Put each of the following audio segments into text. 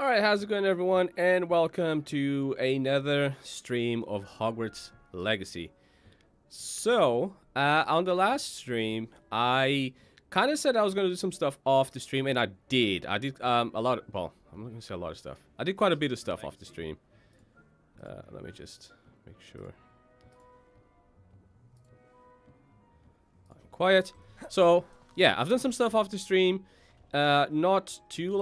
Alright, how's it going everyone, and welcome to another stream of Hogwarts Legacy. So, on the last stream, I kind of said I was going to do some stuff off the stream, and I did. I did a lot of, well, I'm not going to say a lot of stuff. I did quite a bit of stuff off the stream. Let me just make sure. I'm quiet. So, yeah, I've done some stuff off the stream. Not too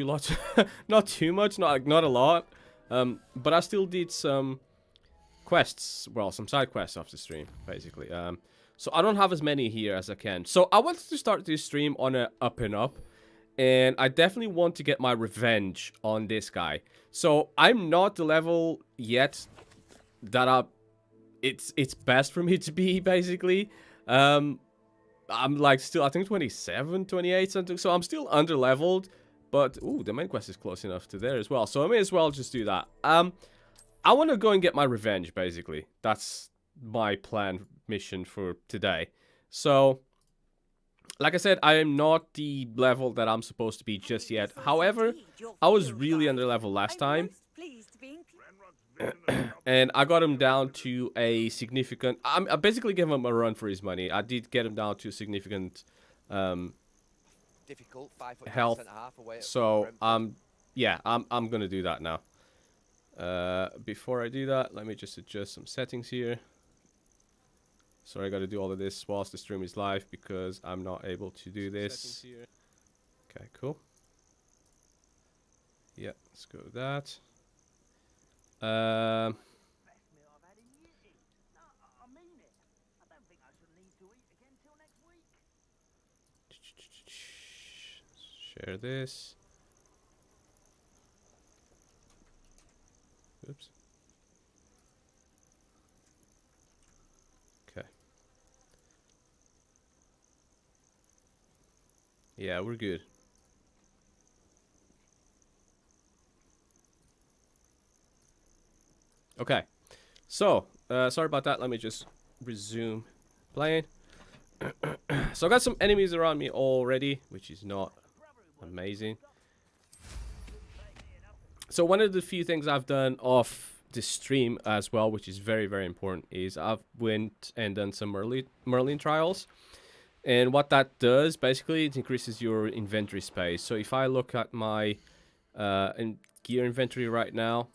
much, not a lot. But I still did some quests, well, some side quests off the stream, basically. So I don't have as many here as I can. So I wanted to start this stream on a up and up, and I definitely want to get my revenge on this guy. So I'm not the level yet that it's best for me to be, basically. I'm like still, I think 27, 28 something, so I'm still under leveled. But, ooh, the main quest is close enough to there as well. So I may as well just do that. I want to go and get my revenge, basically. That's my plan mission for today. So, like I said, I am not the level that I'm supposed to be just yet. However, I was really under level last time. And I got him down to a significant... I basically gave him a run for his money. I did get him down to a significant... difficult, health. So yeah, I'm gonna do that now. Before I do that, let me just adjust some settings here. Sorry, I gotta do all of this whilst the stream is live because I'm not able to do this. Okay, cool. Yeah, let's go with that. Share this. Oops. Okay. Yeah, we're good. Okay. So, sorry about that. Let me just resume playing. So I got some enemies around me already, which is not amazing. So one of the few things I've done off the stream as well, which is very, very important, is I've went and done some Merlin trials. And what that does, basically, it increases your inventory space. So if I look at my gear inventory right now,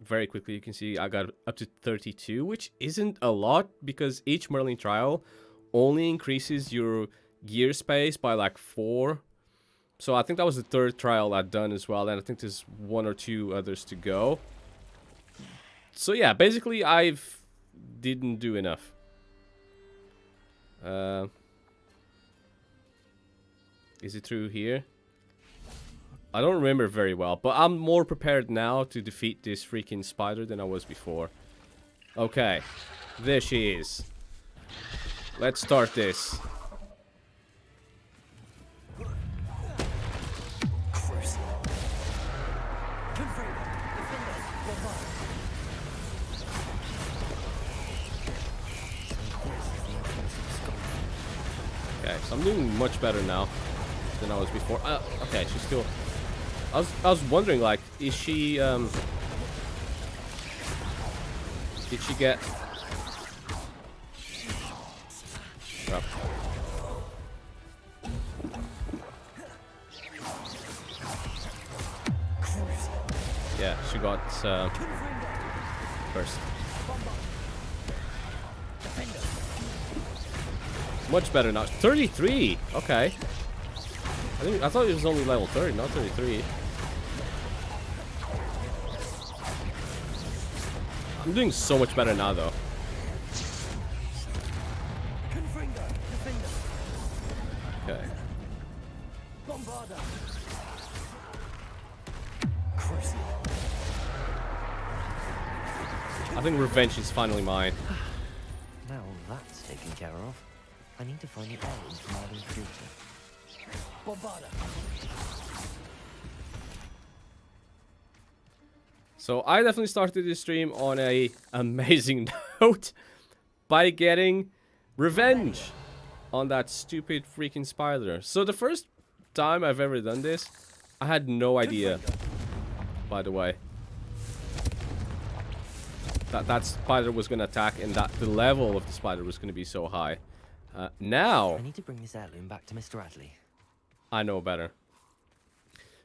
very quickly you can see I got up to 32, which isn't a lot because each Merlin trial only increases your gear space by like 4. So I think that was the 3rd trial I'd done as well, and I think there's 1 or 2 others to go. So yeah, basically I've didn't do enough. Is it through here? I don't remember very well, but I'm more prepared now to defeat this freaking spider than I was before. Okay, there she is. Let's start this. Okay, so I'm doing much better now than I was before. Okay, she's still... I was wondering, like, is she, did she get... Oh. Yeah, she got, first. Much better now. 33! Okay. I thought it was only level 30, not 33. I'm doing so much better now, though. Okay. I think revenge is finally mine. Now that's taken care of. I need to find the island from Marvin's future. So I definitely started this stream on a amazing note by getting revenge on that stupid freaking spider. So the first time I've ever done this, I had no idea by the way. That spider was gonna attack, and that the level of the spider was gonna be so high. Now I need to bring this heirloom back to Mr. Adley. I know better.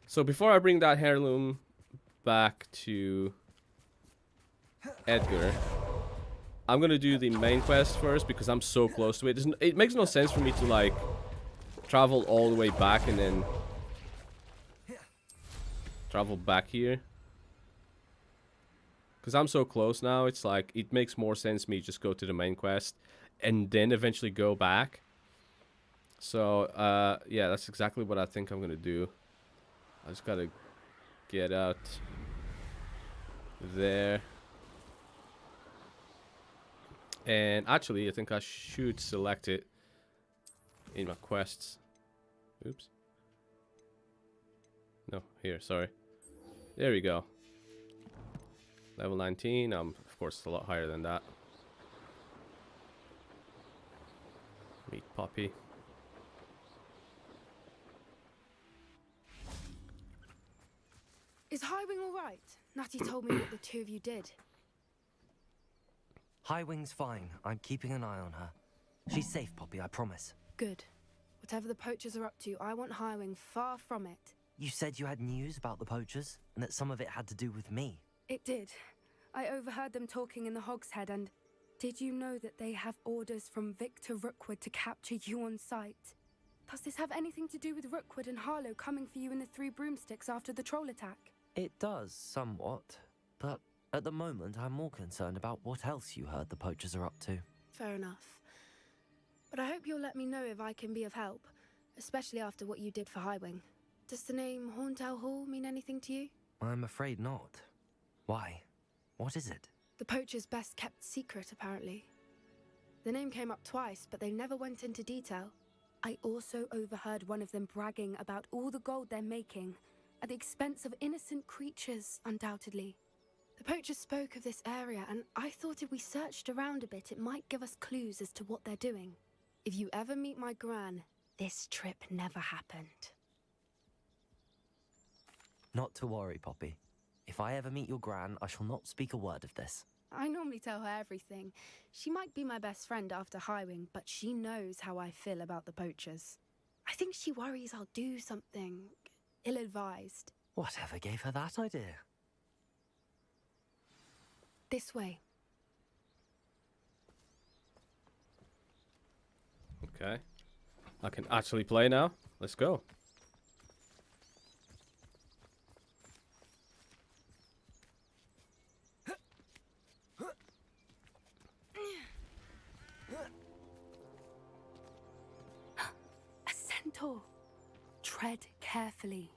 So before I bring that heirloom back to Edgar, I'm gonna do the main quest first because I'm so close to it. It makes no sense for me to like travel all the way back and then travel back here. Because I'm so close now, it's like, it makes more sense me just go to the main quest and then eventually go back. So, yeah, that's exactly what I think I'm gonna do. I just gotta get out there. And actually, I think I should select it in my quests. Oops. No, here, sorry. There we go. Level 19, of course, a lot higher than that. Meet Poppy. Is Highwing all right? Natty told me what the two of you did. Highwing's fine. I'm keeping an eye on her. She's safe, Poppy, I promise. Good. Whatever the poachers are up to, I want Highwing far from it. You said you had news about the poachers, and that some of it had to do with me. It did. I overheard them talking in the Hogshead, and did you know that they have orders from Victor Rookwood to capture you on sight? Does this have anything to do with Rookwood and Harlow coming for you in the Three Broomsticks after the troll attack? It does, somewhat. But at the moment, I'm more concerned about what else you heard the poachers are up to. Fair enough. But I hope you'll let me know if I can be of help, especially after what you did for Highwing. Does the name Horntail Hall mean anything to you? I'm afraid not. Why? What is it? The poacher's best kept secret, apparently. The name came up twice, but they never went into detail. I also overheard one of them bragging about all the gold they're making, at the expense of innocent creatures, undoubtedly. The poachers spoke of this area, and I thought if we searched around a bit, it might give us clues as to what they're doing. If you ever meet my gran, this trip never happened. Not to worry, Poppy. If I ever meet your gran, I shall not speak a word of this. I normally tell her everything. She might be my best friend after Highwing, but she knows how I feel about the poachers. I think she worries I'll do something ill-advised. Whatever gave her that idea? This way. Okay. I can actually play now. Let's go. A centaur. Tread carefully.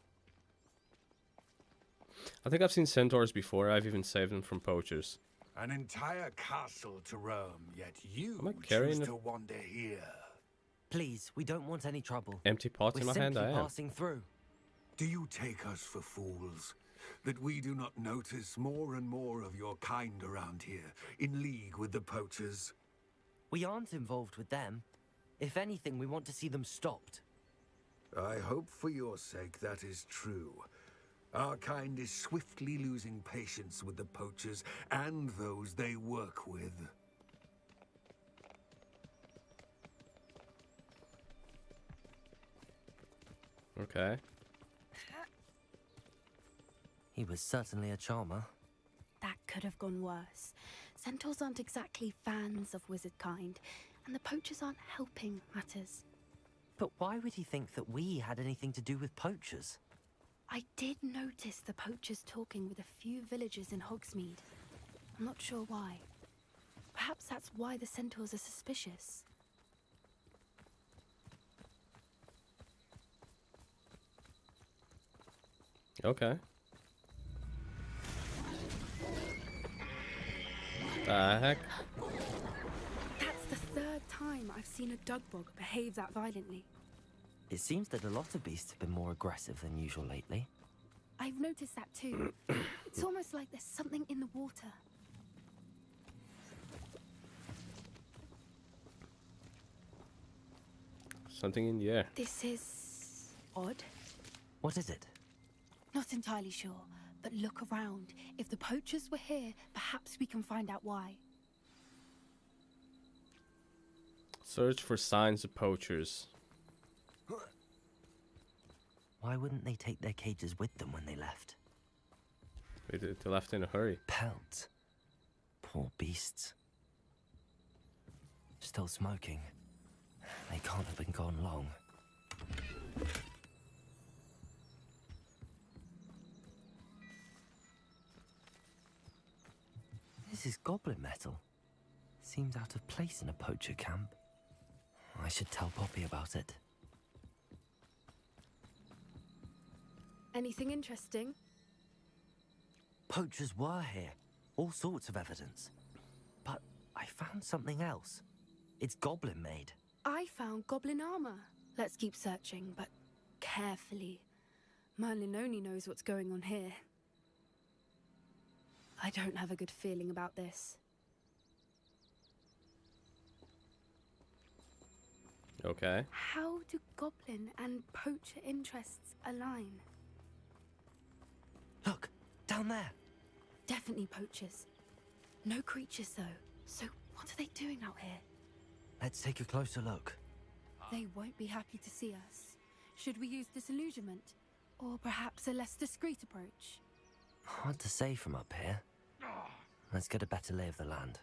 I think I've seen centaurs before. I've even saved them from poachers. An entire castle to roam, yet you Am I carrying choose a- to wander here. Please, we don't want any trouble. Empty pots in We're my hand, simply I am. passing through. Do you take us for fools? That we do not notice more and more of your kind around here, in league with the poachers? We aren't involved with them. If anything, we want to see them stopped. I hope for your sake that is true. Our kind is swiftly losing patience with the poachers and those they work with. Okay. He was certainly a charmer. That could have gone worse. Centaurs aren't exactly fans of wizard kind, and the poachers aren't helping matters. But why would he think that we had anything to do with poachers? I did notice the poachers talking with a few villagers in Hogsmeade. I'm not sure why. Perhaps that's why the centaurs are suspicious. Okay. The heck? That's the third time I've seen a dugbog behave that violently. It seems that a lot of beasts have been more aggressive than usual lately. I've noticed that too. It's almost like there's something in the water. Something in the air. This is odd. What is it? Not entirely sure, But look around. If the poachers were here, perhaps we can find out why. Search for signs of poachers. Why wouldn't they take their cages with them when they left? They left in a hurry. Pelts. Poor beasts. Still smoking. They can't have been gone long. This is goblin metal. Seems out of place in a poacher camp. I should tell Poppy about it. Anything interesting? Poachers were here. All sorts of evidence. But I found something else. It's goblin made. I found goblin armor. Let's keep searching, but carefully. Merlin only knows what's going on here. I don't have a good feeling about this. Okay. How do goblin and poacher interests align? Look, down there. Definitely poachers. No creatures, though. So what are they doing out here? Let's take a closer look. They won't be happy to see us. Should we use disillusionment? Or perhaps a less discreet approach? Hard to say from up here. Let's get a better lay of the land.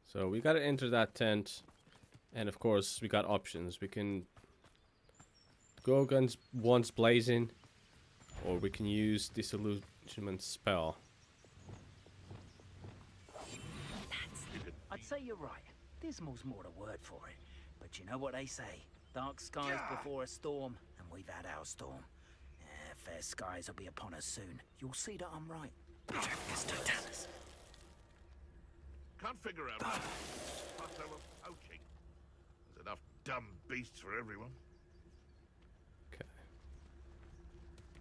So we gotta enter that tent. And of course, we got options. We can go guns once blazing. Or we can use disillusionment spell. I'd say you're right. Dismal's more the word for it. But you know what they say? Dark skies before a storm, and we've had our storm. Fair skies will be upon us soon. You'll see that I'm right. Can't figure out why they were poaching. There's enough dumb beasts for everyone. Okay.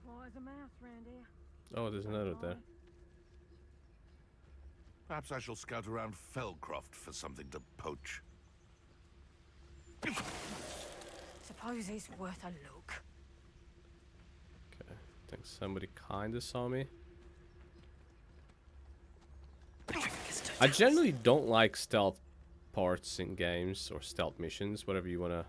Why is a mouse round here? Oh, there's another there. Perhaps I shall scout around Felcroft for something to poach. Suppose it's worth a look. Okay. I think somebody kinda saw me. I generally don't like stealth parts in games or stealth missions, whatever you wanna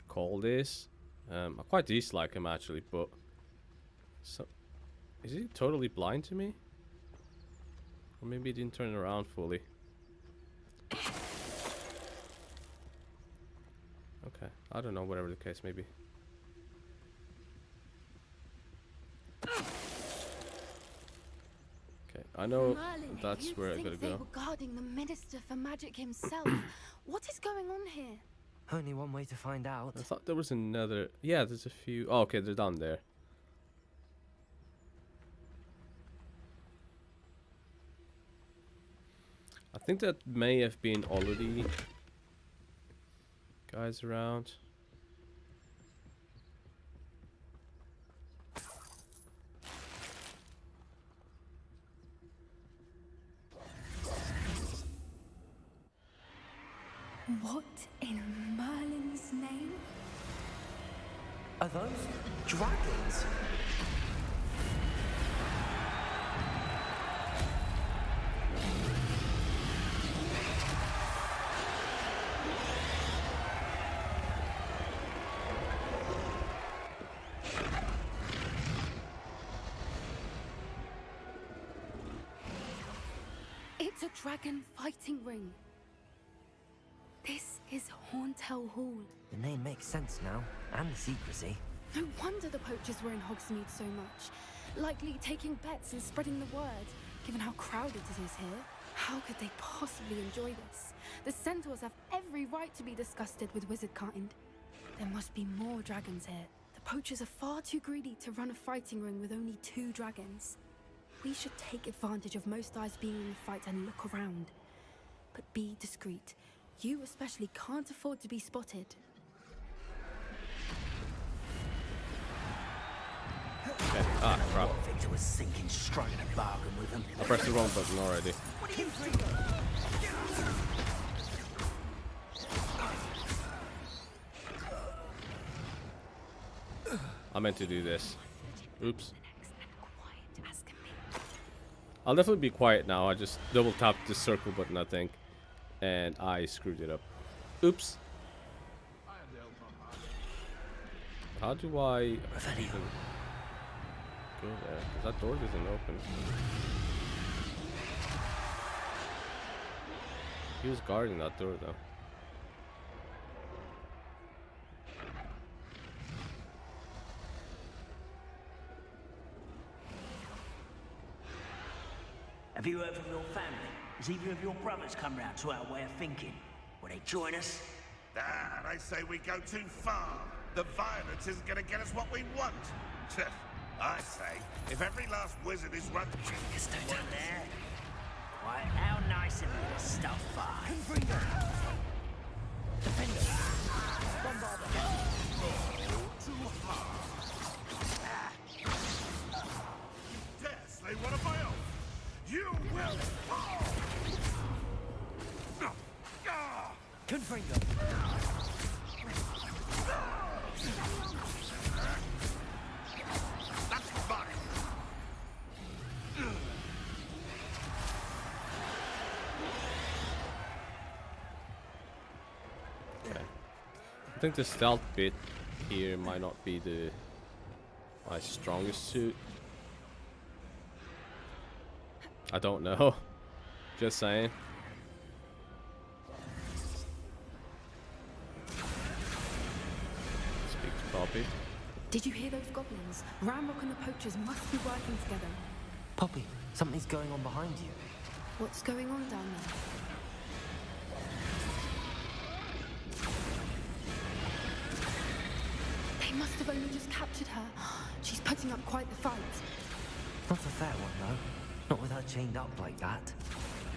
call this. I quite dislike him actually, but so is he totally blind to me? Or maybe he didn't turn around fully. Okay, I don't know, whatever the case may be. Okay, I know Merlin, that's you'd where I think gotta they go. were guarding the Minister for Magic himself. What is going on here? Only one way to find out. I thought there was another. Yeah, there's a few. Oh, okay, they're down there. I think that may have been already guys around. What in Merlin's name? Are those dragons? It's a dragon fighting ring. This is Horntail Hall. The name makes sense now, and the secrecy. No wonder the poachers were in Hogsmeade so much. Likely taking bets and spreading the word, given how crowded it is here. How could they possibly enjoy this? The centaurs have every right to be disgusted with wizard kind. There must be more dragons here. The poachers are far too greedy to run a fighting ring with only 2 dragons. We should take advantage of most eyes being in the fight and look around. But be discreet. You especially can't afford to be spotted. Okay. Ah, crap. Victor was sinking straight in a bargain with them. I pressed the wrong button already. I meant to do this. Oops. I'll definitely be quiet now. I just double tapped the circle button, I think, and I screwed it up. Oops. How do I even go there? 'Cause that door doesn't open. He was guarding that door though. Have you heard from your family? Has either of your brothers come round to our way of thinking? Will they join us? Ah, they say we go too far. The violence isn't going to get us what we want. I say, if every last wizard is run... One there. Why, how nice of you to stop by. Dare slay one of my own. You will fall! Confringo. That's fine. Okay. I think the stealth bit here might not be my strongest suit. I don't know. Just saying. Speak to Poppy. Did you hear those goblins? Ramrock and the poachers must be working together. Poppy, something's going on behind you. What's going on down there? They must have only just captured her. She's putting up quite the fight. Not a fair one, though. Not with her chained up like that.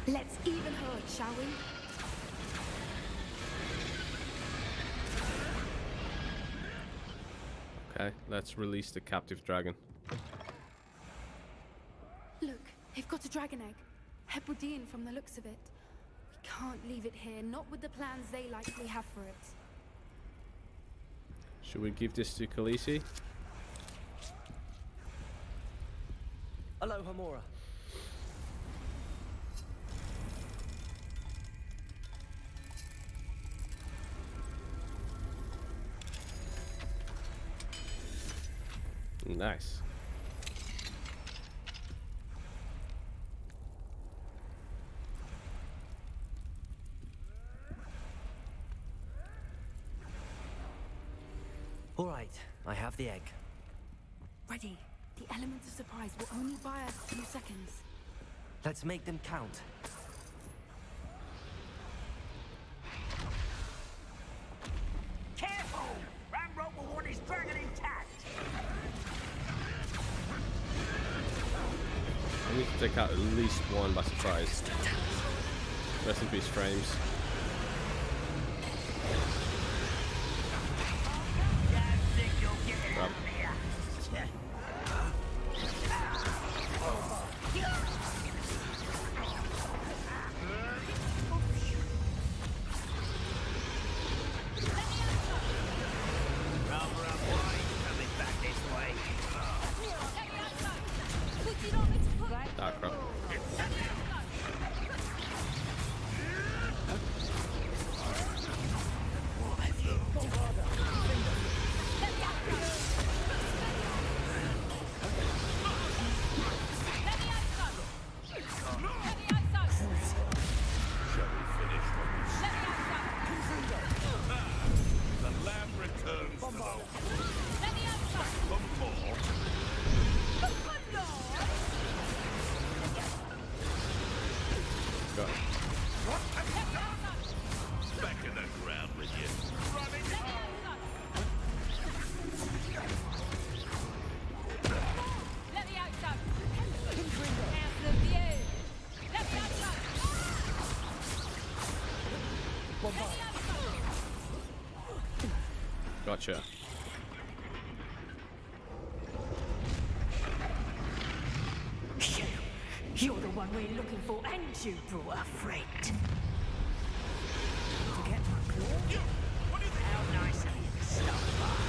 Let's even her, shall we? Okay, let's release the captive dragon. Look, they've got a dragon egg. Hebridean from the looks of it. We can't leave it here, not with the plans they likely have for it. Should we give this to Khaleesi? Hello, Hamora. Nice. All right, I have the egg. Ready. The element of surprise will only buy us a few seconds. Let's make them count. Careful! Ramrock will want his dragon intact. I need to take out at least one by surprise. Rest in peace, frames. Crap. Ah, crap. The lamb returns to the for more. Go. Back in the ground with you. Running Gotcha. You're the one we're looking for, and you brought a friend. To get my claw? How nice of you to stop by.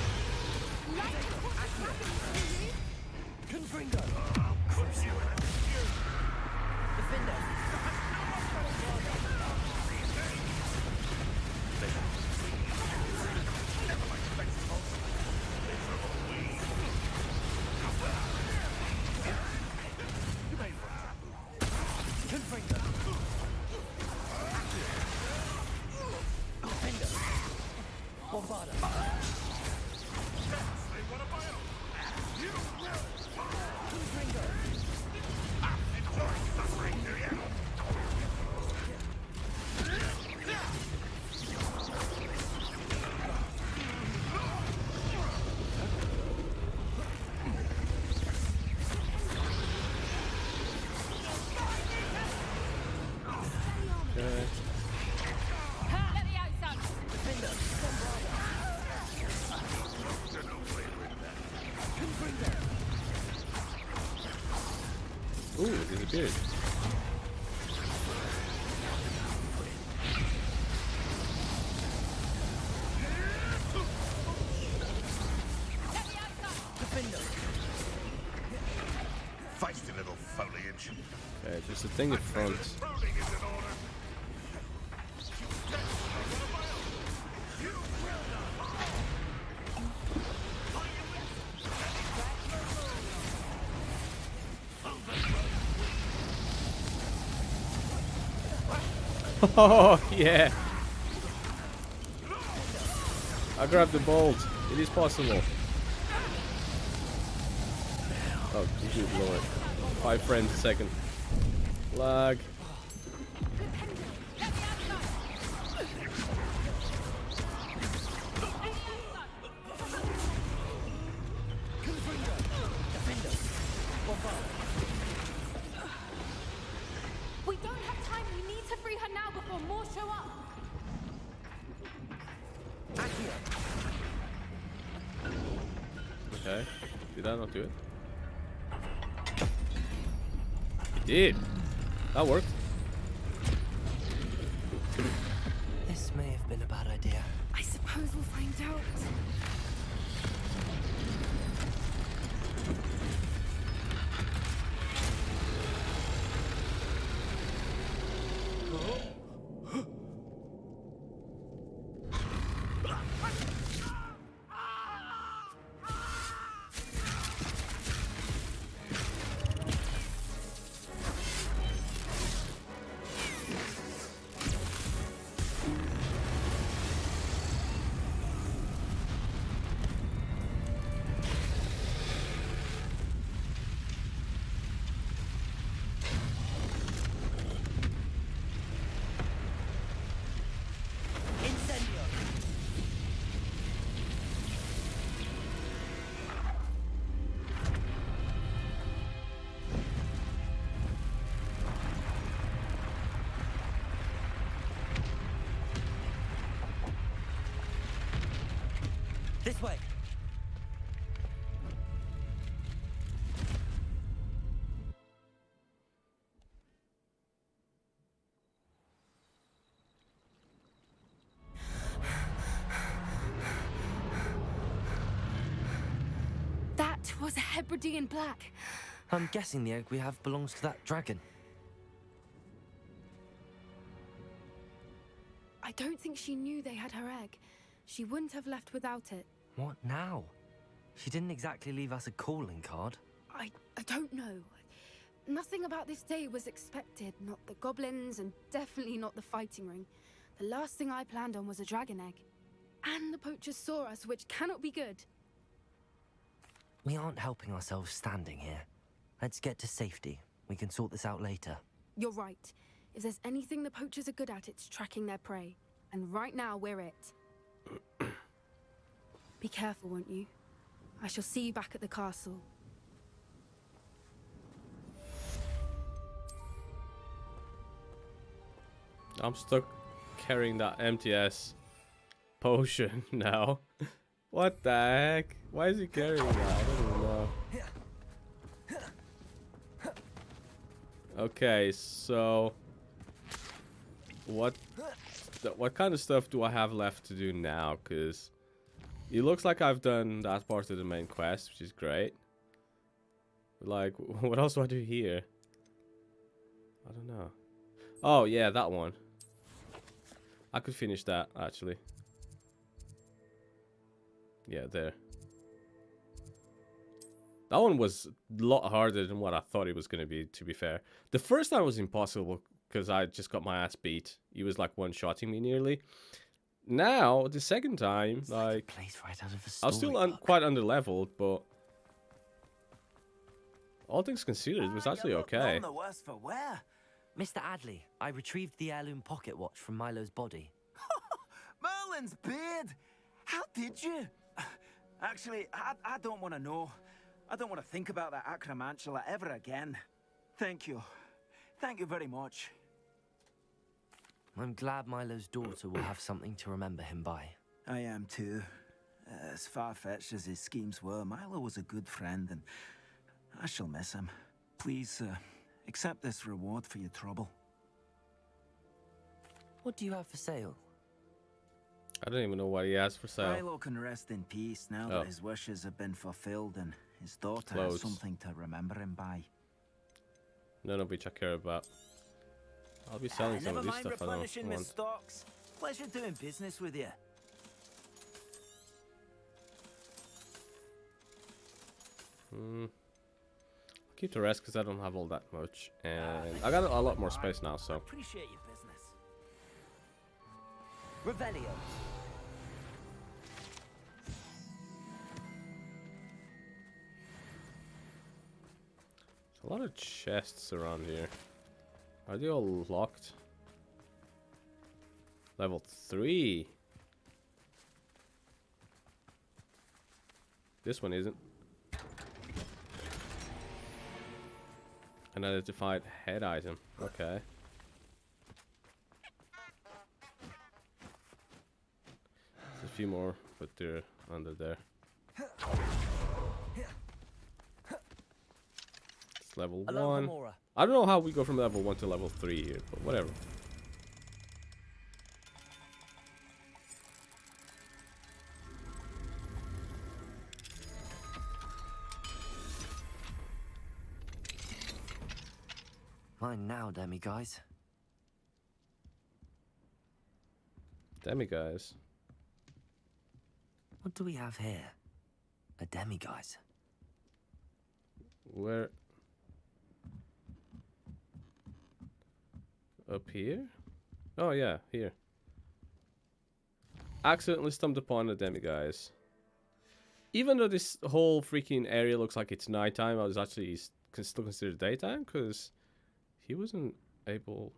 Ooh, it disappeared. Feisty little foliage. Okay, just a thing in front. Rolling is in order. Oh, yeah. I grabbed the bolt. It is possible. Oh, good lord. 5 frames a second. Lag. We don't have time. We need to free her now before more show up. Okay. Did I not do it? It did. That worked. This may have been a bad idea. I suppose we'll find out. This way. That was a Hebridean black. I'm guessing the egg we have belongs to that dragon. I don't think she knew they had her egg. She wouldn't have left without it. What now? She didn't exactly leave us a calling card. I don't know. Nothing about this day was expected. Not the goblins, and definitely not the fighting ring. The last thing I planned on was a dragon egg. And the poachers saw us, which cannot be good. We aren't helping ourselves standing here. Let's get to safety. We can sort this out later. You're right. If there's anything the poachers are good at, it's tracking their prey. And right now, we're it. Be careful, won't you? I shall see you back at the castle. I'm stuck carrying that MTS potion now. What the heck? Why is he carrying that? I don't even know. Okay, so what kind of stuff do I have left to do now? Because it looks like I've done that part of the main quest, which is great. Like, what else do I do here? I don't know. Oh, yeah, that one. I could finish that, actually. Yeah, there. That one was a lot harder than what I thought it was going to be, to be fair. The first time was impossible because I just got my ass beat. He was like one-shotting me nearly. now, the second time, It's like, a place right out of a I was still storybook. quite under-leveled, but all things considered, it was actually okay. None the worse for wear. Mr. Adley, I retrieved the heirloom pocket watch from Milo's body. Merlin's beard! How did you? Actually, I don't want to know. I don't want to think about that acromantula ever again. Thank you. Thank you very much. I'm glad Milo's daughter will have something to remember him by. I am too. As far-fetched as his schemes were, Milo was a good friend, and I shall miss him. Please, accept this reward for your trouble. What do you have for sale? I don't even know what he has for sale. Milo can rest in peace now Oh. that his wishes have been fulfilled and his daughter Clothes. has something to remember him by. None of which I care about. I'll be selling some Never of this mind stuff I replenishing don't my want. stocks. Pleasure doing business with you. Keep the rest because I don't have all that much, and I got a lot more space now. So Appreciate your business. Revelio. there's a lot of chests around here. Are they all locked? Level 3. This one isn't. An identified head item. Okay. There's a few more, but they're under there. It's level 1. Mora. I don't know how we go from level 1 to level 3 here, but whatever. Mine now, demi-guys. Demi-guys. What do we have here? A demi-guys. Where? Up here? Oh yeah, here. Accidentally stumbled upon a demi-guys. Even though this whole freaking area looks like it's nighttime, I was actually still considered daytime because he wasn't available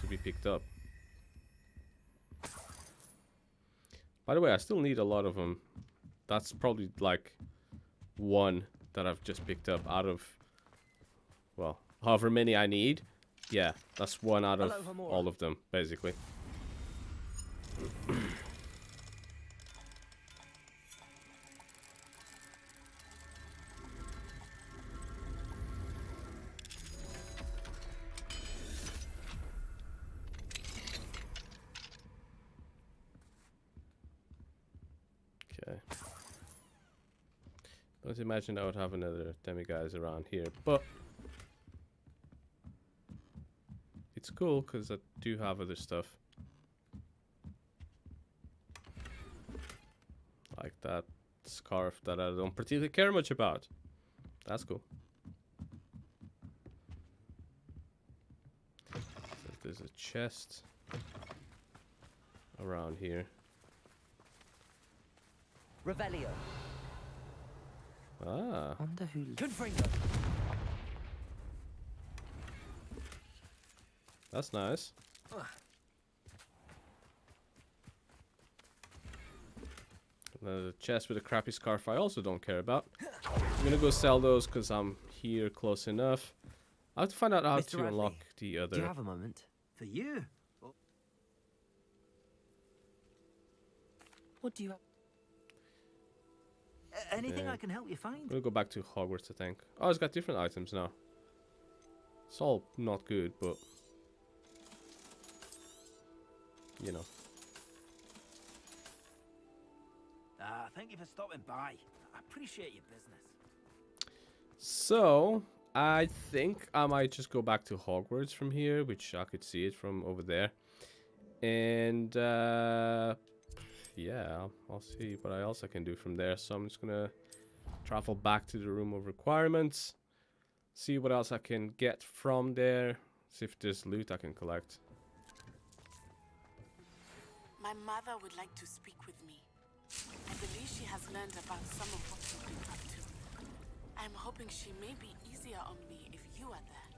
to be picked up. By the way, I still need a lot of them. That's probably like one that I've just picked up out of, well, however many I need. Yeah, that's one out of all of them, basically. Okay. Don't imagine I would have another demi-guys around here, but it's cool because I do have other stuff. Like that scarf that I don't particularly care much about. That's cool. So there's a chest around here. Revelio. Ah. Wonder who... Confringo. That's nice. Another chest with a crappy scarf I also don't care about. I'm gonna go sell those because I'm here close enough. I have to find out how Mr. to Radley, unlock the other. Do you have a moment? For you? What do you have? Anything Yeah. I can help you find? We'll go back to Hogwarts, I think. Oh, it's got different items now. It's all not good, but you know. Thank you for stopping by. I appreciate your business. So I think I might just go back to Hogwarts from here, which I could see it from over there. And yeah, I'll see what else I can do from there. So I'm just gonna travel back to the room of requirements, see what else I can get from there, see if there's loot I can collect. My mother would like to speak with me. I believe she has learned about some of what you've been up to. I'm hoping she may be easier on me if you are there.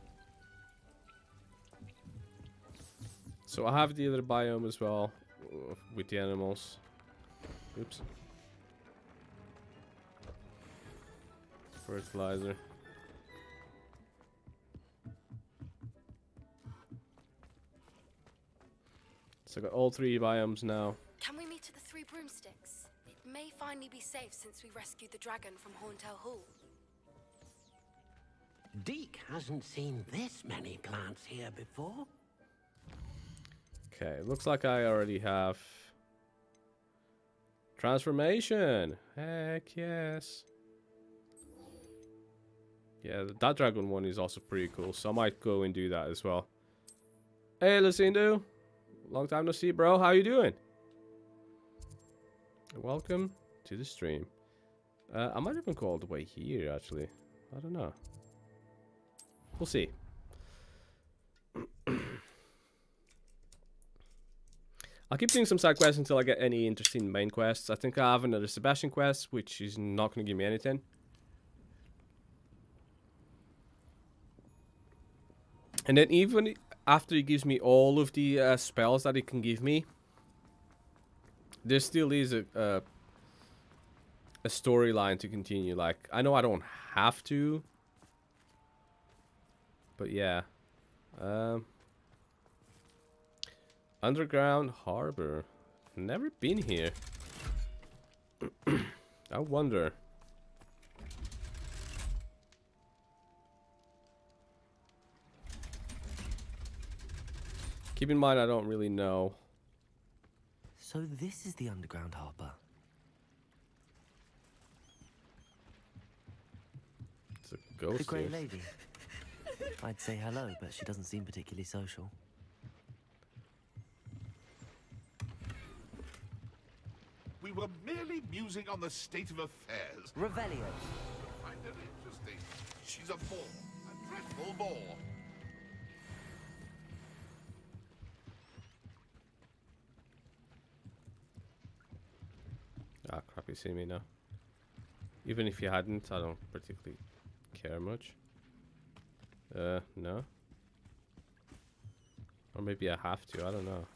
So I have the other biome as well with the animals. Oops. Fertilizer. So I got all 3 biomes now. Can we meet at the 3 broomsticks? It may finally be safe since we rescued the dragon from Horntail Hall. Deke hasn't seen this many plants here before. Okay, looks like I already have transformation. Heck yes. Yeah, that dragon one is also pretty cool, so I might go and do that as well. Hey, Lucindu. Long time no see, bro. How you doing? Welcome to the stream. I might even go all the way here, actually. I don't know. We'll see. I'll keep doing some side quests until I get any interesting main quests. I think I have another Sebastian quest, which is not going to give me anything. And then even after he gives me all of the spells that he can give me, there still is a storyline to continue. Like, I know I don't have to, but yeah. Underground Harbor. Never been here. I wonder. Keep in mind, I don't really know. So this is the underground harbor. It's a ghost. The Grey here. Lady. I'd say hello, but she doesn't seem particularly social. We were merely musing on the state of affairs. Revelio. I find her interesting. She's a bore. A dreadful bore. Ah, crap, you see me now. Even if you hadn't, I don't particularly care much. No. Or maybe I have to, I don't know.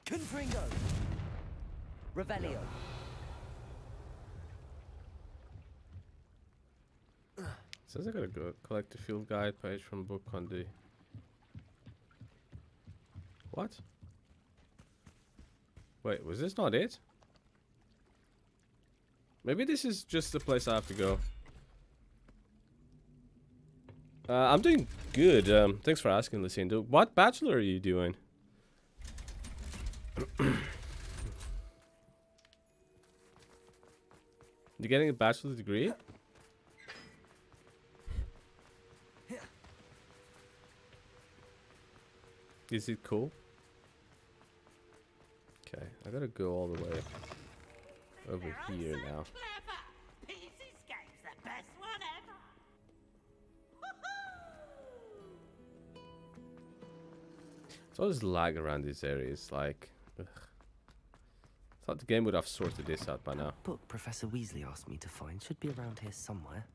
Confringo. Revelio. Says I gotta go collect the field guide page from book on the... What? Wait, was this not it? Maybe this is just the place I have to go. I'm doing good. Thanks for asking, Lucinda. What bachelor are you doing? You getting a bachelor's degree? Is it cool? Okay, I gotta go all the way over here now. It's always lag around these areas, like... Ugh. Thought the game would have sorted this out by now. Book Professor Weasley asked me to find should be around here somewhere.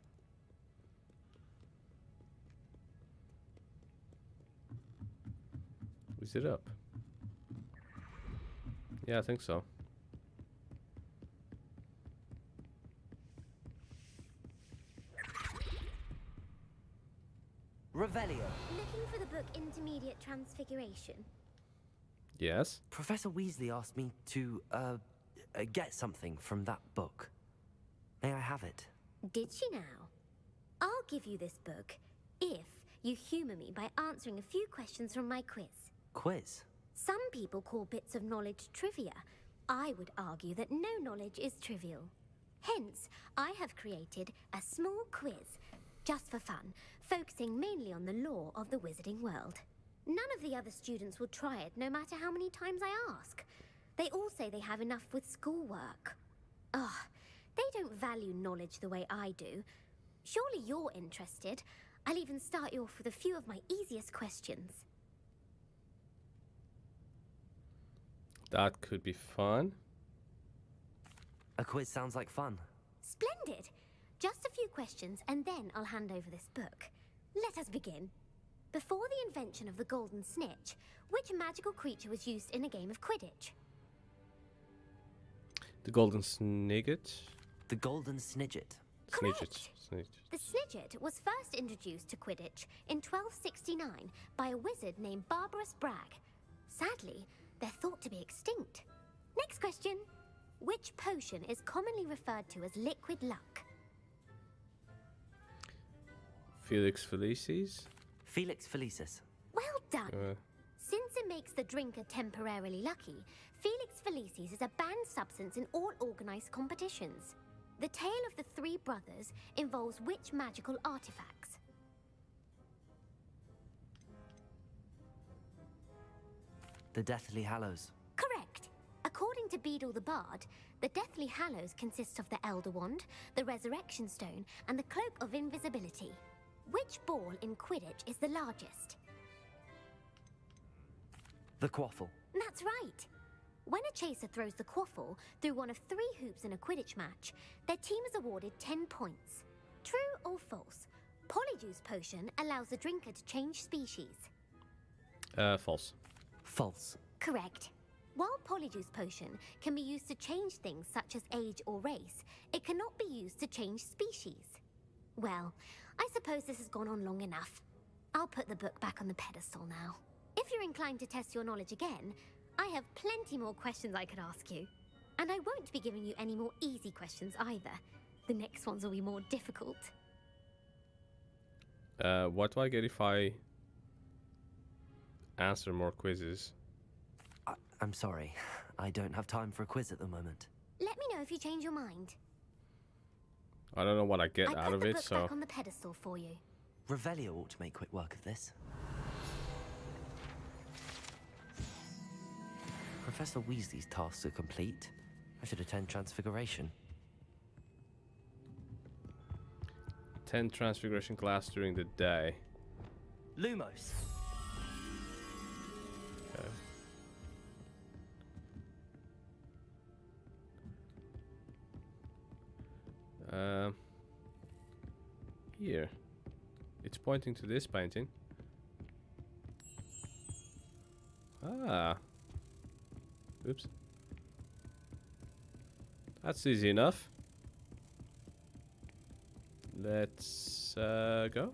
Is it up? Yeah, I think so. Revelio. Looking for the book Intermediate Transfiguration? Yes? Professor Weasley asked me to, get something from that book. May I have it? Did she now? I'll give you this book if you humor me by answering a few questions from my quiz. Quiz? Some people call bits of knowledge trivia. I would argue that no knowledge is trivial. Hence, I have created a small quiz, just for fun, focusing mainly on the lore of the wizarding world. None of the other students will try it, no matter how many times I ask. They all say they have enough with schoolwork. Ugh, they don't value knowledge the way I do. Surely you're interested. I'll even start you off with a few of my easiest questions. That could be fun. A quiz sounds like fun. Splendid! Just a few questions and then I'll hand over this book. Let us begin. Before the invention of the golden snitch, which magical creature was used in a game of Quidditch? The golden snigget? The golden snidget. Correct. Snidget. The snidget was first introduced to Quidditch in 1269 by a wizard named Barbarous Bragg. Sadly, they're thought to be extinct. Next question. Which potion is commonly referred to as liquid luck? Felix Felicis? Felix Felicis. Well done. Since it makes the drinker temporarily lucky, Felix Felicis is a banned substance in all organized competitions. The tale of the three brothers involves which magical artifacts? The Deathly Hallows. Correct. According to Beadle the Bard, the Deathly Hallows consists of the Elder Wand, the Resurrection Stone, and the Cloak of Invisibility. Which ball in Quidditch is the largest? The Quaffle. That's right. When a chaser throws the quaffle through one of 3 hoops in a Quidditch match, their team is awarded 10 points. True or false? Polyjuice potion allows the drinker to change species. False. False. Correct. While Polyjuice potion can be used to change things such as age or race, it cannot be used to change species. Well, I suppose this has gone on long enough. I'll put the book back on the pedestal now. If you're inclined to test your knowledge again, I have plenty more questions I could ask you. And I won't be giving you any more easy questions either. The next ones will be more difficult. What do I get if I answer more quizzes? I'm sorry. I don't have time for a quiz at the moment. Let me know if you change your mind. I don't know what I get out of it, I put the book so... back on the pedestal for you. Revelio ought to make quick work of this. Professor Weasley's tasks are complete. I should attend Transfiguration. 10 Transfiguration class during the day. Lumos. Okay. Here. It's pointing to this painting. Ah. Oops. That's easy enough. Let's go.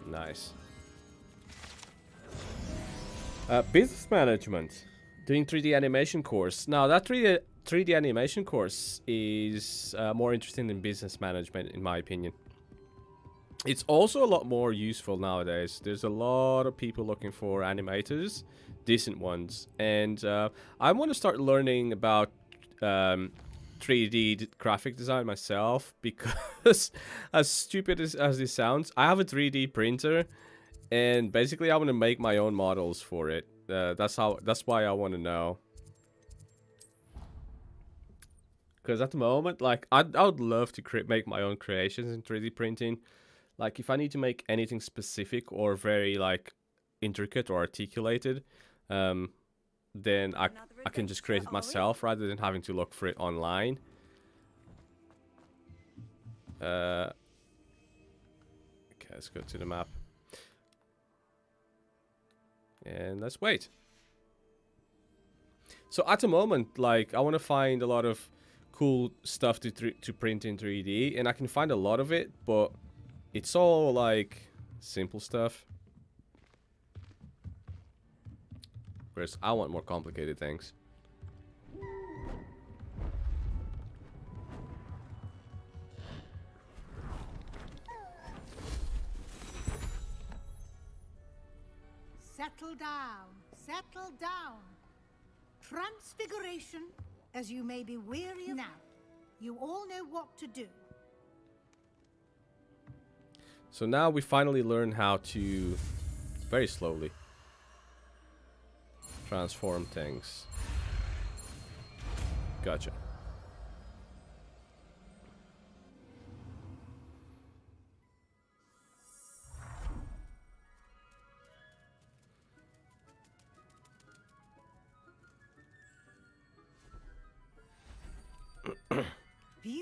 Nice. Business management. Doing 3D animation course. Now that 3D animation course is more interesting than business management in my opinion. It's also a lot more useful nowadays. There's a lot of people looking for animators, decent ones, and I want to start learning about 3D graphic design myself because, as stupid as this sounds, I have a 3D printer, and basically I want to make my own models for it. That's why I want to know. Because at the moment, like I would love to make my own creations in 3D printing. Like, if I need to make anything specific or very, like, intricate or articulated, then I can just create it myself rather than having to look for it online. Okay, let's go to the map. And let's wait. So, at the moment, like, I want to find a lot of cool stuff to print in 3D, and I can find a lot of it, but... it's all, like, simple stuff. Whereas I want more complicated things. Settle down. Settle down. Transfiguration, as you may be weary of. Now, you all know what to do. So now we finally learn how to, very slowly, transform things. Gotcha.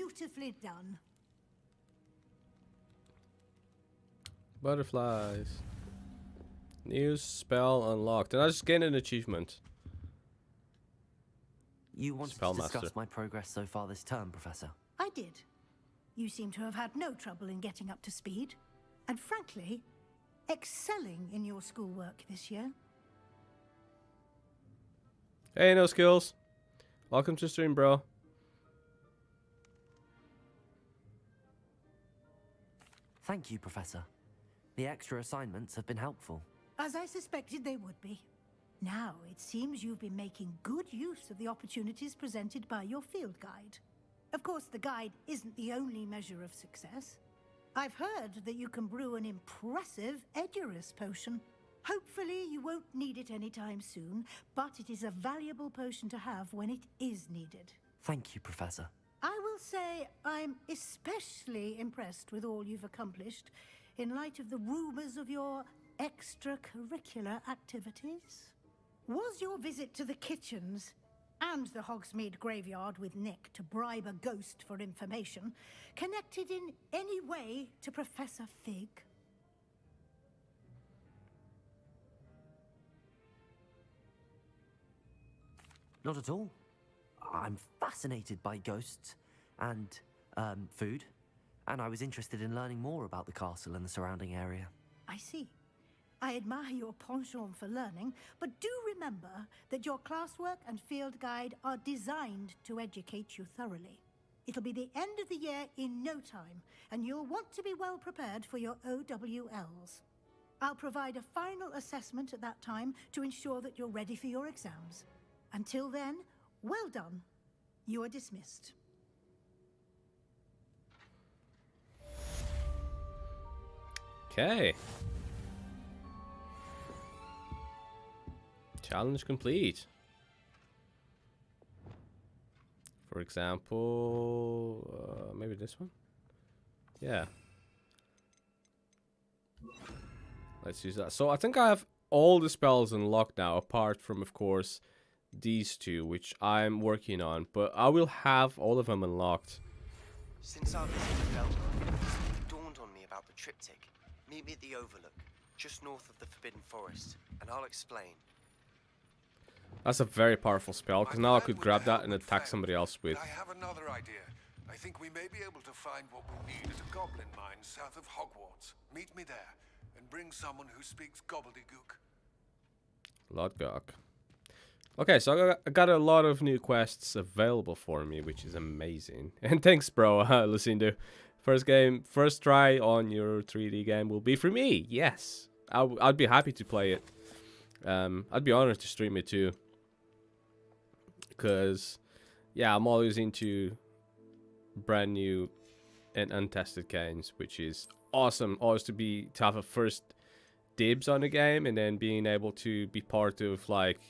Beautifully done. Butterflies. New spell unlocked. And I just gained an achievement. You wanted to Spellmaster. discuss my progress so far this term, Professor? I did. You seem to have had no trouble in getting up to speed. And frankly, excelling in your schoolwork this year. Hey, no skills. Welcome to stream, bro. Thank you, Professor. The extra assignments have been helpful. As I suspected they would be. Now, it seems you've been making good use of the opportunities presented by your field guide. Of course, the guide isn't the only measure of success. I've heard that you can brew an impressive Edurus potion. Hopefully, you won't need it anytime soon, but it is a valuable potion to have when it is needed. Thank you, Professor. I will say I'm especially impressed with all you've accomplished in light of the rumors of your extracurricular activities. Was your visit to the kitchens and the Hogsmeade graveyard with Nick to bribe a ghost for information connected in any way to Professor Fig? Not at all. I'm fascinated by ghosts and food, and I was interested in learning more about the castle and the surrounding area. I see. I admire your penchant for learning, but do remember that your classwork and field guide are designed to educate you thoroughly. It'll be the end of the year in no time, and you'll want to be well prepared for your OWLs. I'll provide a final assessment at that time to ensure that you're ready for your exams. Until then, well done. You are dismissed. Okay. Challenge complete. For example, maybe this one? Yeah. Let's use that. So I think I have all the spells unlocked now, apart from, of course, these two, which I'm working on. But I will have all of them unlocked. Since our visit to Feldmark, it dawned on me about the triptych. Meet me at the Overlook, just north of the Forbidden Forest, and I'll explain. That's a very powerful spell, because now I could grab that and attack somebody else with. I have another idea. I think we may be able to find what we need at a goblin mine south of Hogwarts. Meet me there, and bring someone who speaks gobbledygook. Lodgok. Okay, so I got a lot of new quests available for me, which is amazing. And thanks, bro, Lucinda. First try on your 3D game will be for me. Yes, I'd be happy to play it. I'd be honored to stream it too. Because, yeah, I'm always into brand new and untested games, which is awesome. Always to have a first dibs on a game, and then being able to be part of, like,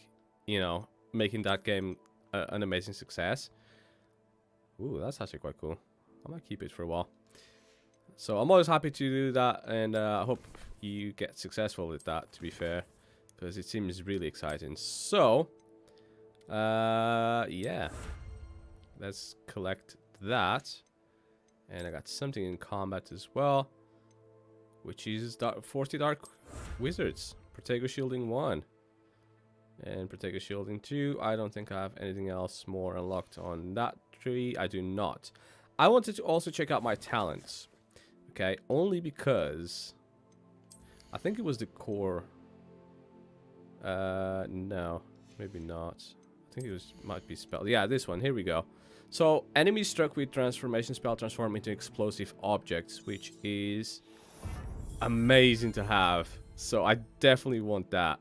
you know, making that game an amazing success. Ooh, that's actually quite cool. I might keep it for a while. So I'm always happy to do that, and I hope you get successful with that, to be fair, because it seems really exciting. So, yeah, let's collect that. And I got something in combat as well, which is 40 Dark Wizards. Protego Shielding 1. And Protego Shielding 2. I don't think I have anything else more unlocked on that tree. I do not. I wanted to also check out my talents. Okay, only because I think it was the core. No, maybe not. I think it might be spell. Yeah, this one. Here we go. So, enemies struck with transformation spell transform into explosive objects, which is amazing to have. So, I definitely want that.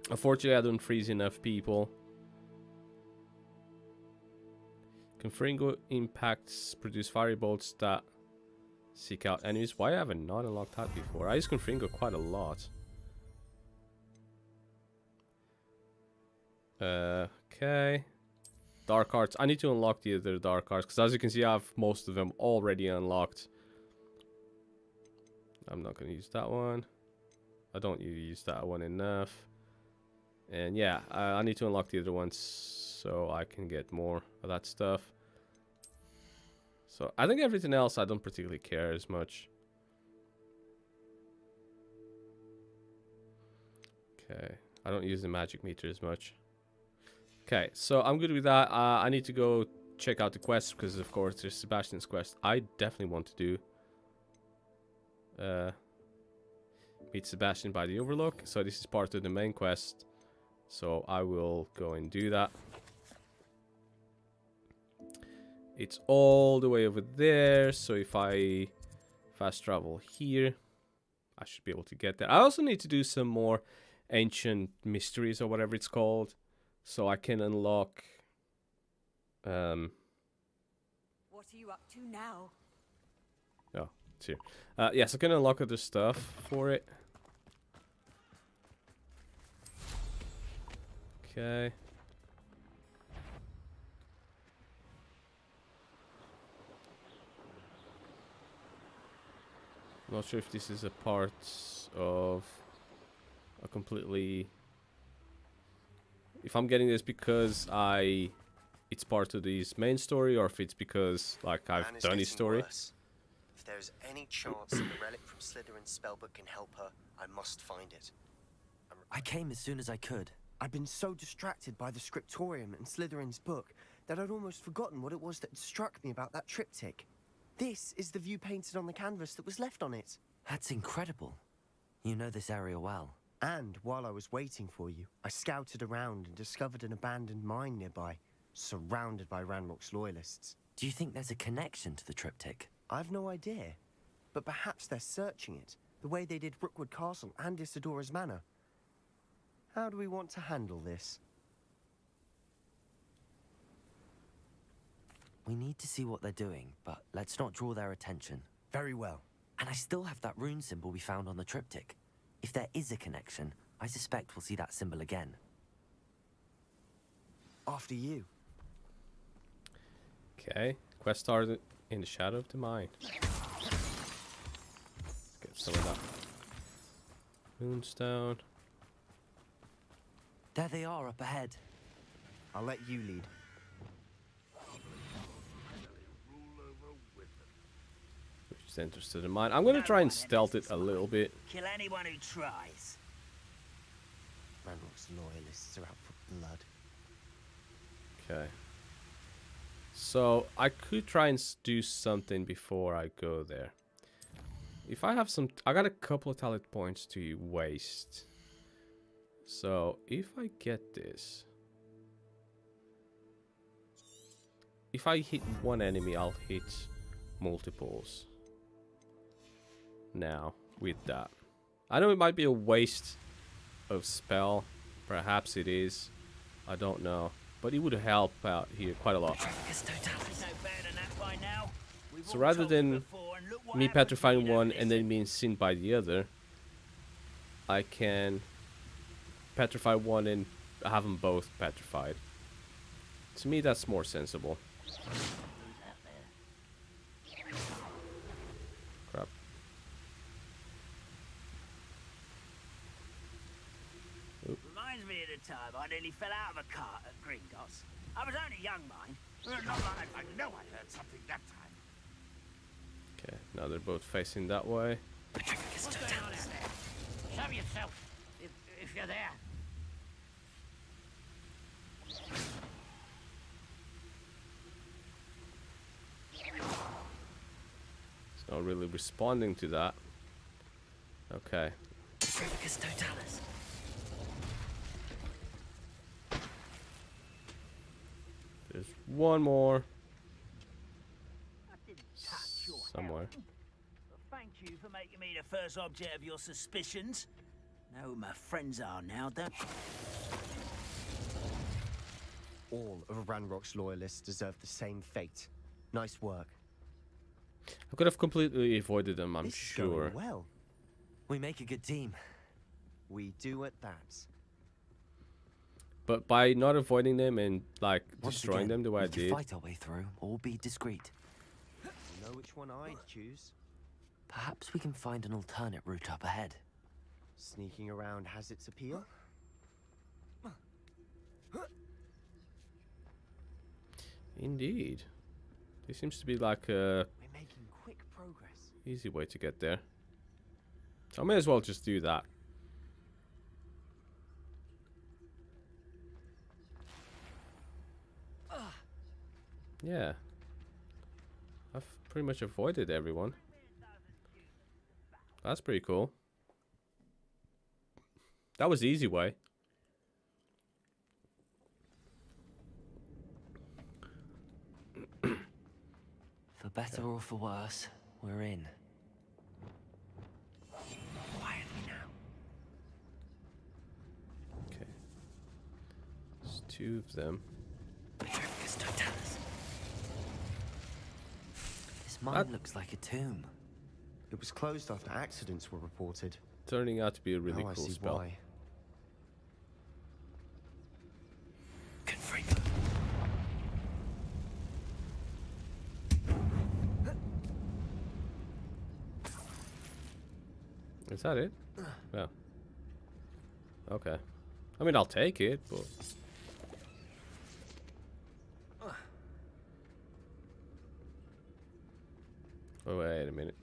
Unfortunately, I don't freeze enough people. Confringo impacts produce fiery bolts that seek out enemies. Why haven't I not unlocked that before? I use Confringo quite a lot. Okay. Dark Arts. I need to unlock the other Dark Arts, because as you can see, I have most of them already unlocked. I'm not going to use that one. I don't use that one enough. And yeah, I need to unlock the other ones so I can get more of that stuff. So I think everything else I don't particularly care as much. Okay, I don't use the magic meter as much. Okay, so I'm good with that. I need to go check out the quest because, of course, there's Sebastian's quest. I definitely want to do. Meet Sebastian by the Overlook. So this is part of the main quest. So I will go and do that. It's all the way over there. So if I fast travel here, I should be able to get there. I also need to do some more ancient mysteries or whatever it's called. So I can unlock... What are you up to now? Oh, it's here. Yes, I can unlock other stuff for it. Okay. I'm not sure if this is a part of a completely... If I'm getting this because it's part of this main story, or if it's because like I've done his story. Worse. If there's any chance that the relic from Slytherin's spellbook can help her, I must find it. I came as soon as I could. I'd been so distracted by the scriptorium and Slytherin's book that I'd almost forgotten what it was that struck me about that triptych. This is the view painted on the canvas that was left on it. That's incredible. You know this area well. And while I was waiting for you, I scouted around and discovered an abandoned mine nearby, surrounded by Ranrock's loyalists. Do you think there's a connection to the triptych? I've no idea, but perhaps they're searching it, the way they did Rookwood Castle and Isidora's Manor. How do we want to handle this? We need to see what they're doing, but let's not draw their attention. Very well. And I still have that rune symbol we found on the triptych. If there is a connection, I suspect we'll see that symbol again. After you. Okay, quest started in the shadow of the mine. Get some of that moonstone. There they are up ahead. I'll let you lead. Which is interested in mine. I'm gonna try and stealth it a little bit. Kill anyone who tries. Ranrock's loyalists are out for blood. Okay. So I could try and do something before I go there. If I have some, I got a couple of talent points to waste. So if I get this, if I hit one enemy, I'll hit multiples. Now with that, I know it might be a waste of spell. Perhaps it is. I don't know. But it would help out here quite a lot. So rather than me petrifying one and then being seen by the other, I can petrify one and have them both petrified. To me, that's more sensible. Crap. Reminds me of the time I nearly fell out of a cart at Gringotts. I was only young, mind. Not like I know I heard something that time. Okay, now they're both facing that way. What's going on out there? Show yourself, if you're there. It's not really responding to that. Okay. There's one more. Somewhere. Thank you for making me the first object of your suspicions. Know who my friends are now, don't you? All of Ranrock's loyalists deserve the same fate. Nice work. I could have completely avoided them, I'm This is sure. going well. We make a good team. We do at that. But by not avoiding them and like Once destroying again, them the way I we can did, fight our way through or be discreet. You know which one I'd choose? Perhaps we can find an alternate route up ahead. Sneaking around has its appeal. Indeed. There seems to be like a We're making quick progress. easy way to get there. So I may as well just do that. Yeah. I've pretty much avoided everyone. That's pretty cool. That was the easy way. For better or for worse, we're in. Quietly now. Okay. There's 2 of them. This mine looks like a tomb. It was closed after accidents were reported. Turning out to be a really Now cool I see spell. why. Is that it? Yeah. Okay. I mean, I'll take it, but... Oh, wait a minute.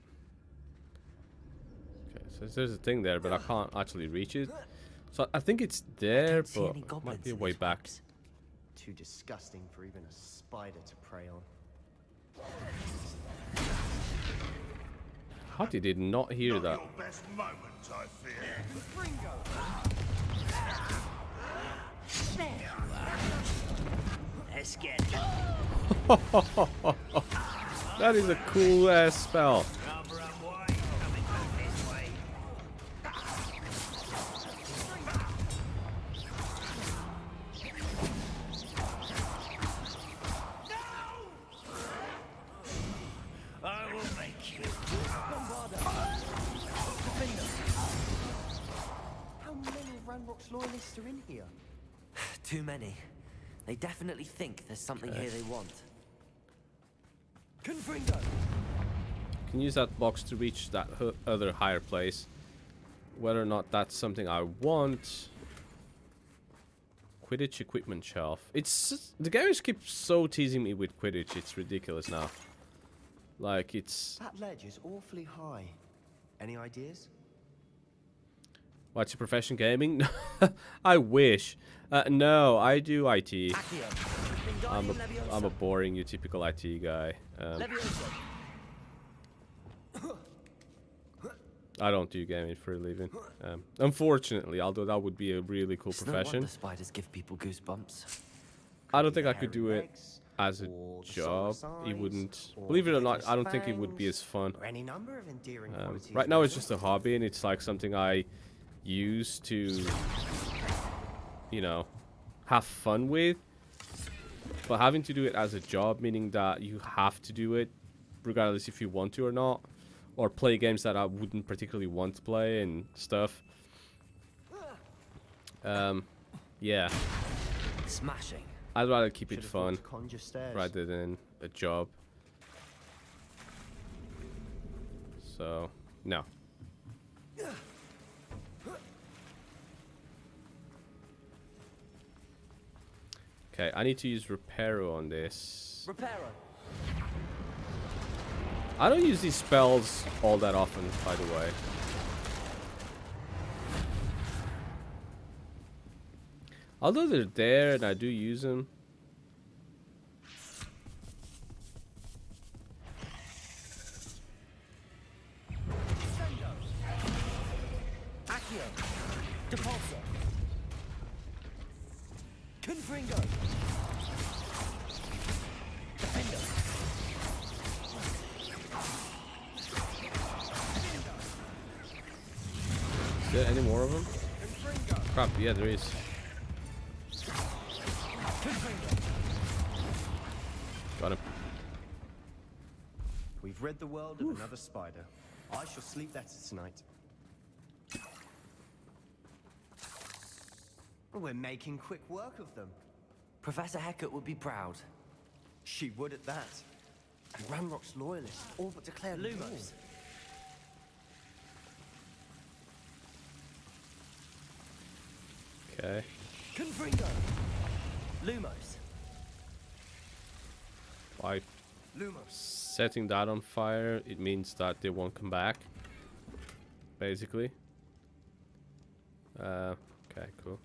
Okay, so there's a thing there, but I can't actually reach it. So I think it's there, but it might be a way back. Too disgusting for even a spider to prey on. How did it not hear that? Your best moment, I fear. Let's get it. That is a cool ass spell. Rubber and white coming back this way. I will make you. How many Ranrock's loyalists are in here? Too many. They definitely think there's something here they want. Confringo! Can use that box to reach that other higher place. Whether or not that's something I want. Quidditch equipment shelf. It's the guys keep so teasing me with Quidditch. It's ridiculous now. Like it's. That ledge is awfully high. Any ideas? What's your profession, gaming? I wish. No, I do IT. I'm a boring, you typical IT guy. I don't do gaming for a living. Unfortunately, although that would be a really cool profession. No wonder spiders give people goosebumps. I don't think I could do it as a job. It wouldn't. Believe it or not, I don't think it would be as fun. Any number of endearing qualities. Right now, it's just a hobby, and it's like something I use to, you know, have fun with. But having to do it as a job, meaning that you have to do it, regardless if you want to or not, or play games that I wouldn't particularly want to play and stuff. Yeah. Smashing. I'd rather keep it fun rather than a job. So, no. Okay, I need to use Reparo on this. Reparo. I don't use these spells all that often, by the way. Although they're there and I do use them. Accio. Depulso. Confringo. Defender. Is there any more of them? Crap, yeah, there is. Got him. We've rid the world of another spider. I shall sleep better tonight. We're making quick work of them. Professor Hecat would be proud. She would at that. And Ranrock's loyalists all but declared war. Lumos. Okay. Confringo. Lumos. By setting that on fire, it means that they won't come back. Basically. Okay, cool.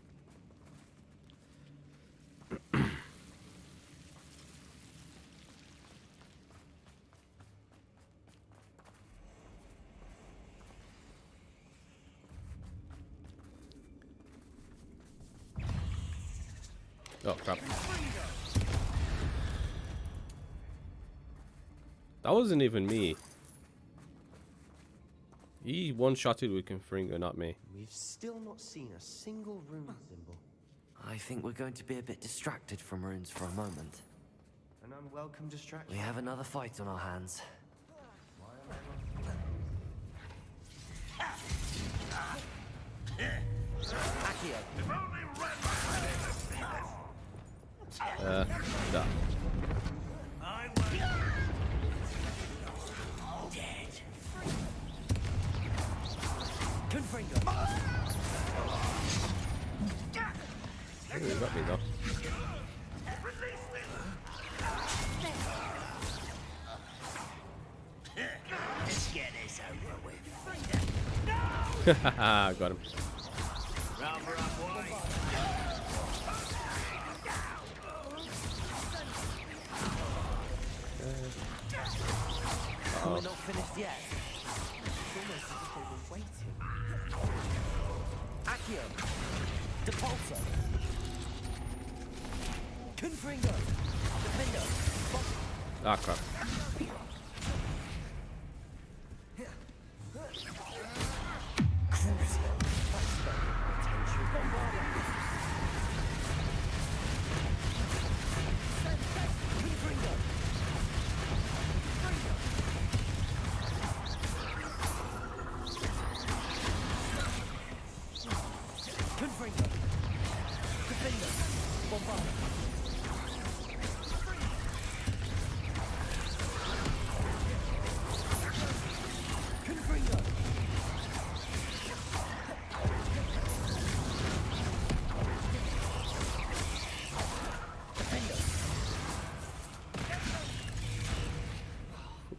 Oh, crap. That wasn't even me. He one-shotted with Confringo, not me. We've still not seen a single rune symbol. I think we're going to be a bit distracted from runes for a moment. An unwelcome distraction. We have another fight on our hands. Da. Oh, you got me though. Let's get this over with. Got him. Rather up wide. We're not finished yet. It's almost as if they were waiting. Accio! Depulso! Confringo! Defender! Ah, crap.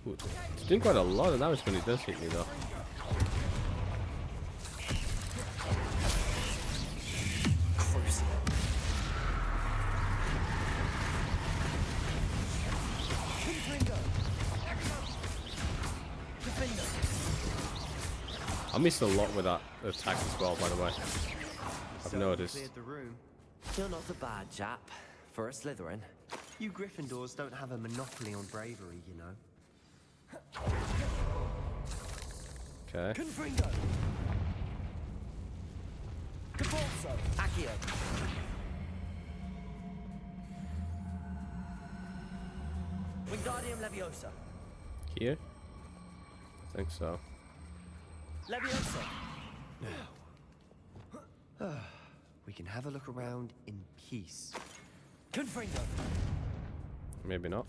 Ooh, it's doing quite a lot of damage when he does hit me though. I missed a lot with that attack as well, by the way. I've noticed. Cleared the room. You're not a bad chap for a Slytherin. You Gryffindors don't have a monopoly on bravery, you know. Okay. Confringo! Depulso! Accio! Wingardium Leviosa! Here? I think so. Leviosa! Now, we can have a look around in peace. Confringo! Maybe not.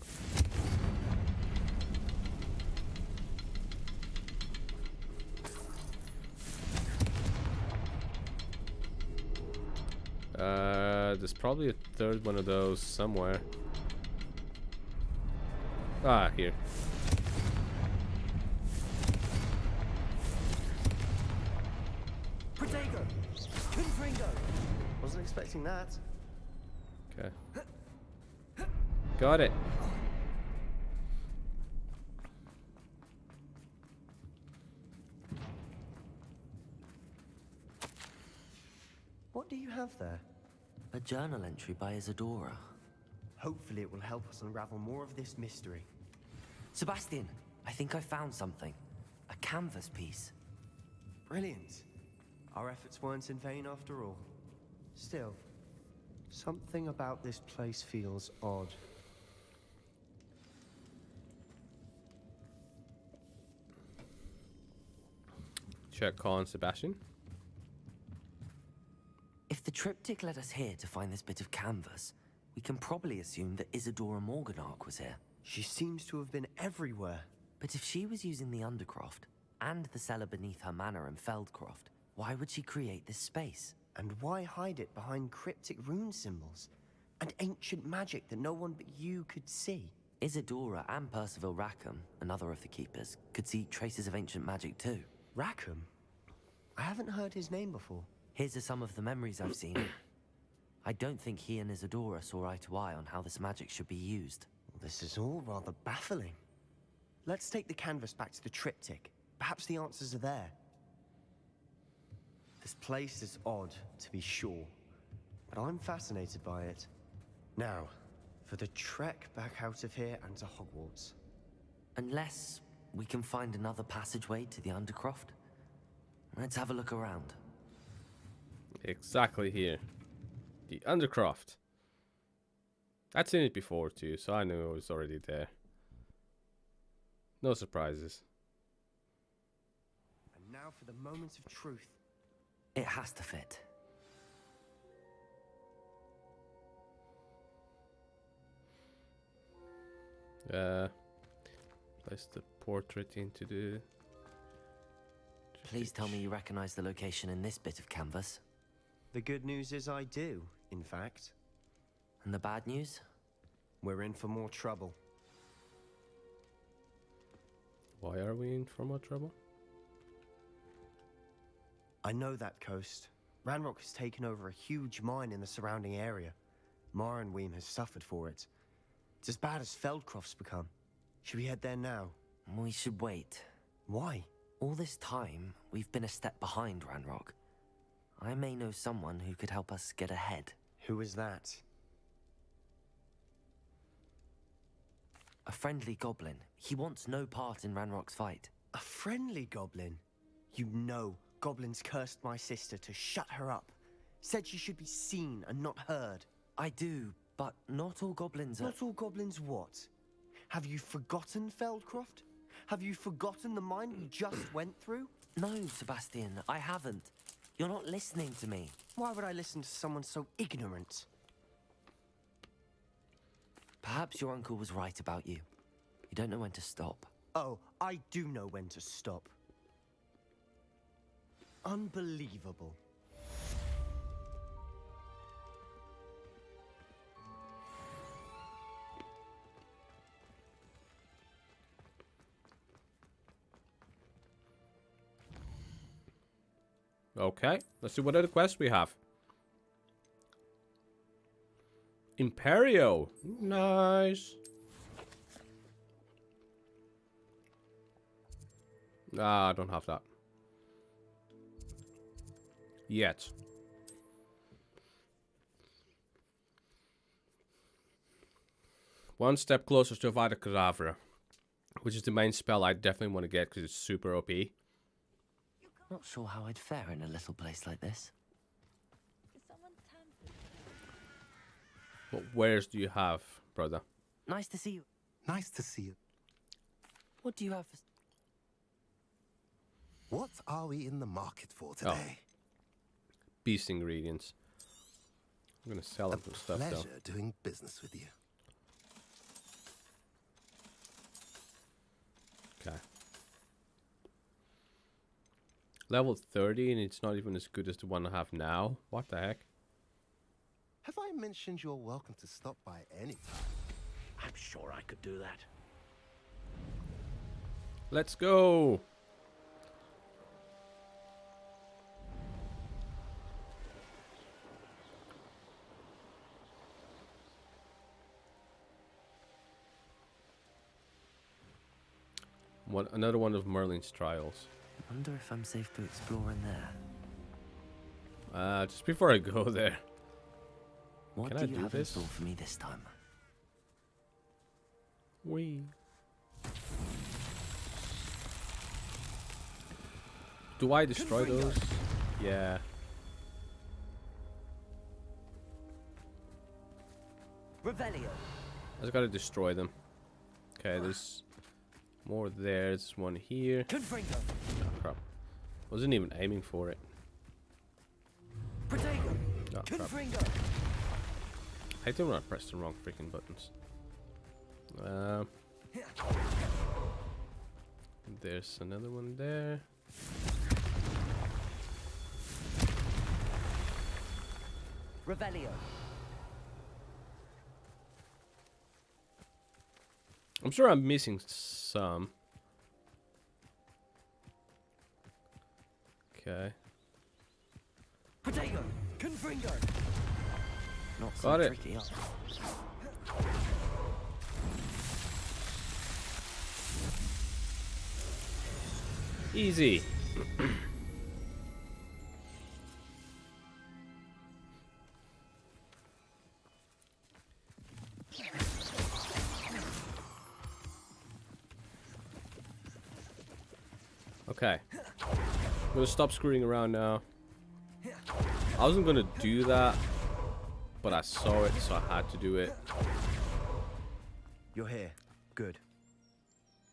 There's probably a third one of those somewhere. Ah, here. Protego! Confringo! Wasn't expecting that. Okay. Got it. What do you have there? A journal entry by Isadora. Hopefully it will help us unravel more of this mystery. Sebastian, I think I found something. A canvas piece. Brilliant. Our efforts weren't in vain after all. Still, something about this place feels odd. Check Colin Sebastian. If the triptych led us here to find this bit of canvas, we can probably assume that Isadora Morganach was here. She seems to have been everywhere. But if she was using the Undercroft, and the cellar beneath her manor in Feldcroft, why would she create this space? And why hide it behind cryptic rune symbols? And ancient magic that no one but you could see? Isadora and Percival Rackham, another of the keepers, could see traces of ancient magic too. Rackham? I haven't heard his name before. Here are some of the memories I've seen. I don't think he and Isadora saw eye to eye on how this magic should be used. This is all rather baffling. Let's take the canvas back to the triptych. Perhaps the answers are there. This place is odd, to be sure, but I'm fascinated by it. Now, for the trek back out of here and to Hogwarts. Unless we can find another passageway to the Undercroft. Let's have a look around. Exactly here. The Undercroft. I'd seen it before too, so I knew it was already there. No surprises. And now for the moment of truth. It has to fit. Place the portrait into the... Please tell me you recognize the location in this bit of canvas. The good news is I do, in fact. And the bad news? We're in for more trouble. Why are we in for more trouble? I know that coast. Ranrock has taken over a huge mine in the surrounding area. Marrenweem has suffered for it. It's as bad as Feldcroft's become. Should we head there now? We should wait. Why? All this time, we've been a step behind Ranrock. I may know someone who could help us get ahead. Who is that? A friendly goblin. He wants no part in Ranrock's fight. A friendly goblin? You know, goblins cursed my sister to shut her up. Said she should be seen and not heard. I do, but not all goblins are... Not all goblins what? Have you forgotten Feldcroft? Have you forgotten the mine we just went through? No, Sebastian, I haven't. You're not listening to me. Why would I listen to someone so ignorant? Perhaps your uncle was right about you. You don't know when to stop. Oh, I do know when to stop. Unbelievable. Okay, let's see what other quests we have. Imperio. Nice. Ah, I don't have that. Yet. One step closer to Avada Kedavra, which is the main spell I definitely want to get because it's super OP. Not sure how I'd fare in a little place like this. What wares do you have, brother? Nice to see you. Nice to see you. What do you have for... What are we in the market for today? Beast ingredients. I'm gonna sell them some stuff though. Pleasure doing business with you. Okay. Level 30 and it's not even as good as the one I have now. What the heck? Have I mentioned you're welcome to stop by any time? I'm sure I could do that. Let's go. Another one of Merlin's trials. Wonder if I'm safe to explore in there. Just before I go there. What Can do I you do have this? in store for me this time? Do I destroy those? Yeah. Revelio. I just gotta destroy them. Okay, there's more there. There's one here. Oh, crap. Wasn't even aiming for it. Protego. Oh, crap. I do not press the wrong freaking buttons. There's another one there. Revelio. I'm sure I'm missing some. Okay. Potato! Confringo! Not so Got it. tricky, huh? Easy. Okay. I'm gonna stop screwing around now. I wasn't gonna do that, but I saw it, so I had to do it. You're here. Good.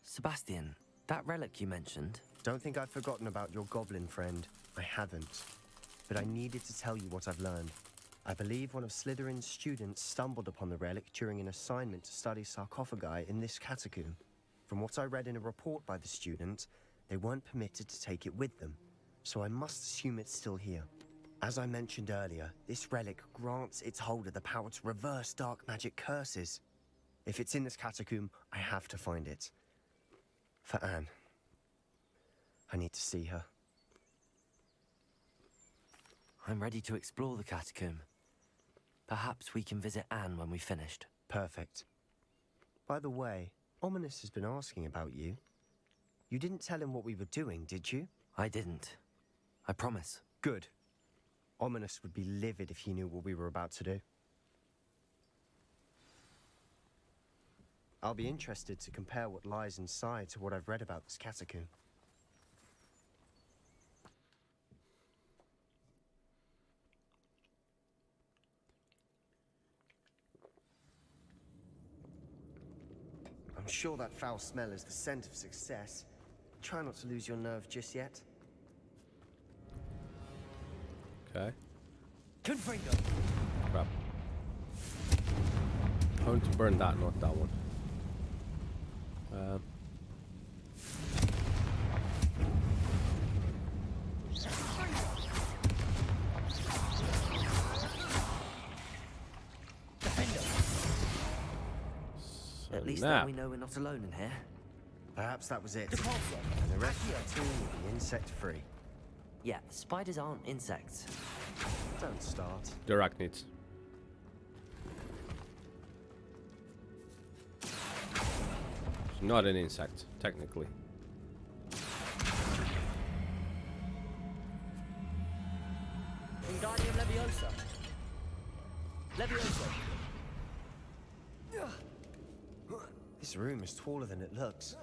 Sebastian, that relic you mentioned. Don't think I've forgotten about your goblin friend. I haven't. But I needed to tell you what I've learned. I believe one of Slytherin's students stumbled upon the relic during an assignment to study sarcophagi in this catacomb. From what I read in a report by the student, they weren't permitted to take it with them, so I must assume it's still here. As I mentioned earlier, this relic grants its holder the power to reverse dark magic curses. If it's in this catacomb, I have to find it. For Anne. I need to see her. I'm ready to explore the catacomb. Perhaps we can visit Anne when we've finished. Perfect. By the way, Ominous has been asking about you. You didn't tell him what we were doing, did you? I didn't. I promise. Good. Ominous would be livid if he knew what we were about to do. I'll be interested to compare what lies inside to what I've read about this catacomb. I'm sure that foul smell is the scent of success. Try not to lose your nerve just yet. Okay. Confringo! Crap. I want to burn that, not that one. At least now we know we're not alone in here. Perhaps that was it. And the rest of the team will be insect-free. Yeah, spiders aren't insects. Don't start. The arachnids. It's not an insect, technically. Wingardium Leviosa. Leviosa. This room is taller than it looks.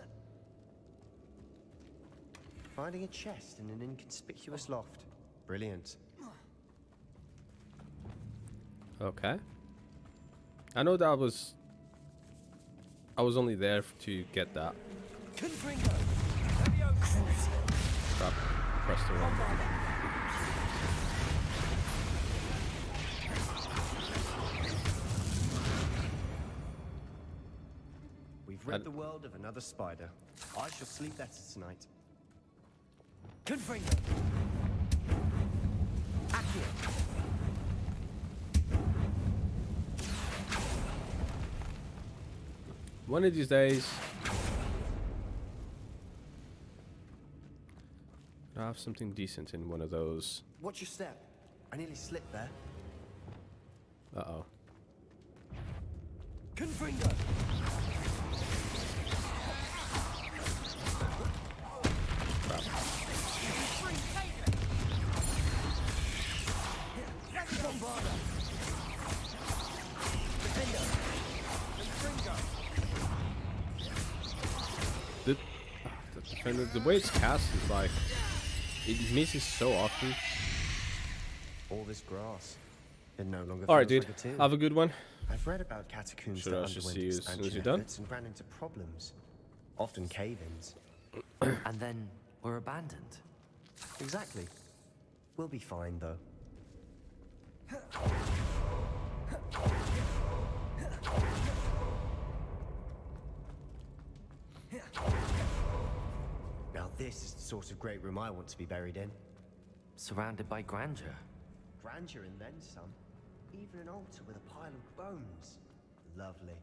Finding a chest in an inconspicuous loft. Brilliant. Okay. I know that I was only there to get that. Crap. Press the wrong button. We've rid the world of another spider. I shall sleep better tonight. Confringo. Accio. One of these days, I have something decent in one of those. Watch your step. I nearly slipped there. Uh-oh. Confringo. The way it's cast is like, it misses so often. All this grass. It no longer Alright, feels dude. like a tomb. Have a good one. I've read about catacombs Should that I just underwent see you as soon as expansion you're done? efforts and ran into problems. Often cave-ins. And then were abandoned. Exactly. We'll be fine, though. Now this is the sort of great room I want to be buried in. Surrounded by grandeur. Grandeur and then some. Even an altar with a pile of bones. Lovely.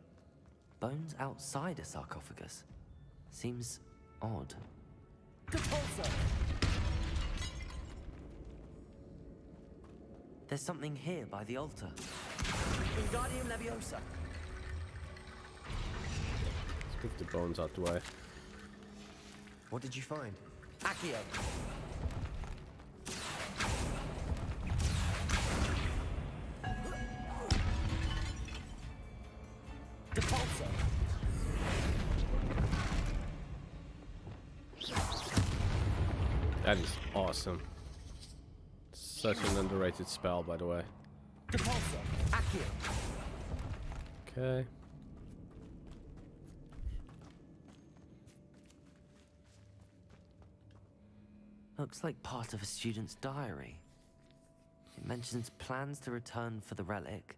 Bones outside a sarcophagus. Seems odd. There's something here by the altar. Wingardium Leviosa. Let's move the bones out the way. What did you find? Accio. Depulso. That is awesome. Such an underrated spell, by the way. Depulso. Accio. Okay. Looks like part of a student's diary. It mentions plans to return for the relic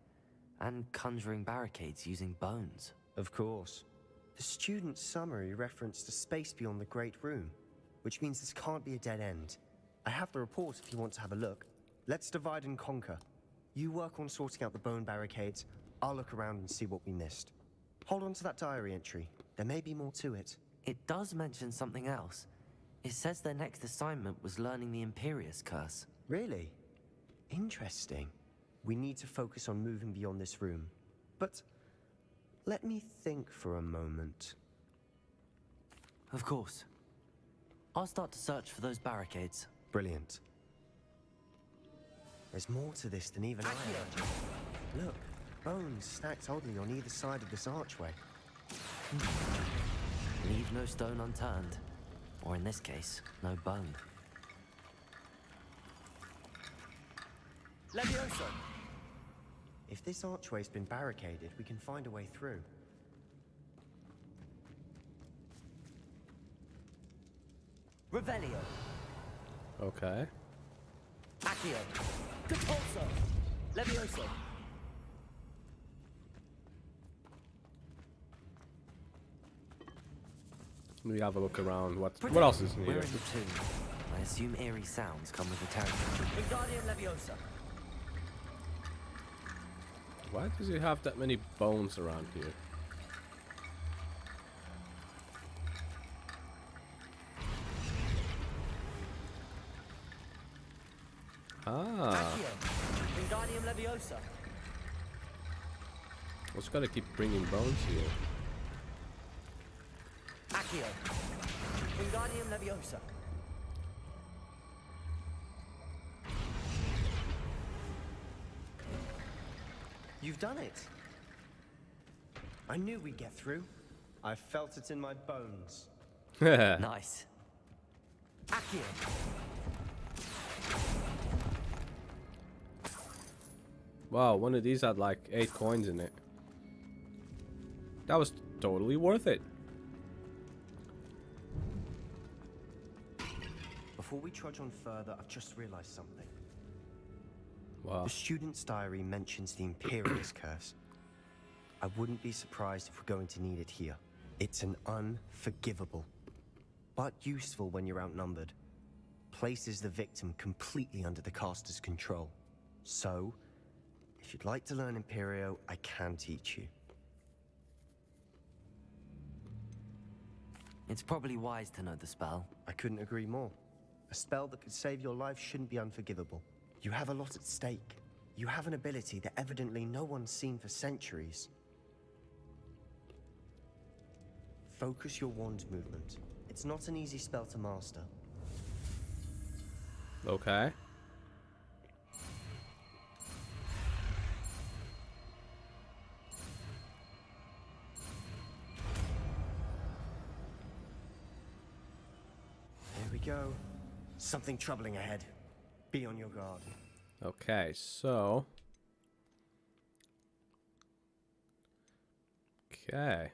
and conjuring barricades using bones. Of course. The student's summary referenced a space beyond the Great Room, which means this can't be a dead end. I have the report if you want to have a look. Let's divide and conquer. You work on sorting out the bone barricades. I'll look around and see what we missed. Hold on to that diary entry. There may be more to it. It does mention something else. It says their next assignment was learning the Imperius Curse. Really? Interesting. We need to focus on moving beyond this room. But let me think for a moment. Of course. I'll start to search for those barricades. Brilliant. There's more to this than even I imagined. Look, bones stacked oddly on either side of this archway. Leave no stone unturned. Or in this case, no bone. Levioso. If this archway's been barricaded, we can find a way through. Revelio. Okay. Accio. Depulso. Levioso. Let me have a look around. What else is We're here? in the tomb. I assume eerie sounds come with the territory. Wingardium Leviosa. Why does it have that many bones around here? Ah. Accio. Wingardium Leviosa. Just gotta keep bringing bones here. Accio. Wingardium Leviosa. You've done it. I knew we'd get through. I felt it in my bones. Nice. Accio. Wow, one of these had like 8 coins in it. That was totally worth it. Before we trudge on further, I've just realized something. Wow. The student's diary mentions the Imperius Curse. I wouldn't be surprised if we're going to need it here. It's an unforgivable, but useful when you're outnumbered. Places the victim completely under the caster's control. So, if you'd like to learn Imperio, I can teach you. It's probably wise to know the spell. I couldn't agree more. A spell that could save your life shouldn't be unforgivable. You have a lot at stake. You have an ability that evidently no one's seen for centuries. Focus your wand movement. It's not an easy spell to master. Okay. Here we go. Something troubling ahead. Be on your guard. Okay, so... Okay.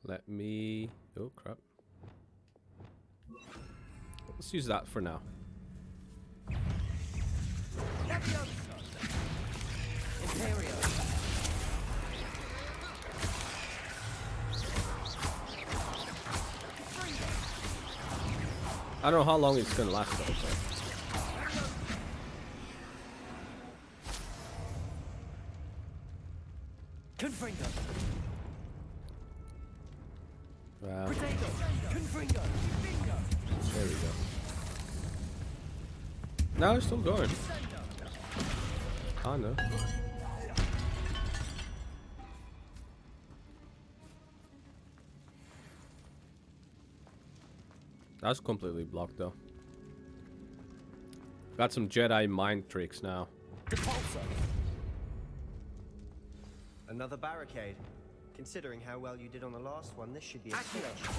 Let me... Oh, crap. Let's use that for now. Imperio. I don't know how long it's gonna last though. So. Wow. There we go. No, it's still going. I know. That's completely blocked though. Got some Jedi mind tricks now. Another barricade. Considering how well you did on the last one, this should be a finish.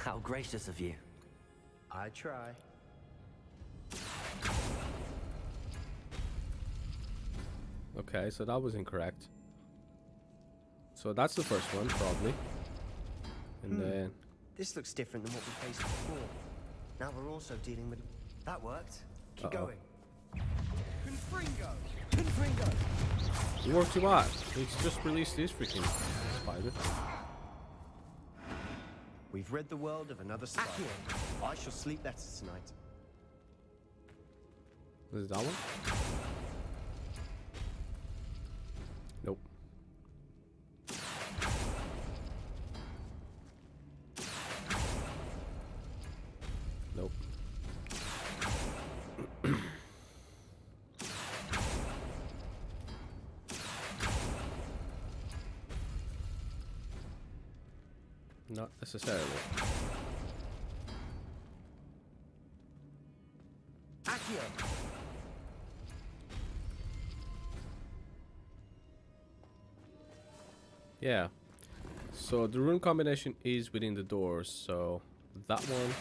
How gracious of you. I try. Okay, so that was incorrect. So that's the first one, probably. And then... This looks different than what we faced before. Now we're also dealing with... That worked. Keep going. Confringo! You worked too hard. It's just released this freaking spider. We've rid the world of another spider. I shall sleep better tonight. Is it that one? Nope. Nope. Not necessarily. Yeah. So the rune combination is within the doors, so that one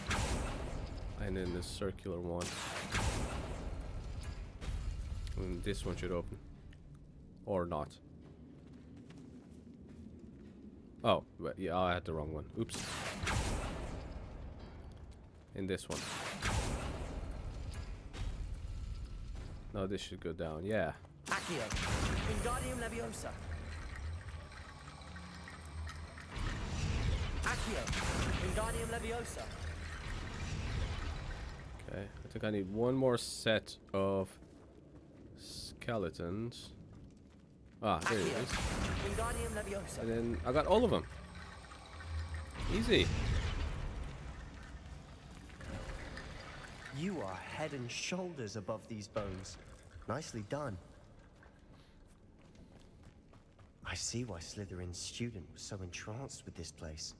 and then the circular one. And this one should open. Or not. Oh, yeah, I had the wrong one. Oops. In this one. No, this should go down. Yeah. Accio. Wingardium Leviosa. Accio. Wingardium Leviosa. Okay, I think I need one more set of skeletons. Ah, there it is. Wingardium Leviosa. And then I got all of them. Easy. You are head and shoulders above these bones. Nicely done. I see why Slytherin's student was so entranced with this place.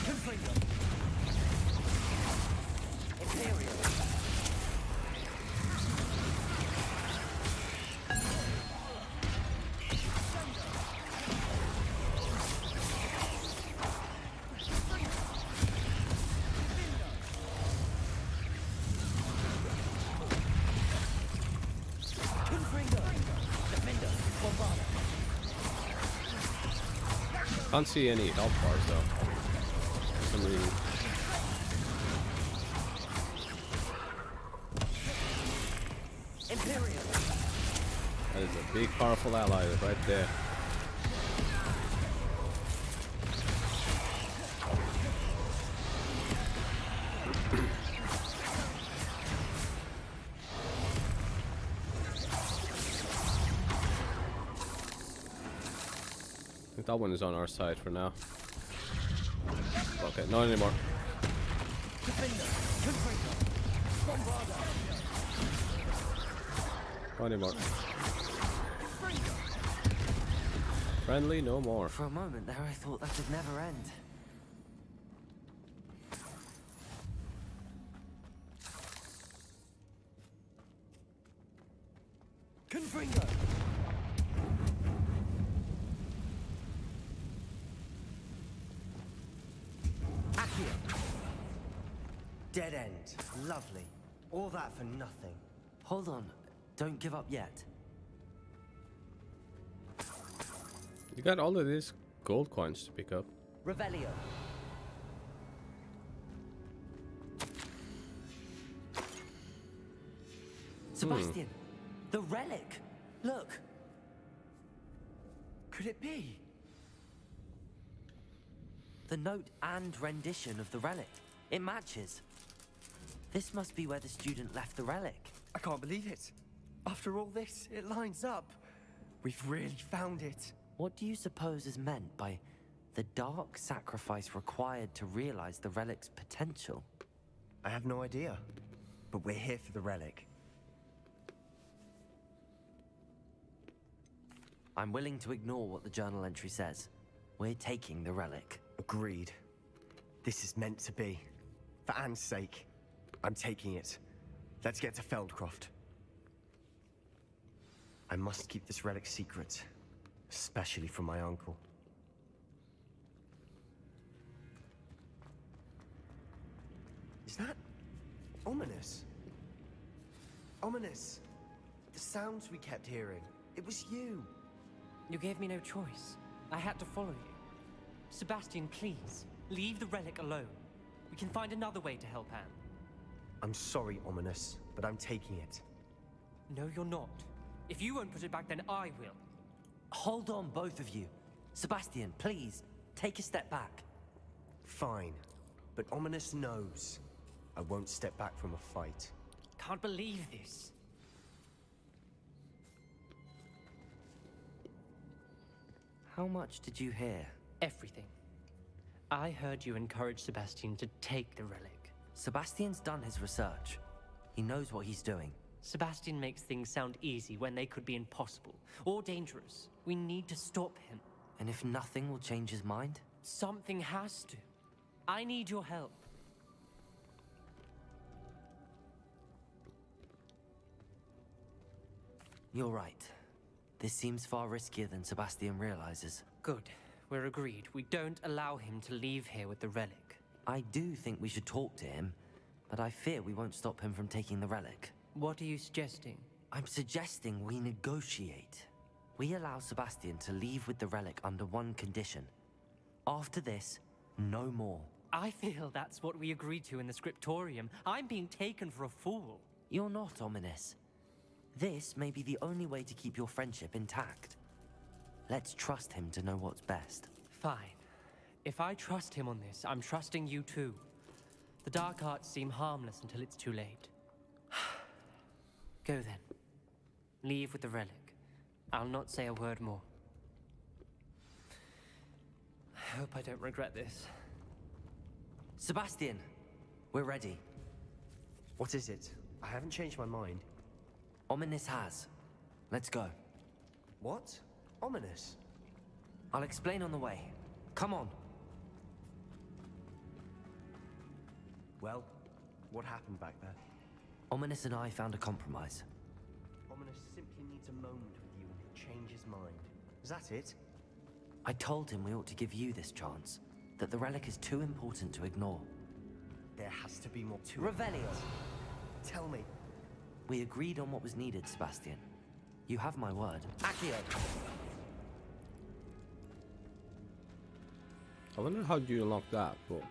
Confringo. Imperial. Can't see any health bars though. For some reason. Imperial. That is a big, powerful ally right there. I think that one is on our side for now. Okay, not anymore. Not anymore. Friendly, no more. For a moment there, I thought that would never end. Confringo. Accio. Dead end. Lovely. All that for nothing. Hold on. Don't give up yet. You got all of these gold coins to pick up. Revelio. Sebastian, the relic. Look. Could it be? The note and rendition of the relic. It matches. This must be where the student left the relic. I can't believe it. After all this, it lines up. We've really found it. What do you suppose is meant by the dark sacrifice required to realize the relic's potential? I have no idea, but we're here for the relic. I'm willing to ignore what the journal entry says. We're taking the relic. Agreed. This is meant to be. For Anne's sake, I'm taking it. Let's get to Feldcroft. I must keep this relic secret, especially from my uncle. Is that ominous? Ominous! The sounds we kept hearing. It was you. You gave me no choice. I had to follow you. Sebastian, please, leave the relic alone. We can find another way to help Anne. I'm sorry, Ominous, but I'm taking it. No, you're not. If you won't put it back, then I will. Hold on, both of you. Sebastian, please, take a step back. Fine, but Ominous knows I won't step back from a fight. Can't believe this. How much did you hear? Everything. I heard you encourage Sebastian to take the relic. Sebastian's done his research. He knows what he's doing. Sebastian makes things sound easy when they could be impossible or dangerous. We need to stop him. And if nothing will change his mind? Something has to. I need your help. You're right. This seems far riskier than Sebastian realizes. Good. We're agreed. We don't allow him to leave here with the relic. I do think we should talk to him, but I fear we won't stop him from taking the relic. What are you suggesting? I'm suggesting we negotiate. We allow Sebastian to leave with the relic under one condition. After this, no more. I feel that's what we agreed to in the scriptorium. I'm being taken for a fool. You're not, Ominous. This may be the only way to keep your friendship intact. Let's trust him to know what's best. Fine. If I trust him on this, I'm trusting you too. The dark arts seem harmless until it's too late. Go then. Leave with the relic. I'll not say a word more. I hope I don't regret this. Sebastian, we're ready. What is it? I haven't changed my mind. Ominous has. Let's go. What? Ominous? I'll explain on the way. Come on. Well, what happened back there? Ominous and I found a compromise. Ominous simply needs a moment with you and he'll change his mind. Is that it? I told him we ought to give you this chance. That the relic is too important to ignore. There has to be more to it. Revelio! Tell me. We agreed on what was needed, Sebastian. You have my word. Accio! I wonder how you unlock that, but...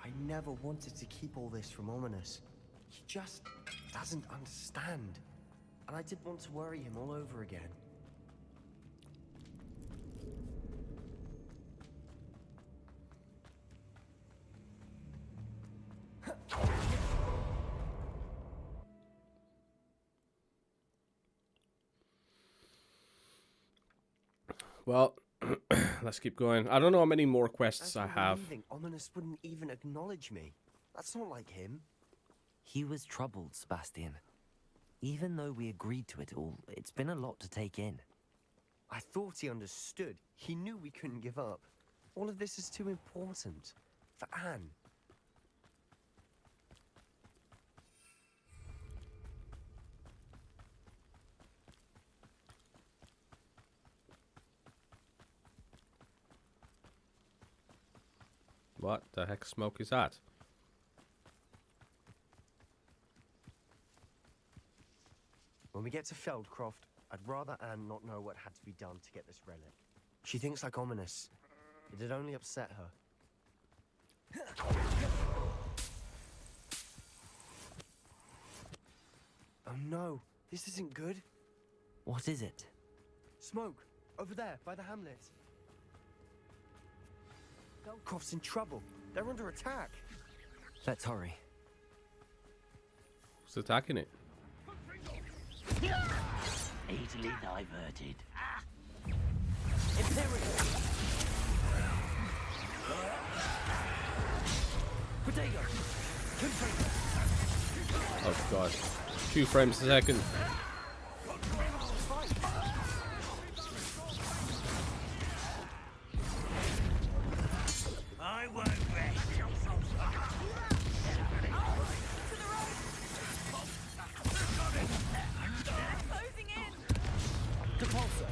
I never wanted to keep all this from Ominous. He just doesn't understand. And I didn't want to worry him all over again. Well, let's keep going. I don't know how many more quests I have. Ominous wouldn't even acknowledge me. That's not like him. He was troubled, Sebastian. Even though we agreed to it all, it's been a lot to take in. I thought he understood. He knew we couldn't give up. All of this is too important. For Anne. What the heck smoke is that? When we get to Feldcroft, I'd rather Anne not know what had to be done to get this relic. She thinks like Ominous. It'd only upset her. Oh no, this isn't good. What is it? Smoke, over there, by the hamlet. Feldcroft's in trouble. They're under attack. Let's hurry. Who's attacking it? Easily diverted. Imperial! Potato! Oh god. 2 frames a second. I won't rest. Closing in. Compulsor!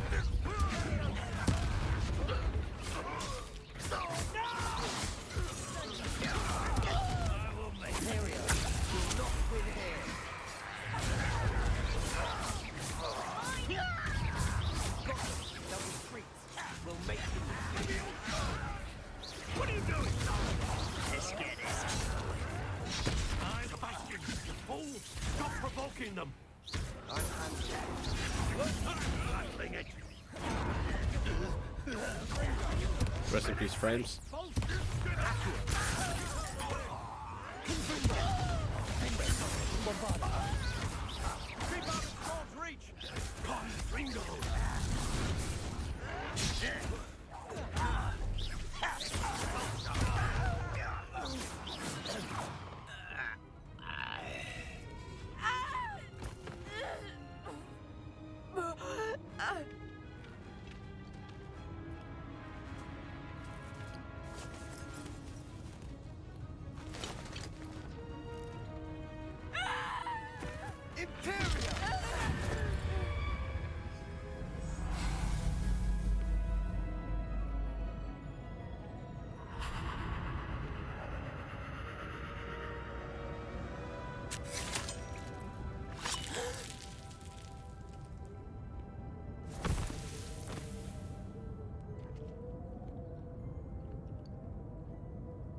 What are you doing? Let's get this. I'm Sebastian. Fool, stop provoking them. I'm handling it. Rest in peace, frames. Keep up God's reach. Ringo.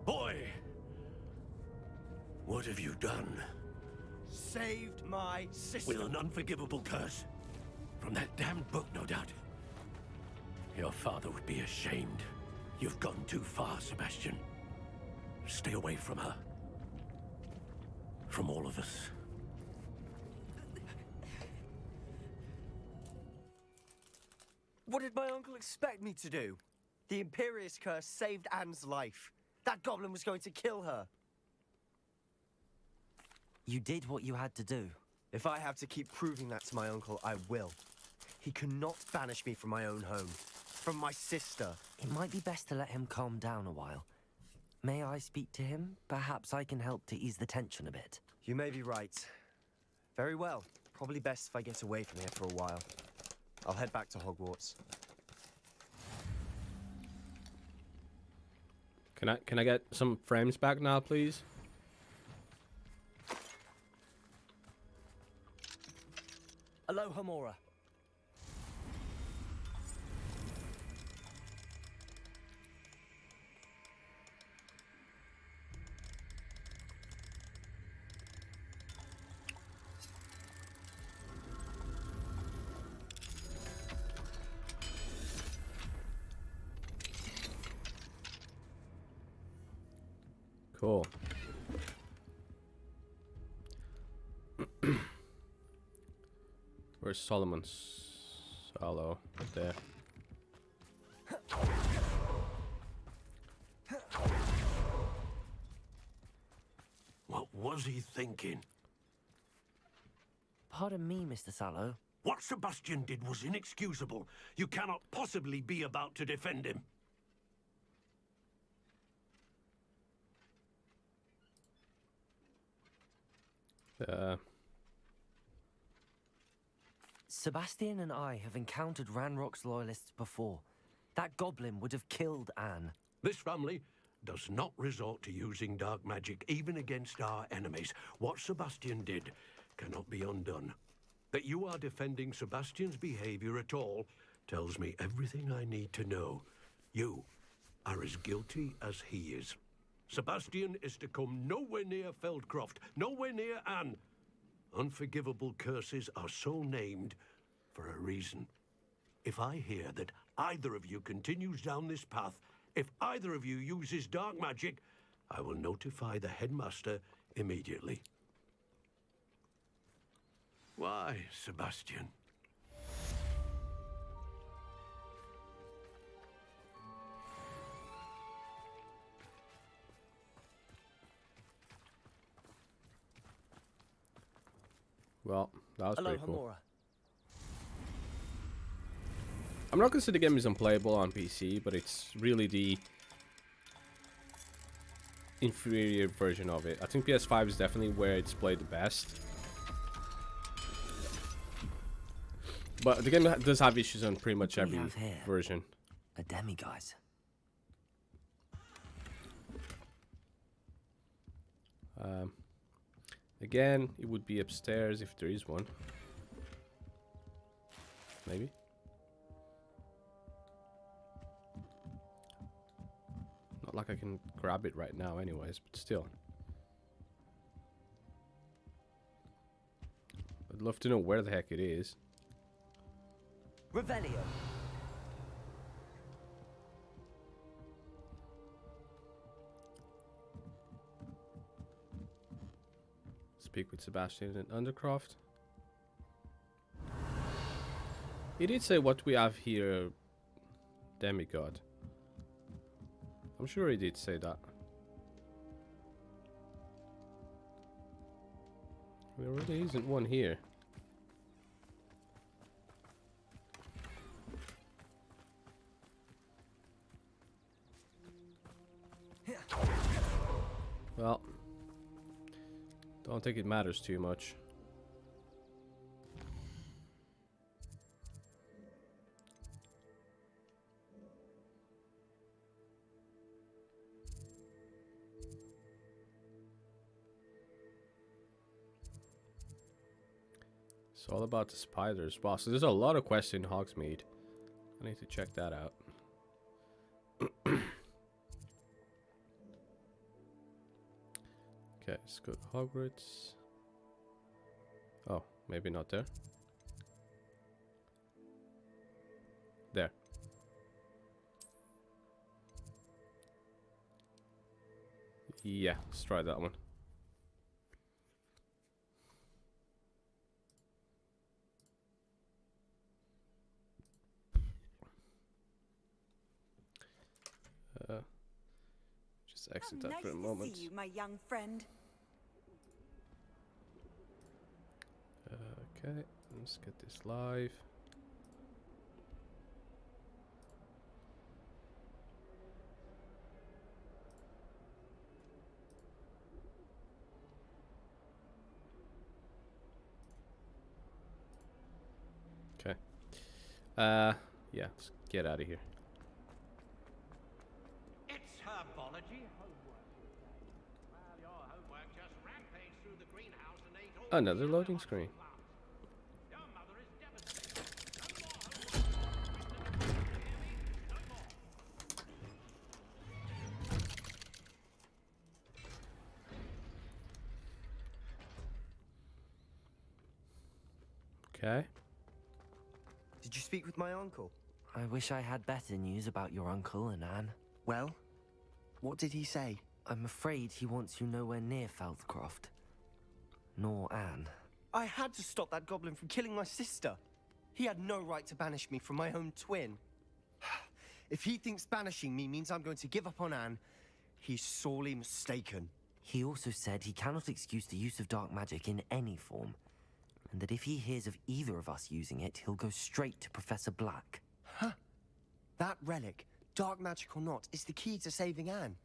Boy, what have you done? Saved my sister. With an unforgivable curse. From that damned book, no doubt. Your father would be ashamed. You've gone too far, Sebastian. Stay away from her. From all of us. What did my uncle expect me to do? The Imperious curse saved Anne's life. That goblin was going to kill her. You did what you had to do. If I have to keep proving that to my uncle, I will. He cannot banish me from my own home. From my sister. It might be best to let him calm down a while. May I speak to him? Perhaps I can help to ease the tension a bit. You may be right. Very well. Probably best if I get away from here for a while. I'll head back to Hogwarts. Can I get some frames back now, please? Aloha Mora. Cool. Where's Solomon's? Solo, right there. What was he thinking? Pardon me, Mr. Sallow. What Sebastian did was inexcusable. You cannot possibly be about to defend him. Sebastian and I have encountered Ranrock's loyalists before. That goblin would have killed Anne. This family does not resort to using dark magic, even against our enemies. What Sebastian did cannot be undone. That you are defending Sebastian's behavior at all tells me everything I need to know. You are as guilty as he is. Sebastian is to come nowhere near Feldcroft, nowhere near Anne. Unforgivable curses are so named for a reason. If I hear that either of you continues down this path, if either of you uses dark magic, I will notify the headmaster immediately. Why, Sebastian? Well, that was pretty cool. Mora. I'm not gonna say the game is unplayable on PC, but it's really the inferior version of it. I think PS5 is definitely where it's played the best. But the game does have issues on pretty much every version. A demiguise. Again, it would be upstairs if there is one. Maybe. Not like I can grab it right now anyways, but still. I'd love to know where the heck it is. Revelio. Speak with Sebastian and Undercroft. He did say what we have here, demigod. I'm sure he did say that. There really isn't one here. Well, don't think it matters too much. It's all about the spiders. Wow, so there's a lot of quests in Hogsmeade. I need to check that out. Okay, let's go to Hogwarts. Oh, maybe not there. There. Yeah, let's try that one. Just exit that for a moment. Nice to see you, my young friend. Okay, let's get this live. Okay. Yeah, let's get out of here. It's herbology homework. Well, your homework just rampaged through the greenhouse and ate all Another loading screen. Your mother is devastated. No more homework. No more. Okay. Did you speak with my uncle? I wish I had better news about your uncle and Anne. Well, what did he say? I'm afraid he wants you nowhere near Feldcroft. Nor Anne. I had to stop that goblin from killing my sister. He had no right to banish me from my own twin. If he thinks banishing me means I'm going to give up on Anne, he's sorely mistaken. He also said he cannot excuse the use of dark magic in any form, and that if he hears of either of us using it, he'll go straight to Professor Black. Huh? That relic, dark magic or not, is the key to saving Anne.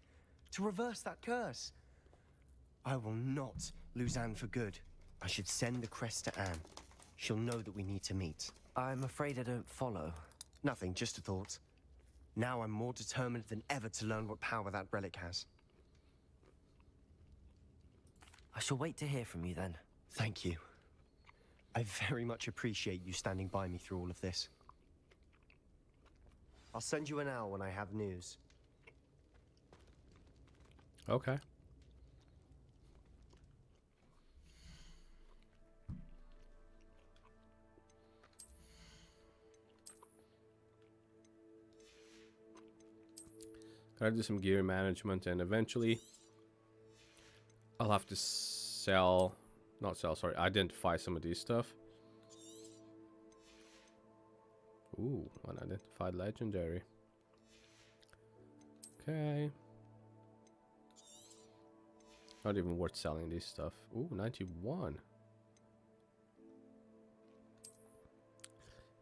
To reverse that curse. I will not lose Anne for good. I should send the crest to Anne. She'll know that we need to meet. I'm afraid I don't follow. Nothing, just a thought. Now I'm more determined than ever to learn what power that relic has. I shall wait to hear from you then. Thank you. I very much appreciate you standing by me through all of this. I'll send you an hour when I have news. Okay. Gotta do some gear management, and eventually I'll have to identify some of these stuff. Ooh, unidentified legendary. Okay. Not even worth selling this stuff. Ooh, 91.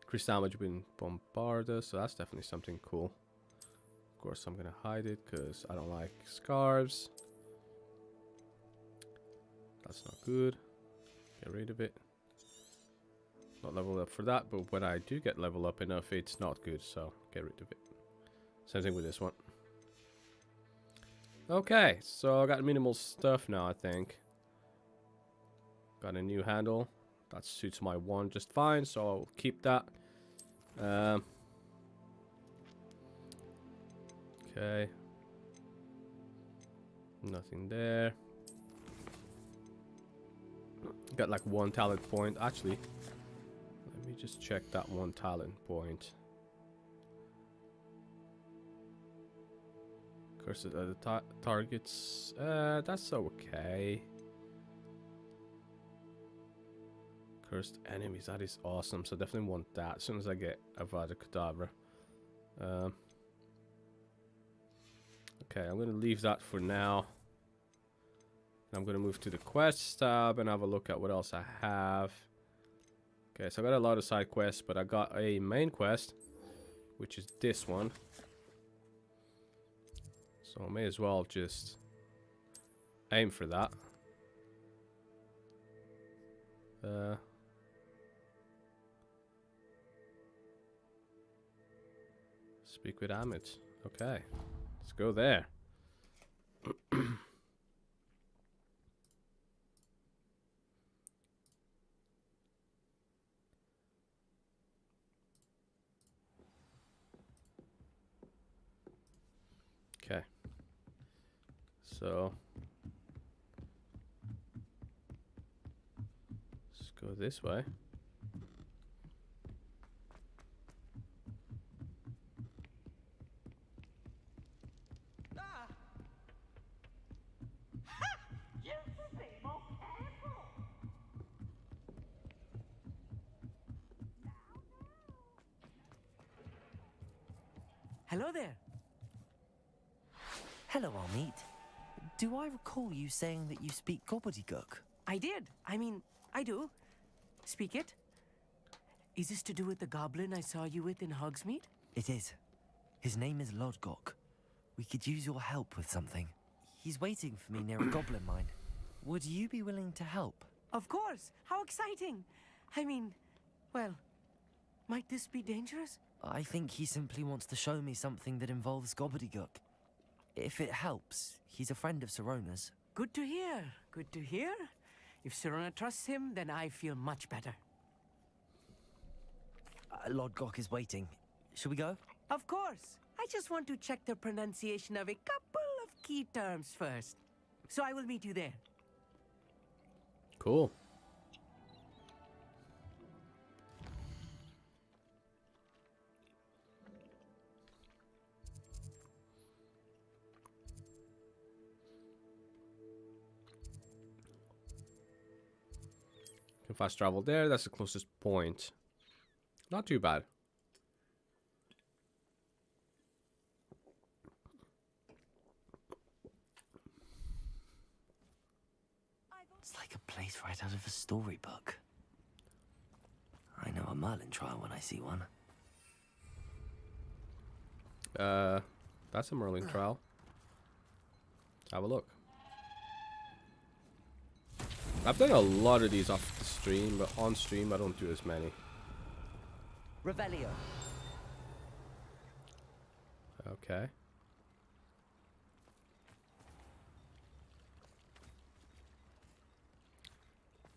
Increase damage when bombarded, so that's definitely something cool. Of course, I'm gonna hide it because I don't like scarves. That's not good. Get rid of it. Not level up for that, but when I do get level up enough, it's not good, so get rid of it. Same thing with this one. Okay, so I got minimal stuff now, I think. Got a new handle. That suits my wand just fine, so I'll keep that. Okay. Nothing there. Got like 1 talent point. Actually, let me just check that 1 talent point. Cursed other targets. That's okay. Cursed enemies. That is awesome. So definitely want that as soon as I get Avada Kedavra. Okay, I'm gonna leave that for now. I'm gonna move to the quests tab and have a look at what else I have. Okay, so I got a lot of side quests, but I got a main quest, which is this one. So I may as well just aim for that. Speak with Amit. Okay, let's go there. Okay. So let's go this way. Hello there. Hello, Amit. Do I recall you saying that you speak gobbledygook? I did. I mean, I do. Speak it. Is this to do with the goblin I saw you with in Hogsmeade? It is. His name is Lodgok. We could use your help with something. He's waiting for me near a goblin mine. Would you be willing to help? Of course. How exciting. I mean, well, might this be dangerous? I think he simply wants to show me something that involves gobbledygook. If it helps, he's a friend of Sirona's. Good to hear. Good to hear. If Sirona trusts him, then I feel much better. Lodgok is waiting. Shall we go? Of course. I just want to check the pronunciation of a couple of key terms first. So I will meet you there. Cool. Can fast travel there. That's the closest point. Not too bad. It's like a place right out of a storybook. I know a Merlin trial when I see one. That's a Merlin trial. Have a look. I've done a lot of these off the stream, but on stream I don't do as many. Revelio. Okay.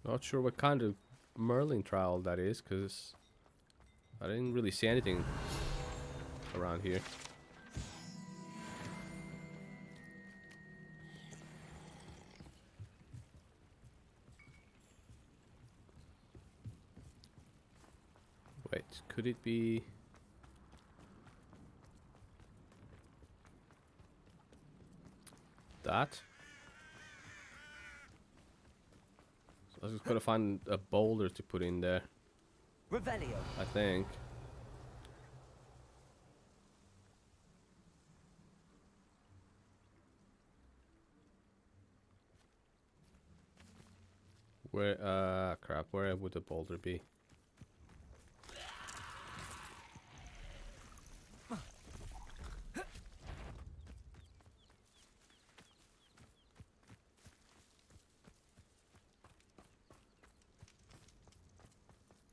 Not sure what kind of Merlin trial that is, because I didn't really see anything around here. Wait, could it be... that? So I just gotta find a boulder to put in there. Revelio. I think. Where, crap, where would the boulder be?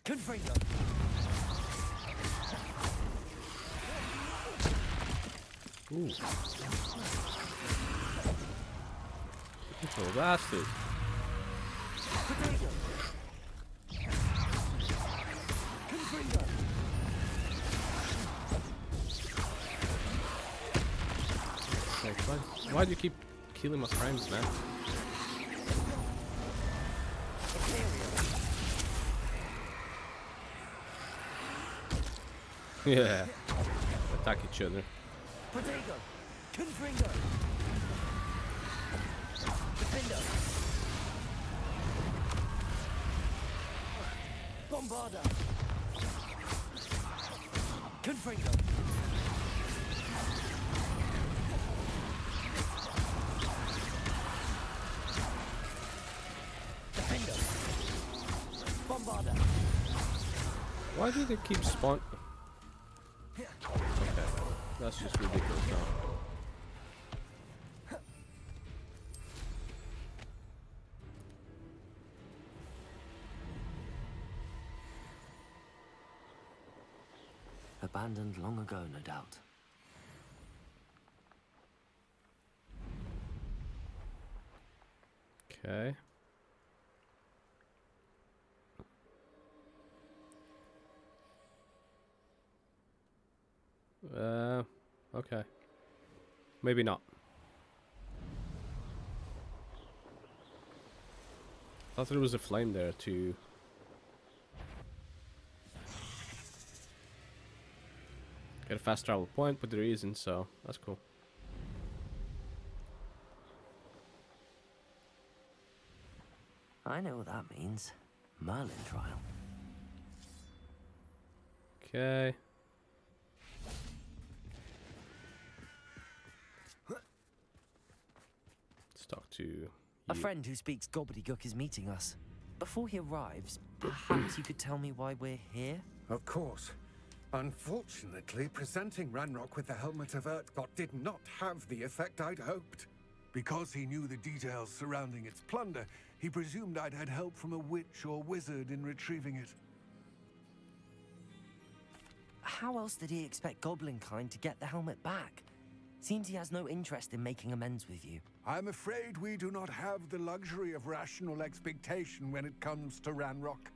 Confringo. Ooh. Little bastard. Potato. Confringo. Like, why do you keep killing my friends, man? Yeah. Attack each other. Potato. Confringo. Defendo. Bombarda. Confringo. Defendo. Bombarda. Why do they keep spawn? Okay, that's just ridiculous now. Abandoned long ago, no doubt. Okay. Okay. Maybe not. I thought there was a flame there too. Get a fast travel point, but there isn't, so that's cool. I know what that means. Merlin trial. Okay. Let's talk to you. A friend who speaks gobbledygook is meeting us. Before he arrives, perhaps you could tell me why we're here? Of course. Unfortunately, presenting Ranrock with the Helmet of Urtkot did not have the effect I'd hoped. Because he knew the details surrounding its plunder, he presumed I'd had help from a witch or wizard in retrieving it. How else did he expect Goblinkind to get the helmet back? Seems he has no interest in making amends with you. I'm afraid we do not have the luxury of rational expectation when it comes to Ranrock.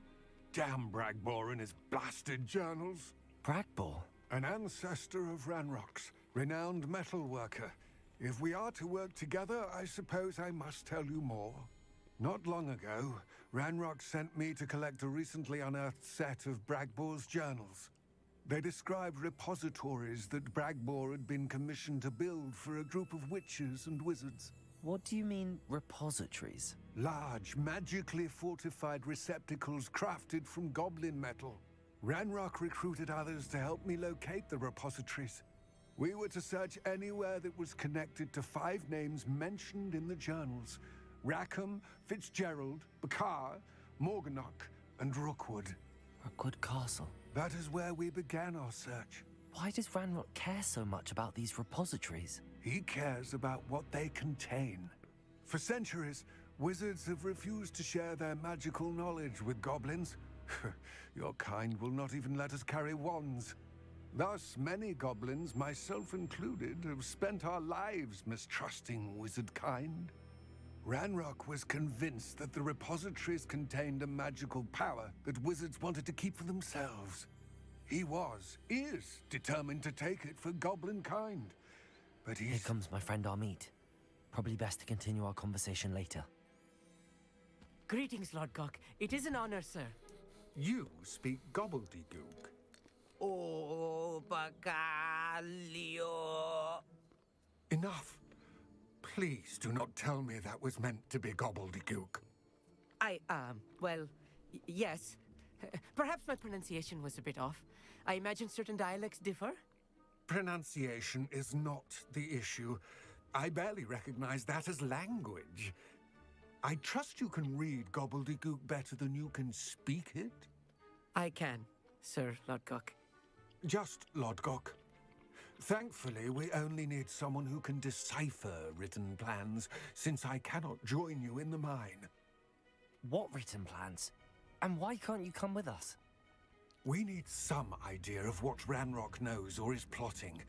Damn Bragbor and his blasted journals. Bragbor? An ancestor of Ranrock's, renowned metal worker. If we are to work together, I suppose I must tell you more. Not long ago, Ranrock sent me to collect a recently unearthed set of Bragbor's journals. They described repositories that Bragbor had been commissioned to build for a group of witches and wizards. What do you mean, repositories? Large, magically fortified receptacles crafted from goblin metal. Ranrock recruited others to help me locate the repositories. We were to search anywhere that was connected to 5 names mentioned in the journals. Rackham, Fitzgerald, Bakar, Morganach, and Rookwood. Rookwood Castle? That is where we began our search. Why does Ranrock care so much about these repositories? He cares about what they contain. For centuries, wizards have refused to share their magical knowledge with goblins. Your kind will not even let us carry wands. Thus, many goblins, myself included, have spent our lives mistrusting wizard kind. Ranrock was convinced that the repositories contained a magical power that wizards wanted to keep for themselves. He is determined to take it for goblin kind. But Here comes my friend Amit. Probably best to continue our conversation later. Greetings, Lord Gok. It is an honor, sir. You speak gobbledygook. Oh, Bacalio. Enough. Please do not tell me that was meant to be gobbledygook. Well, yes. Perhaps my pronunciation was a bit off. I imagine certain dialects differ? Pronunciation is not the issue. I barely recognize that as language. I trust you can read gobbledygook better than you can speak it? I can, Sir Lodgok. Just Lodgok. Thankfully, we only need someone who can decipher written plans, since I cannot join you in the mine. What written plans? And why can't you come with us? We need some idea of what Ranrock knows or is plotting.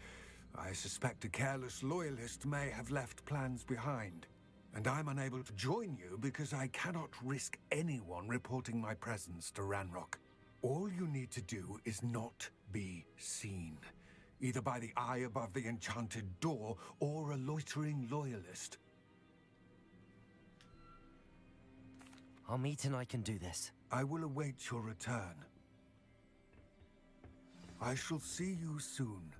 I suspect a careless loyalist may have left plans behind. And I'm unable to join you because I cannot risk anyone reporting my presence to Ranrock. All you need to do is not be seen, either by the eye above the enchanted door or a loitering loyalist. Amit and I can do this. I will await your return. I shall see you soon.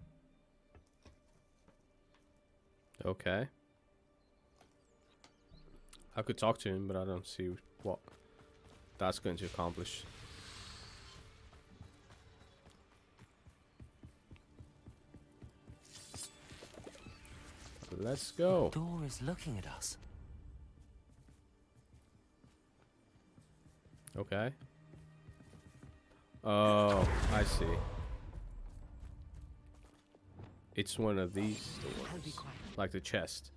Okay. I could talk to him, but I don't see what that's going to accomplish. Let's go. The door is looking at us. Okay. Oh, I see. It's one of these doors, like the chest.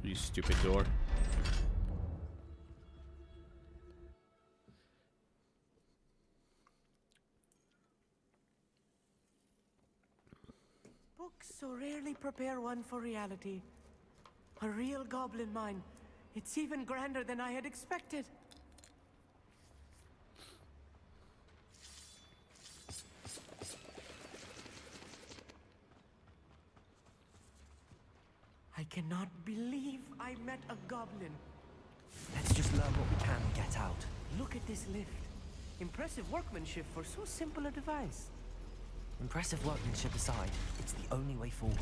You stupid door. Books so rarely prepare one for reality. A real goblin mine. It's even grander than I had expected. I cannot believe I met a goblin. Let's just learn what we can and get out. Look at this lift. Impressive workmanship for so simple a device. Impressive workmanship aside, it's the only way forward.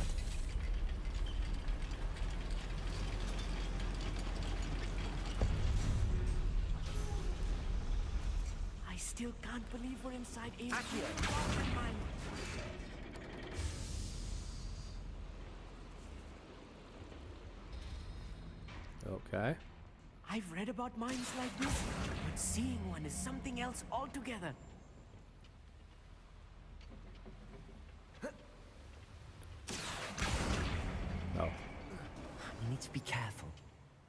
I still can't believe we're inside a goblin mine. Okay. I've read about mines like this, but seeing one is something else altogether. Oh. You need to be careful.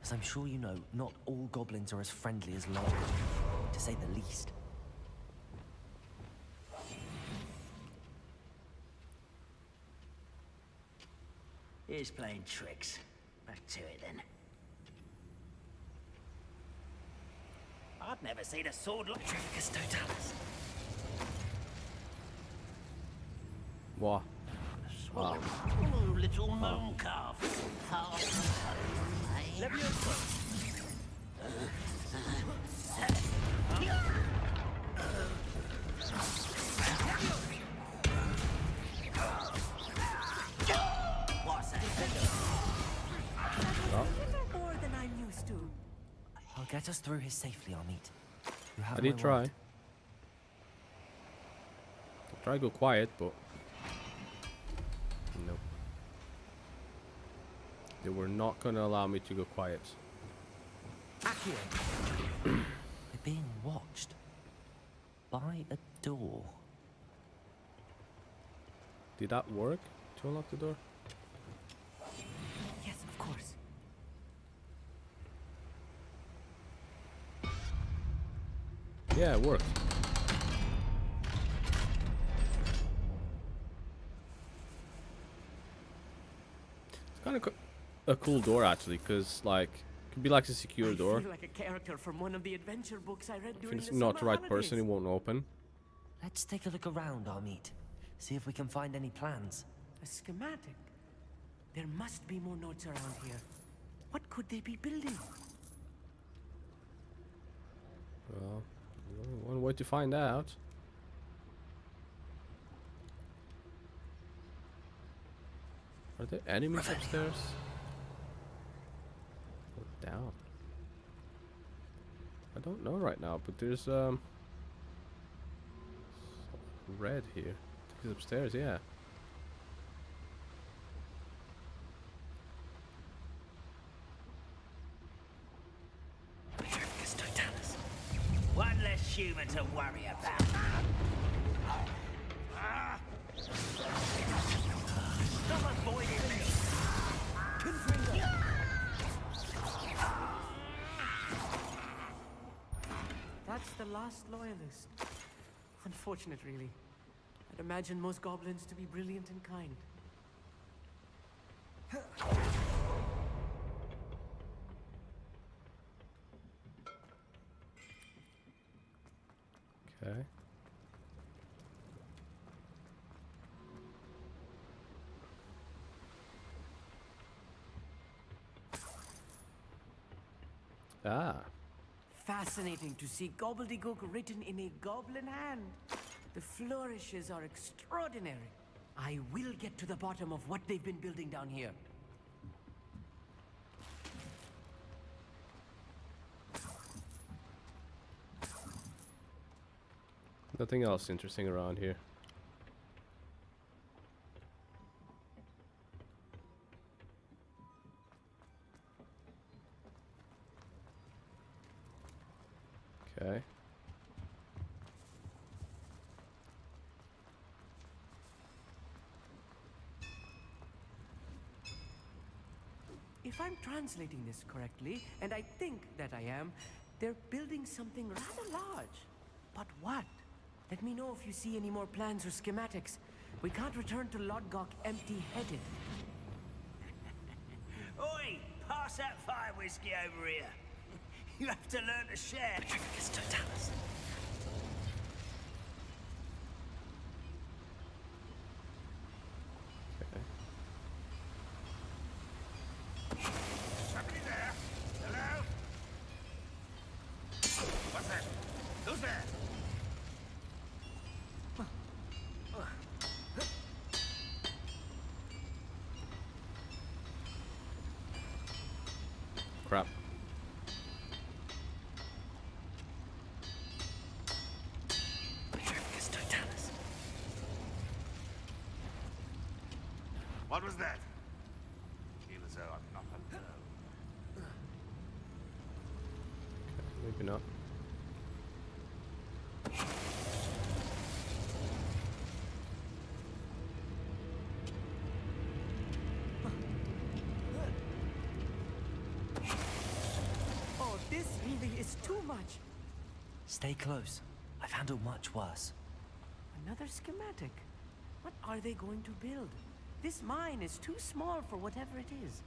As I'm sure you know, not all goblins are as friendly as Lord, to say the least. Here's playing tricks. Back to it then. I've never seen a sword like Tricus Totalis. What? Swallow little moon calf. Far from home, What's that? More than I'm used to. I'll get us through here safely, Amit. You have I did my try. word. I try to go quiet, but no. They were not gonna allow me to go quiet. We're being watched by a door. Did that work to unlock the door? Yes, of course. Yeah, it worked. It's kind of a cool door actually, because like it could be like a secure door. I feel like a character from one of the adventure books I read If during it's the not the summer right person, it holidays. won't open. Let's take a look around, Amit. See if we can find any plans. A schematic. There must be more notes around here. What could they be building? Well, only one way to find out. Are there enemies upstairs? Or down? I don't know right now, but there's red here. He's upstairs, yeah. One less human to worry about. Stop avoiding me! That's the last loyalist. Unfortunate, really. I'd imagine most goblins to be brilliant and kind. Okay. Ah. Fascinating to see gobbledygook written in a goblin hand. The flourishes are extraordinary. I will get to the bottom of what they've been building down here. Nothing else interesting around here. Okay. If I'm translating this correctly, and I think that I am, they're building something rather large. But what? Let me know if you see any more plans or schematics. We can't return to Lodgok empty-headed. Oi! Pass that fire whiskey over here. You have to learn to share. Petrificus totalis. Somebody there? Hello? What's that? Who's there? Crap. Petrificus totalis. What was that? Feel as though I'm not alone. Maybe not. Oh, this really is too much. Stay close. I've handled much worse. Another schematic. What are they going to build? This mine is too small for whatever it is.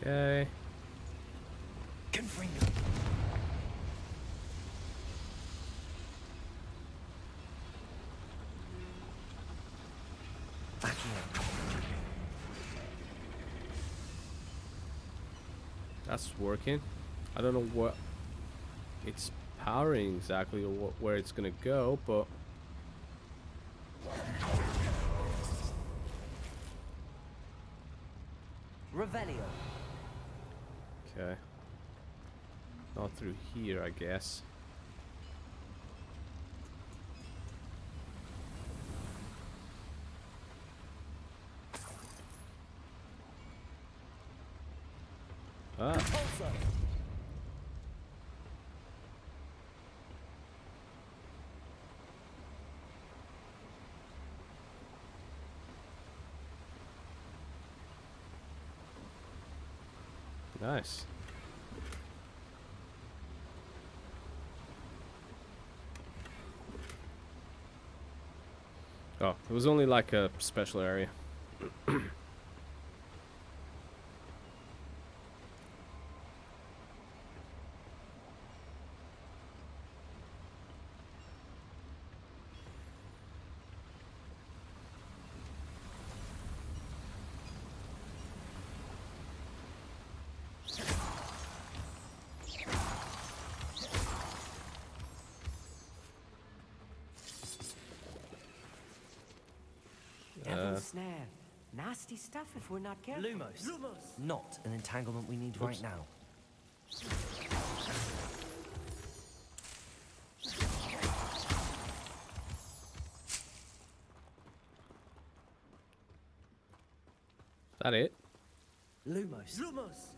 Okay. Confringo. Back here. That's working. I don't know what it's powering exactly or where it's gonna go, but Revelio. okay. Not through here, I guess. Ah. Nice. Oh, it was only like a special area. Devil's snare. Nasty stuff if we're not careful. Lumos. Lumos. Not an entanglement we need right now. Is that it? Lumos. Lumos.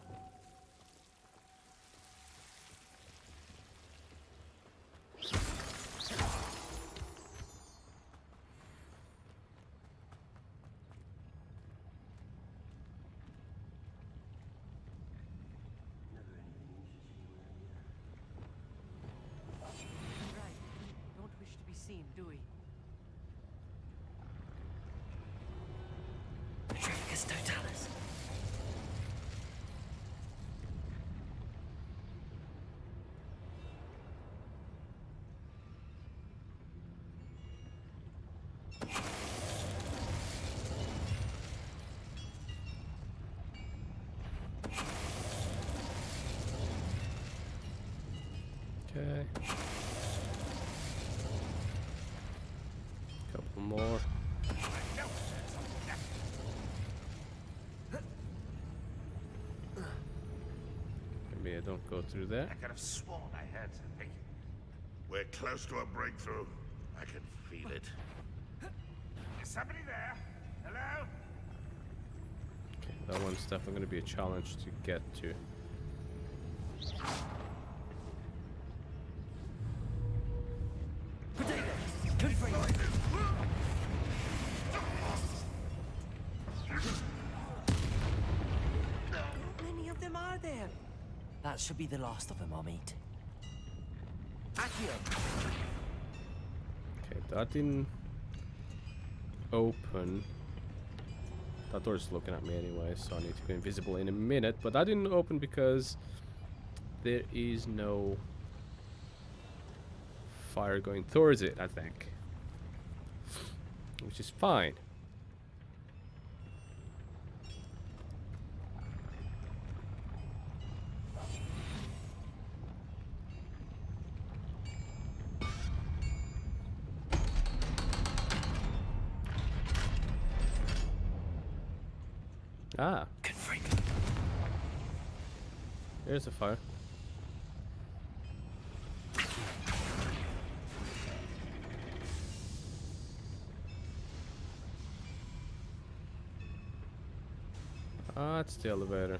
Petrificus totalis. Okay. Couple more. Maybe I don't go through there. I could have sworn I heard something. We're close to a breakthrough. I can feel it. Is somebody there? Hello? Okay, that one's definitely going to be a challenge to get to. How many of them are there? That should be the last of them, Amit. Accio. Okay, that didn't open. That door's looking at me anyway, so I need to go invisible in a minute. But that didn't open because there is no fire going towards it, I think. Which is fine. Ah. Good freak. There's a fire. Ah, it's the elevator.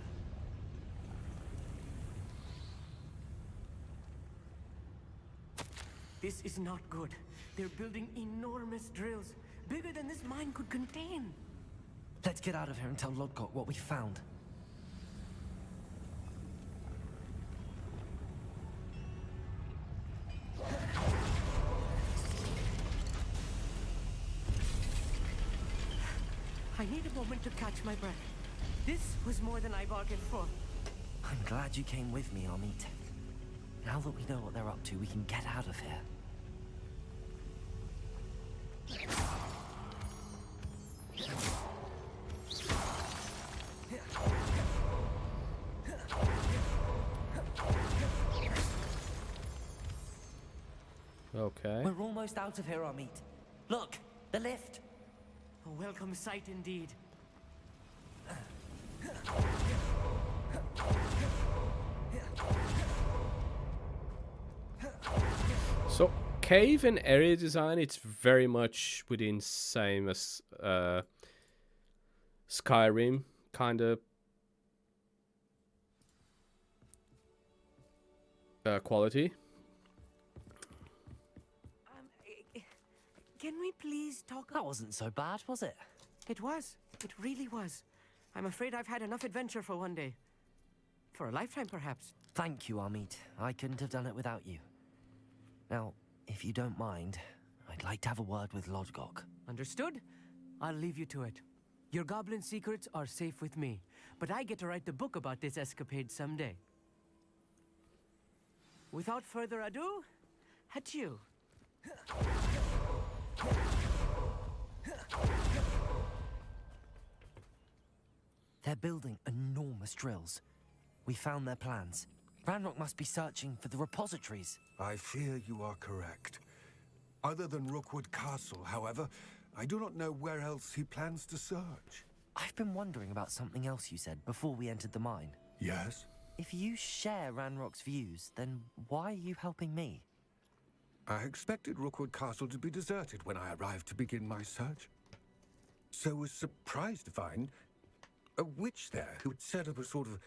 This is not good. They're building enormous drills, bigger than this mine could contain. Let's get out of here and tell Lodgok what we found. I need a moment to catch my breath. This was more than I bargained for. I'm glad you came with me, Amit. Now that we know what they're up to, we can get out of here. Okay. We're almost out of here, Amit. Look, the lift. A welcome sight indeed. So, cave and area design, it's very much within same as Skyrim, kind of quality. Can we please talk? That wasn't so bad, was it? It was. It really was. I'm afraid I've had enough adventure for one day. For a lifetime, perhaps. Thank you, Amit. I couldn't have done it without you. Now, if you don't mind, I'd like to have a word with Lodgok. Understood? I'll leave you to it. Your goblin secrets are safe with me, but I get to write the book about this escapade someday. Without further ado, adieu. They're building enormous drills. We found their plans. Ranrock must be searching for the repositories. I fear you are correct. Other than Rookwood Castle, however, I do not know where else he plans to search. I've been wondering about something else you said before we entered the mine. Yes? If you share Ranrock's views, then why are you helping me? I expected Rookwood Castle to be deserted when I arrived to begin my search. So was surprised to find a witch there who had set up a sort of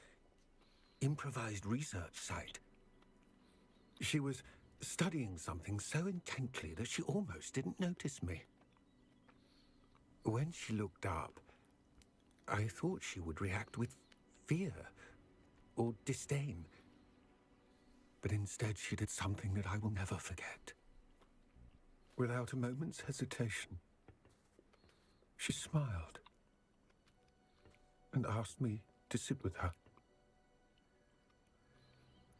improvised research site. She was studying something so intently that she almost didn't notice me. When she looked up, I thought she would react with fear or disdain. But instead she did something that I will never forget. Without a moment's hesitation, she smiled. and asked me to sit with her.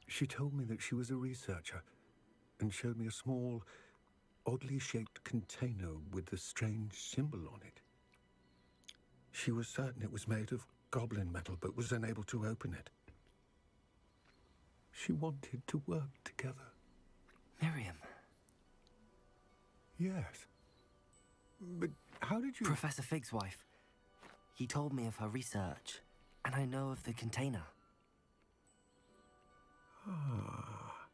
She told me that she was a researcher and showed me a small, oddly shaped container with a strange symbol on it. She was certain it was made of goblin metal, but was unable to open it. She wanted to work together. Miriam. Yes. But how did you... Professor Fig's wife. He told me of her research, and I know of the container. Ah.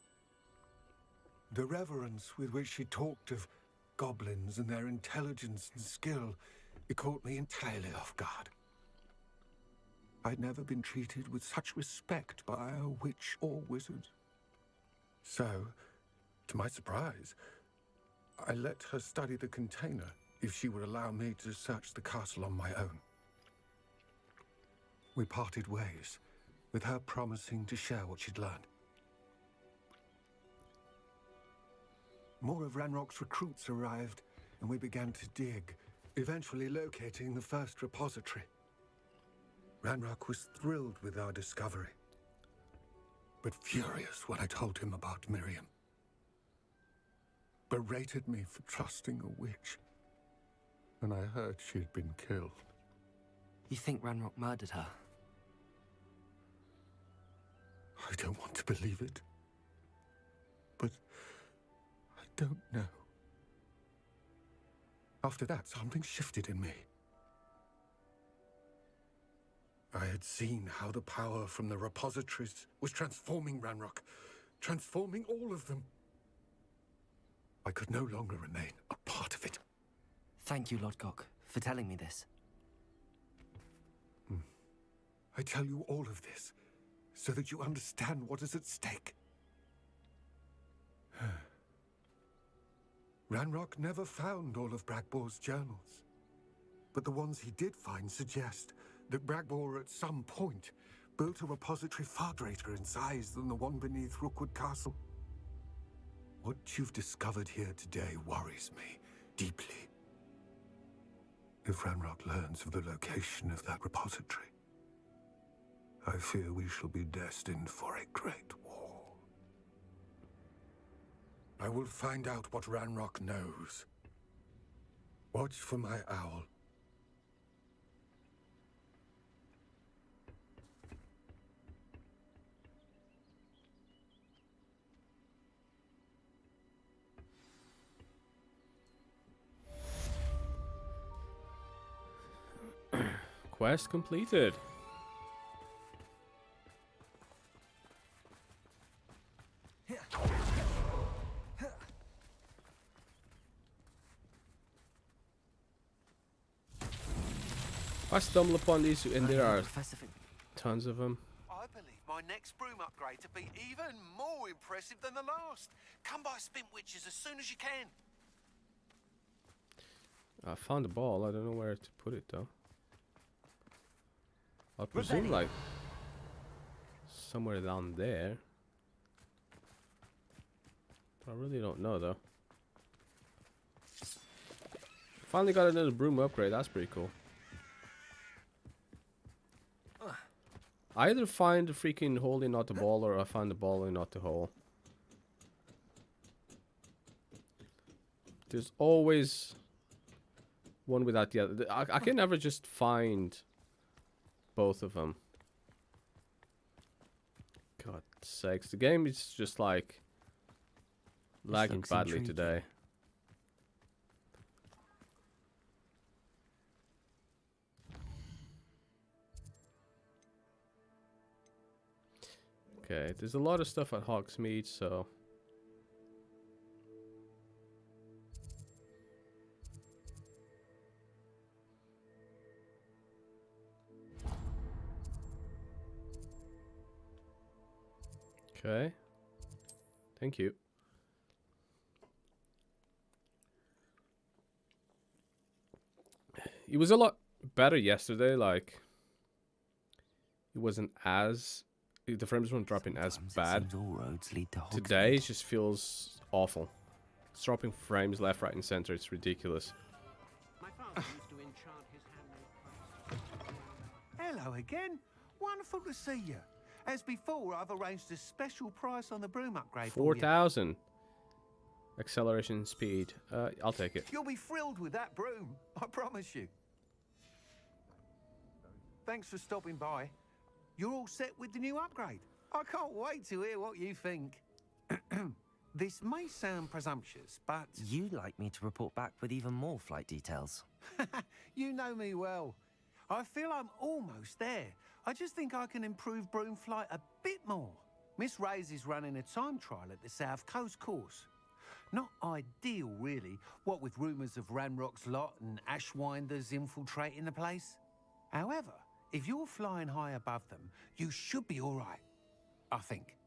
The reverence with which she talked of goblins and their intelligence and skill, it caught me entirely off guard. I'd never been treated with such respect by a witch or wizard. So, to my surprise, I let her study the container if she would allow me to search the castle on my own. We parted ways, with her promising to share what she'd learned. More of Ranrock's recruits arrived, and we began to dig, eventually locating the first repository. Ranrock was thrilled with our discovery, but furious when I told him about Miriam. Berated me for trusting a witch, and I heard she had been killed. You think Ranrock murdered her? I don't want to believe it, but I don't know. After that, something shifted in me. I had seen how the power from the repositories was transforming Ranrock, transforming all of them. I could no longer remain a part of it. Thank you, Lodgok, for telling me this. I tell you all of this so that you understand what is at stake. Ranrock never found all of Bragbor's journals, but the ones he did find suggest that Bragbor at some point built a repository far greater in size than the one beneath Rookwood Castle. What you've discovered here today worries me deeply. If Ranrock learns of the location of that repository, I fear we shall be destined for a great war. I will find out what Ranrock knows. Watch for my owl. Quest completed. I stumble upon these, and there are tons of them. I believe my next broom upgrade to be even more impressive than the last. Come by Spint Witches as soon as you can. I found the ball. I don't know where to put it though. I presume like somewhere down there. I really don't know though. Finally got another broom upgrade. That's pretty cool. I either find the freaking hole in not the ball, or I find the ball in not the hole. There's always one without the other. I can never just find both of them. God sakes, the game is just like lagging badly today. Okay, there's a lot of stuff at Hogsmeade, so okay. Thank you. It was a lot better yesterday, like it wasn't as the frames weren't dropping as bad. Today it just feels awful. It's dropping frames left, right, and center. It's ridiculous. Hello again. Wonderful to see you. As before, I've arranged a special price on the broom upgrade for you. 4,000. Acceleration speed. I'll take it. You'll be thrilled with that broom, I promise you. Thanks for stopping by. You're all set with the new upgrade. I can't wait to hear what you think. This may sound presumptuous, but... You'd like me to report back with even more flight details. You know me well. I feel I'm almost there. I just think I can improve broom flight a bit more. Miss Reyes is running a time trial at the South Coast course. Not ideal, really, what with rumours of Ranrock's lot and Ashwinders infiltrating the place. However, if you're flying high above them, you should be all right, I think.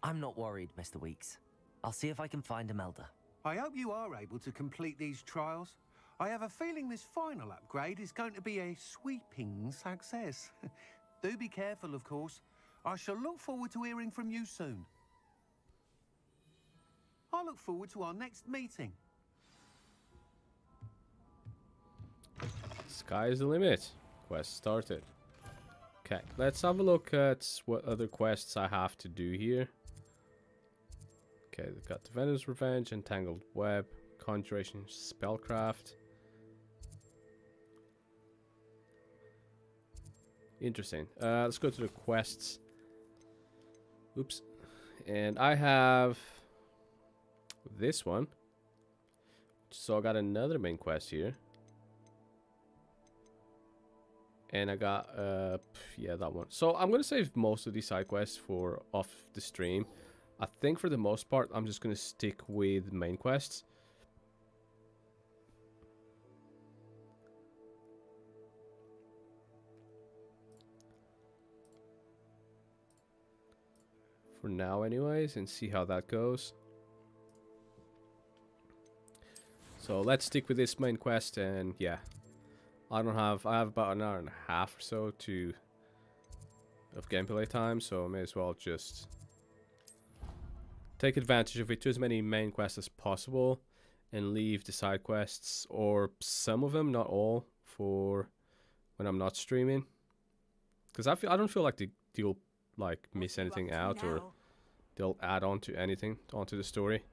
I'm not worried, Mr. Weeks. I'll see if I can find Imelda. I hope you are able to complete these trials. I have a feeling this final upgrade is going to be a sweeping success. Do be careful, of course. I shall look forward to hearing from you soon. I look forward to our next meeting. Sky's the limit. Quest started. Okay, let's have a look at what other quests I have to do here. Okay, we've got the Venom's Revenge, Entangled Web, Conjuration, Spellcraft. Interesting. Let's go to the quests. Oops. And I have this one. So I got another main quest here. And I got, yeah, that one. So I'm going to save most of these side quests for off the stream. I think for the most part, I'm just going to stick with main quests. For now anyways, and see how that goes. So let's stick with this main quest, and yeah. I have about an hour and a half or so of gameplay time, so I may as well just take advantage of it, do as many main quests as possible, and leave the side quests, or some of them, not all, for when I'm not streaming. Because I don't feel like they'll like miss anything out, or they'll add on to anything onto the story.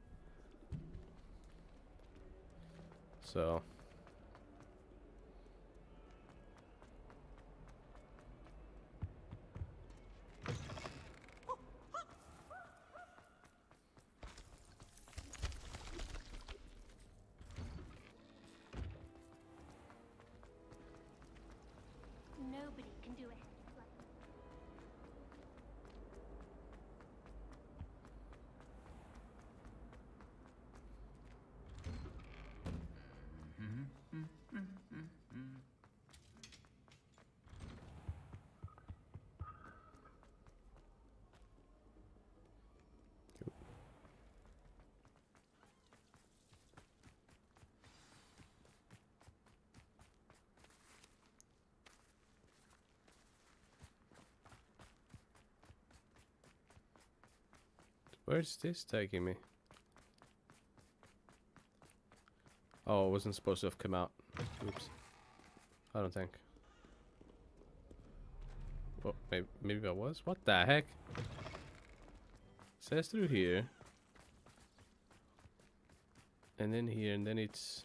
So. Nobody can do it. Where's this taking me? Oh, it wasn't supposed to have come out. Oops. I don't think. Well, maybe I was? What the heck? Says through here. And then here, and then it's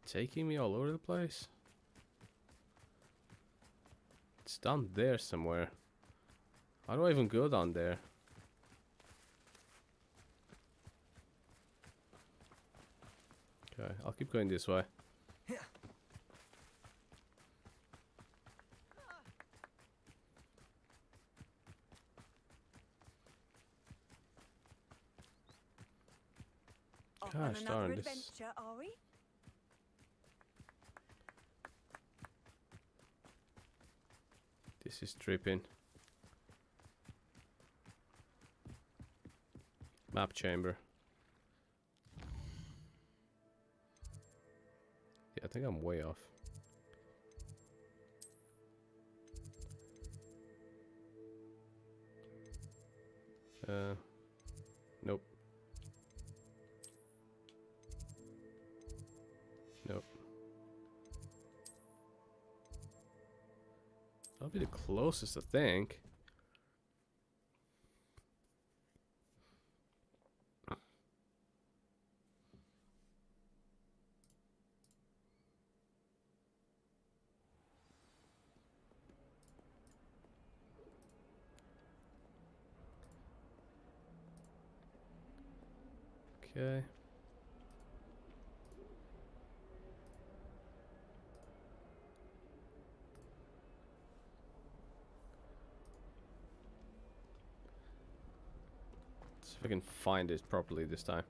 taking me all over the place. It's down there somewhere. How do I even go down there? Okay, I'll keep going this way. Gosh darn, this... adventure, are we? This is tripping. Map chamber. Yeah, I think I'm way off. Nope. Nope. That'll be the closest, I think. Okay. See if I can find it properly this time.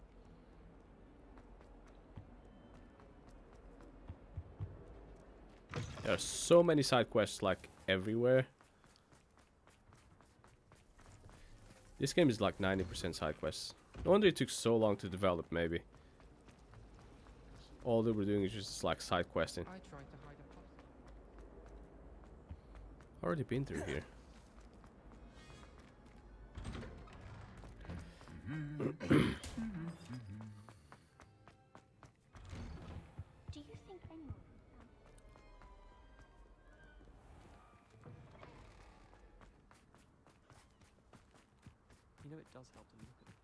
There are so many side quests like everywhere. This game is like 90% side quests. No wonder it took so long to develop, maybe. All they were doing is just like side questing. Already been through here. Do you think anyone? You know, it does help to look at it.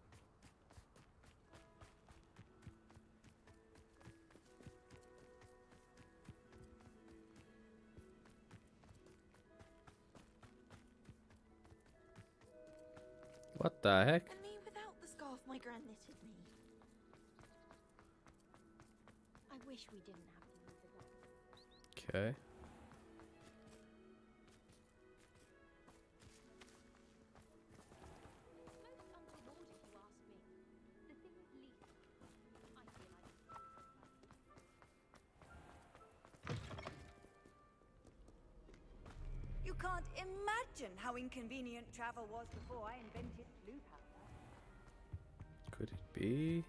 What the heck? And me without the scarf my gran knitted me. I wish we didn't have to use the gun. Okay. You can't imagine how inconvenient travel was before I invented blue powder. Could it be?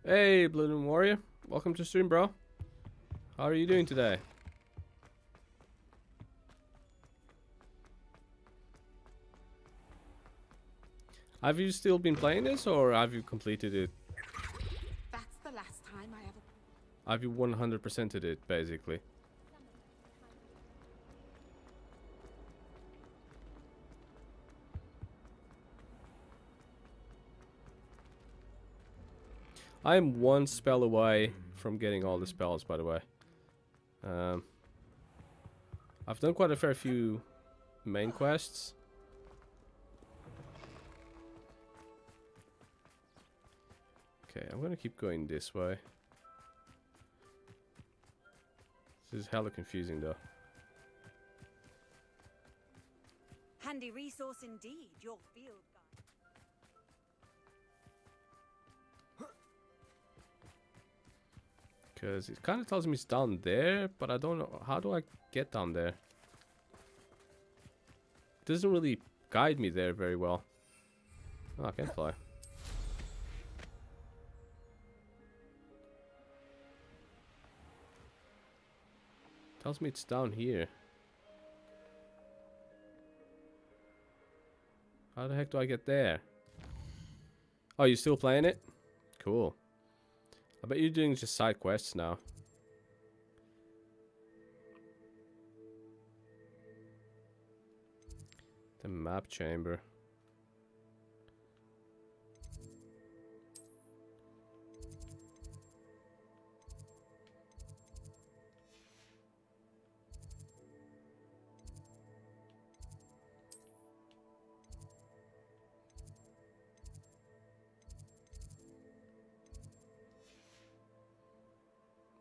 Hey, Blood Warrior. Welcome to stream, bro. How are you doing today? Have you still been playing this, or have you completed it? That's the last time I ever... Have you 100%ed it, basically? I am one spell away from getting all the spells, by the way. I've done quite a fair few main quests. Okay, I'm gonna keep going this way. This is hella confusing, though. Handy resource indeed, your field guide. Because it kind of tells me it's down there, but I don't know. How do I get down there? It doesn't really guide me there very well. Oh, I can't fly. Tells me it's down here. How the heck do I get there? Oh, you still playing it? Cool. I bet you're doing just side quests now. The map chamber.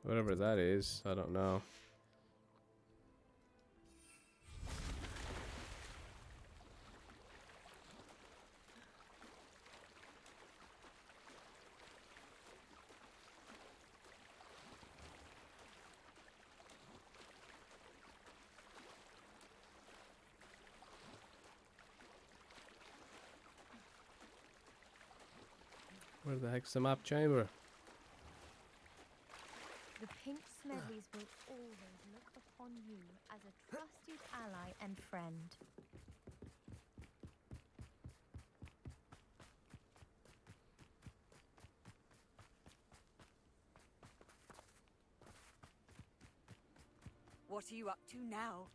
Whatever that is, I don't know. Where the heck's the map chamber? The pink Smedleys will always look upon you as a trusted ally and friend. What are you up to now?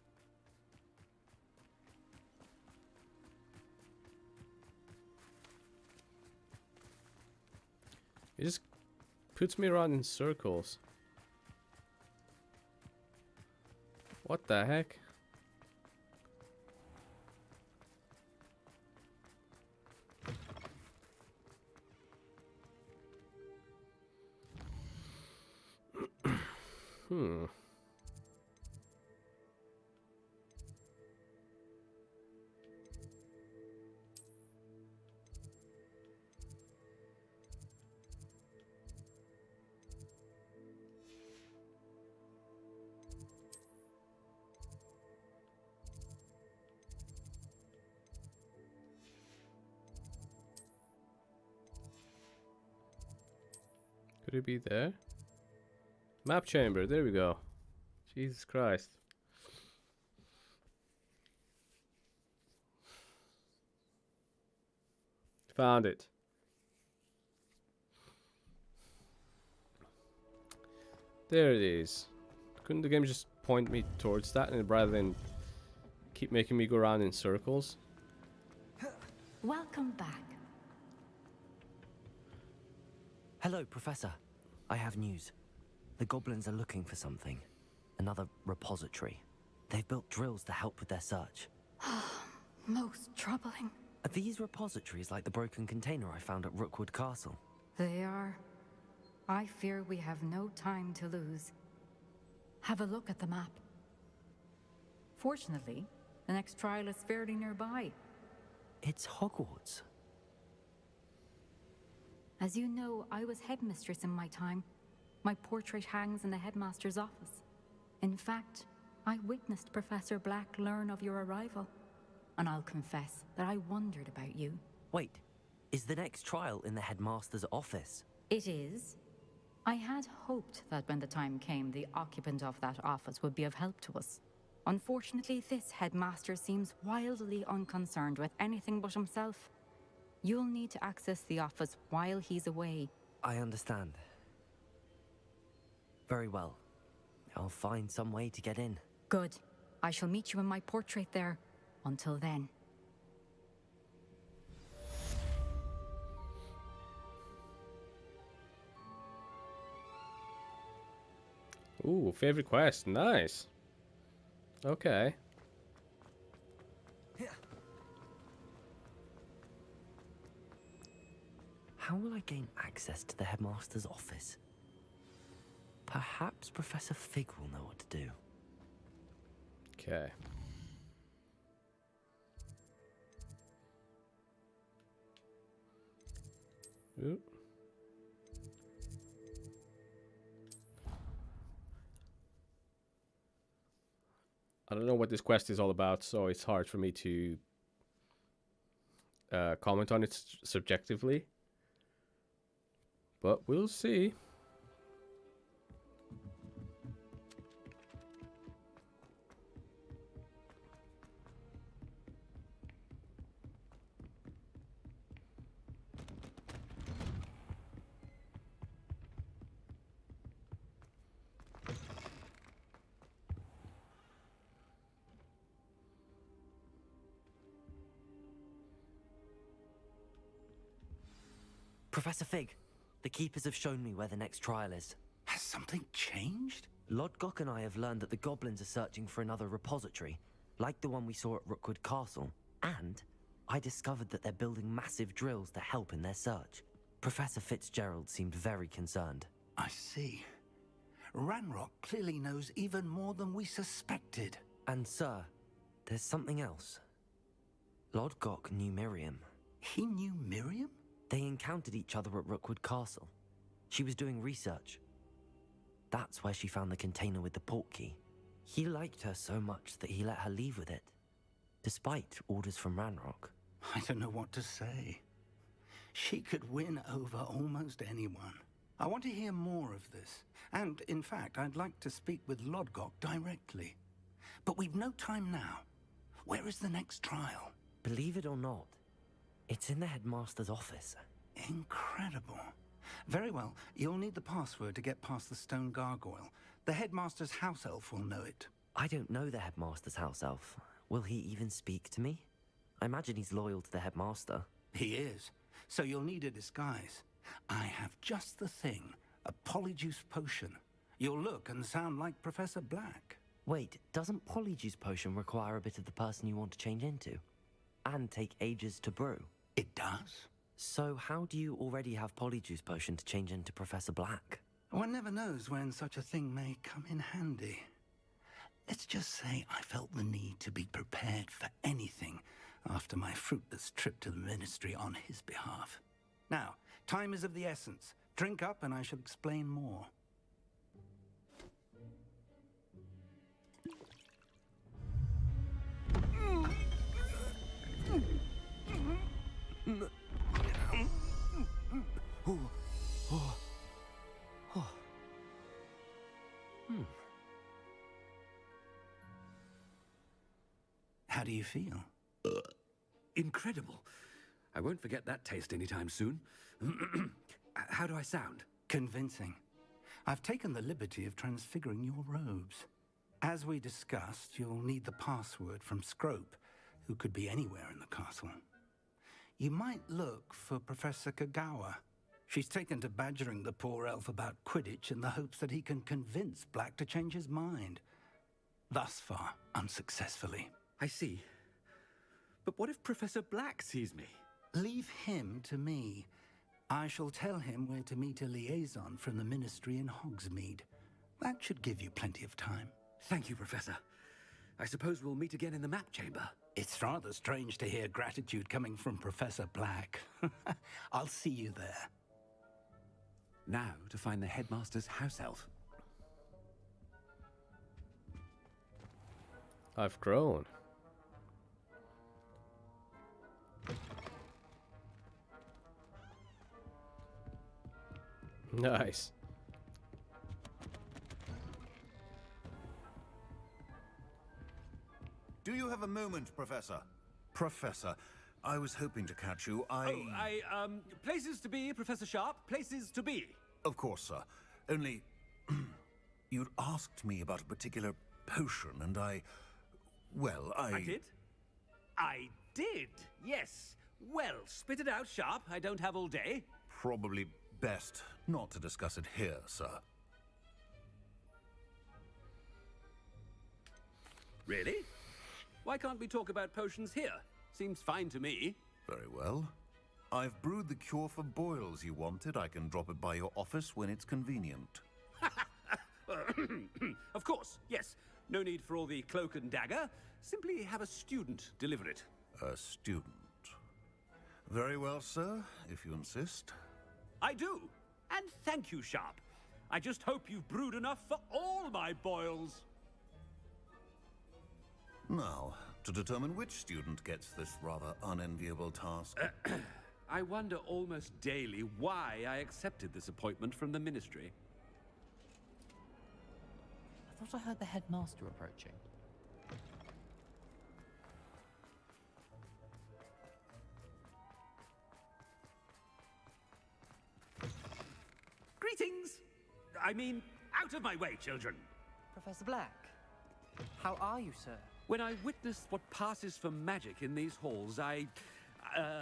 It just puts me around in circles. What the heck? Hmm. Could it be there? Map chamber, there we go. Jesus Christ. Found it. There it is. Couldn't the game just point me towards that and rather than keep making me go around in circles? Welcome back. Hello, Professor. I have news. The goblins are looking for something. Another repository. They've built drills to help with their search. Most troubling. Are these repositories like the broken container I found at Rookwood Castle? They are. I fear we have no time to lose. Have a look at the map. Fortunately, the next trial is fairly nearby. It's Hogwarts. As you know, I was headmistress in my time. My portrait hangs in the headmaster's office. In fact, I witnessed Professor Black learn of your arrival. And I'll confess that I wondered about you. Wait, is the next trial in the headmaster's office? It is. I had hoped that when the time came, the occupant of that office would be of help to us. Unfortunately, this headmaster seems wildly unconcerned with anything but himself. You'll need to access the office while he's away. I understand. Very well. I'll find some way to get in. Good. I shall meet you in my portrait there. Until then. Ooh, favorite quest. Nice. Okay. How will I gain access to the headmaster's office? Perhaps Professor Fig will know what to do. Okay. Ooh. I don't know what this quest is all about, so it's hard for me to comment on it subjectively. But we'll see. Professor Fig, the Keepers have shown me where the next trial is. Has something changed? Lodgok and I have learned that the goblins are searching for another repository, like the one we saw at Rookwood Castle. And I discovered that they're building massive drills to help in their search. Professor Fitzgerald seemed very concerned. I see. Ranrock clearly knows even more than we suspected. And sir, there's something else. Lodgok knew Miriam. He knew Miriam? They encountered each other at Rookwood Castle. She was doing research. That's where she found the container with the portkey. He liked her so much that he let her leave with it, despite orders from Ranrock. I don't know what to say. She could win over almost anyone. I want to hear more of this. And, in fact, I'd like to speak with Lodgok directly. But we've no time now. Where is the next trial? Believe it or not, it's in the headmaster's office. Incredible. Very well. You'll need the password to get past the stone gargoyle. The headmaster's house elf will know it. I don't know the headmaster's house elf. Will he even speak to me? I imagine he's loyal to the headmaster. He is. So you'll need a disguise. I have just the thing. A polyjuice potion. You'll look and sound like Professor Black. Wait, doesn't polyjuice potion require a bit of the person you want to change into? And take ages to brew? It does. So how do you already have polyjuice potion to change into Professor Black? One never knows when such a thing may come in handy. Let's just say I felt the need to be prepared for anything after my fruitless trip to the Ministry on his behalf. Now, time is of the essence. Drink up and I shall explain more. How do you feel? Incredible. I won't forget that taste anytime soon. How do I sound? Convincing. I've taken the liberty of transfiguring your robes. As we discussed, you'll need the password from Scrope, who could be anywhere in the castle. You might look for Professor Kagawa. She's taken to badgering the poor elf about Quidditch in the hopes that he can convince Black to change his mind. Thus far, unsuccessfully. I see. But what if Professor Black sees me? Leave him to me. I shall tell him where to meet a liaison from the Ministry in Hogsmeade. That should give you plenty of time. Thank you, Professor. I suppose we'll meet again in the map chamber. It's rather strange to hear gratitude coming from Professor Black. I'll see you there. Now to find the headmaster's house elf. I've grown. Nice. Do you have a moment, Professor? Professor, I was hoping to catch you. Places to be, Professor Sharp. Places to be. Of course, sir. Only, you'd asked me about a particular potion, and well, I did? I did, yes. Well, spit it out, Sharp. I don't have all day. Probably best not to discuss it here, sir. Really? Why can't we talk about potions here? Seems fine to me. Very well. I've brewed the cure for boils you wanted. I can drop it by your office when it's convenient. Of course, yes. No need for all the cloak and dagger. Simply have a student deliver it. A student. Very well, sir, if you insist. I do. And thank you, Sharp. I just hope you've brewed enough for all my boils. Now, to determine which student gets this rather unenviable task. I wonder almost daily why I accepted this appointment from the Ministry. I thought I heard the headmaster approaching. Greetings! I mean, out of my way, children! Professor Black, how are you, sir? When I witnessed what passes for magic in these halls,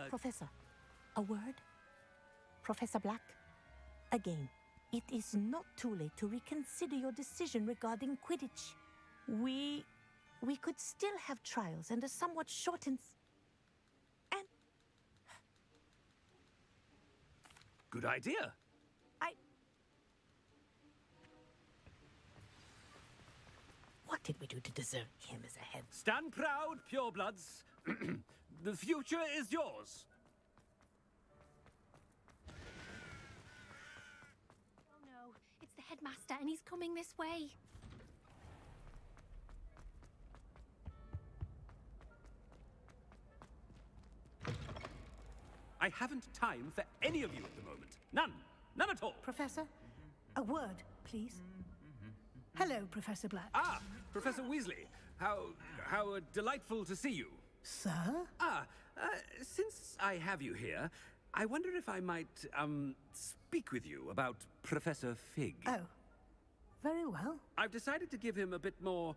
Professor, a word? Professor Black, again, it is not too late to reconsider your decision regarding Quidditch. We could still have trials and a somewhat shortened... Good idea. What did we do to deserve him as a head? Stand proud, purebloods. The future is yours. Oh no, it's the headmaster and he's coming this way. I haven't time for any of you at the moment. None. None at all. Professor, a word, please. Hello, Professor Black. Ah, Professor Weasley. How delightful to see you. Sir? Since I have you here, I wonder if I might, speak with you about Professor Fig. Oh, Very well. I've decided to give him a bit more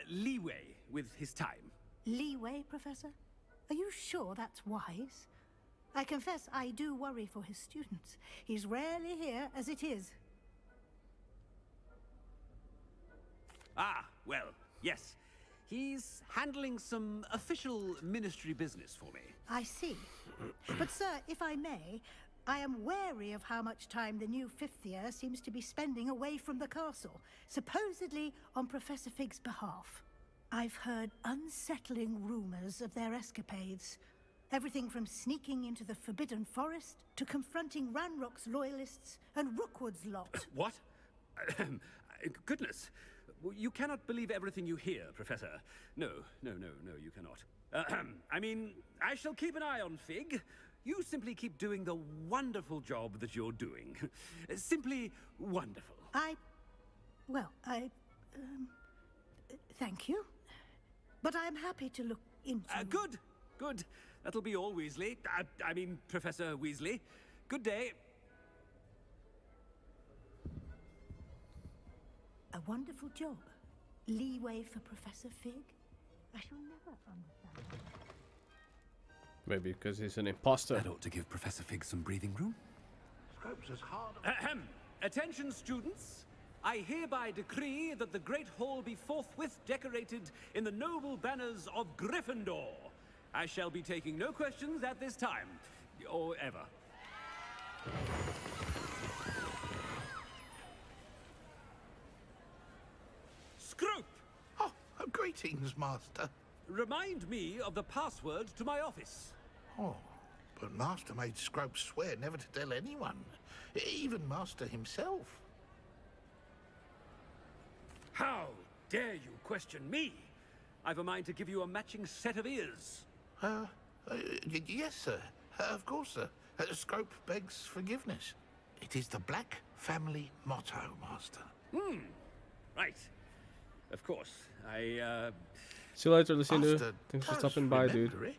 leeway with his time. Leeway, Professor? Are you sure that's wise? I confess I do worry for his students. He's rarely here as it is. Ah, well, yes. He's handling some official ministry business for me. I see. But, sir, if I may, I am wary of how much time the new fifth year seems to be spending away from the castle, supposedly on Professor Fig's behalf. I've heard unsettling rumors of their escapades. Everything from sneaking into the Forbidden Forest to confronting Ranrock's loyalists and Rookwood's lot. What? Goodness. You cannot believe everything you hear, Professor. No, you cannot. I mean, I shall keep an eye on Fig. You simply keep doing the wonderful job that you're doing. Simply wonderful. Thank you. But I'm happy to look into... Good. That'll be all, Weasley. I mean, Professor Weasley. Good day. A wonderful job. Leeway for Professor Fig? I shall never understand. Maybe because he's an imposter. That ought to give Professor Fig some breathing room. Scopes as hard... Attention, students. I hereby decree that the Great Hall be forthwith decorated in the noble banners of Gryffindor. I shall be taking no questions at this time. Or ever. Scrope! Oh, greetings, Master. Remind me of the password to my office. Oh, but Master made Scrope swear never to tell anyone. Even Master himself. How dare you question me? I've a mind to give you a matching set of ears. Yes, sir. Of course, sir. Scrope begs forgiveness. It is the Black family motto, Master. Right. Of course. See you later, Lucinda. Master Thanks for does stopping by, dude. remember it.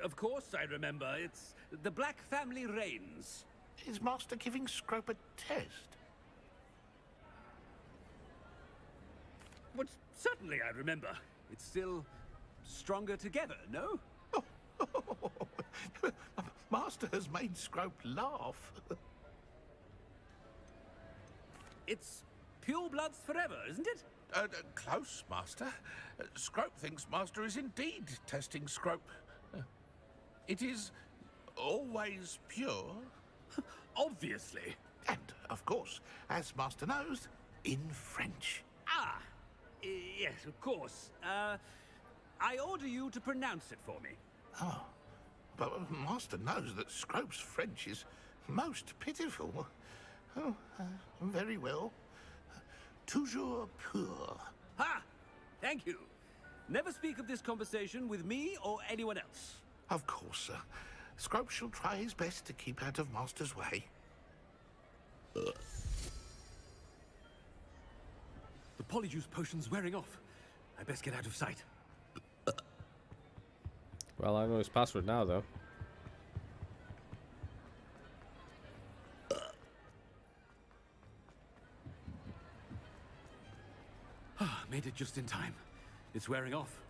Of course I remember. It's the Black family reigns. Is Master giving Scrope a test? But certainly I remember. It's still stronger together, no? Master has made Scrope laugh. It's pure bloods forever, isn't it? Close, Master. Scrope thinks Master is indeed testing Scrope. It is always pure. Obviously. And, of course, as Master knows, in French. Ah, yes, of course. I order you to pronounce it for me. Oh, but Master knows that Scrope's French is most pitiful. Oh, very well. Toujours pur. Ha! Thank you. Never speak of this conversation with me or anyone else. Of course, sir. Scrope shall try his best to keep out of Master's way. The Polyjuice potion's wearing off. I best get out of sight. Well, I know his password now, though. Made it just in time. It's wearing off.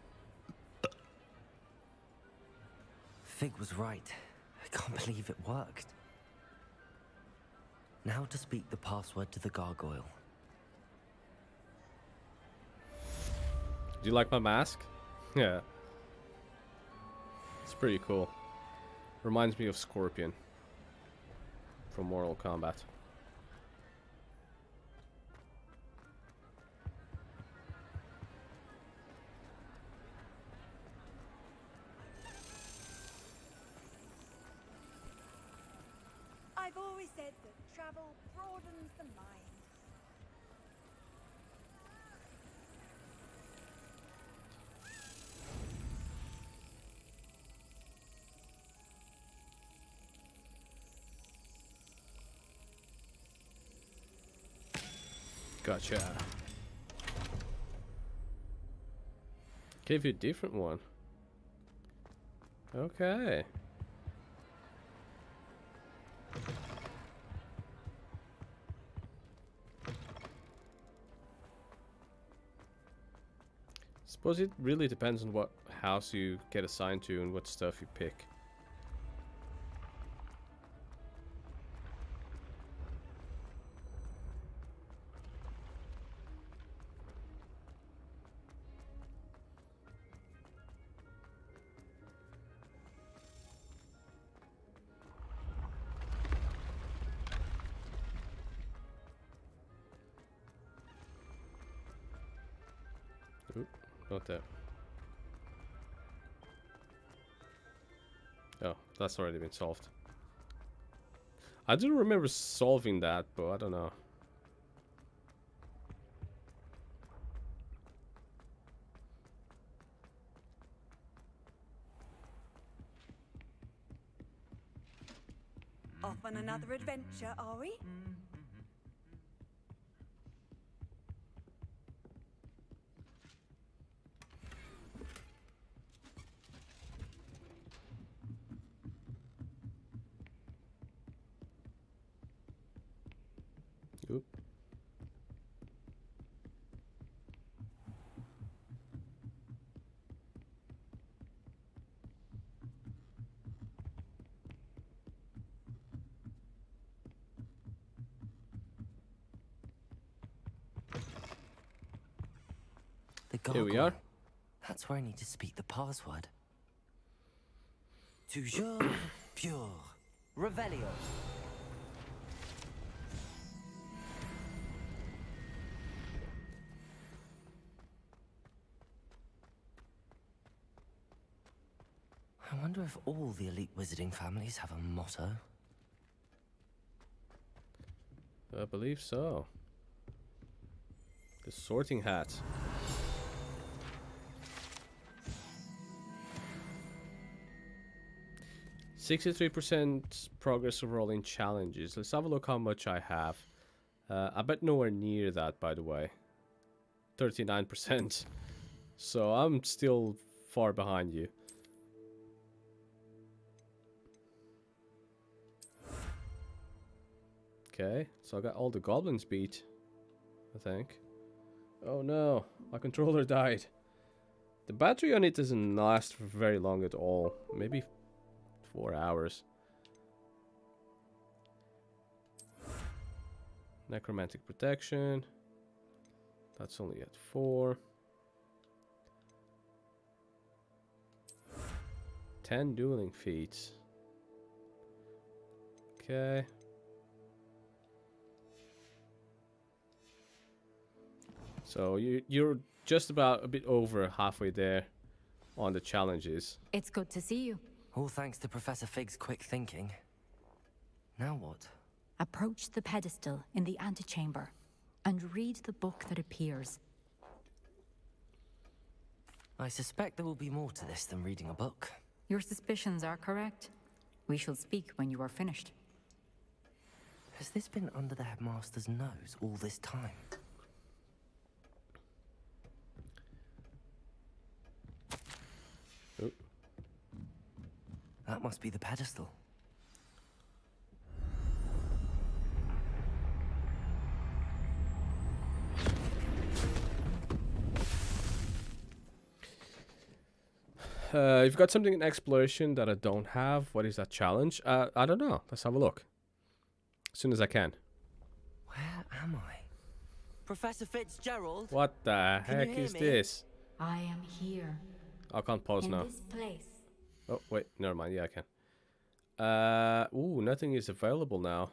Fig was right. I can't believe it worked. Now to speak the password to the gargoyle. Do you like my mask? Yeah. It's pretty cool. Reminds me of Scorpion from Mortal Kombat. I've always said that travel broadens the mind. Gotcha. Gave you a different one. Okay. Suppose it really depends on what house you get assigned to and what stuff you pick. Oop, not that. Oh, that's already been solved. I do remember solving that, but I don't know. Off on another adventure, are we? Oop. The Here we are. That's where I need to speak the password. Toujours pure. Revelio. I wonder if all the elite wizarding families have a motto. I believe so. The sorting hat. %63% progress overall in challenges. Let's have a look how much I have. I bet nowhere near that, by the way. 39%. So I'm still far behind you. Okay, so I got all the goblins beat, I think. Oh no, my controller died. The battery on it doesn't last for very long at all. Maybe 4 hours. Necromantic protection. That's only at 4. 10 dueling feats. Okay. So you're just about a bit over halfway there on the challenges. It's good to see you. All thanks to Professor Fig's quick thinking. Now what? Approach the pedestal in the antechamber and read the book that appears. I suspect there will be more to this than reading a book. Your suspicions are correct. We shall speak when you are finished. Has this been under the headmaster's nose all this time? Oh. That must be the pedestal. You've got something in exploration that I don't have. What is that challenge? I don't know. Let's have a look. As soon as I can. Where am I? Professor Fitzgerald? What the Can you heck hear is me? this? I am here. I can't pause in now. this place. Oh, wait. Never mind. Yeah, I can. Ooh, nothing is available now.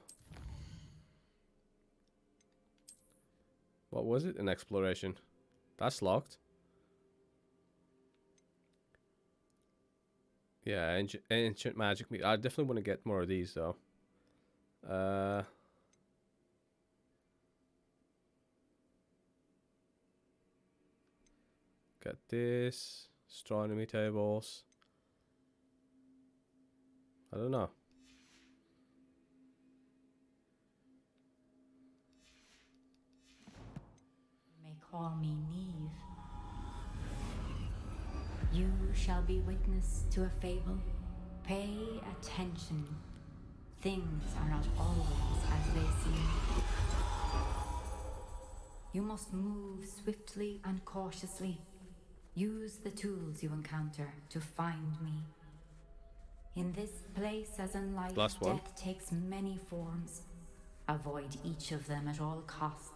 What was it? An exploration. That's locked. Yeah, ancient magic. I definitely want to get more of these, though. Got this. Astronomy tables. I don't know. You may call me Neve. You shall be witness to a fable. Pay attention. Things are not always as they seem. You must move swiftly and cautiously. Use the tools you encounter to find me. In this place, as in life, Last one. death takes many forms. Avoid each of them at all costs.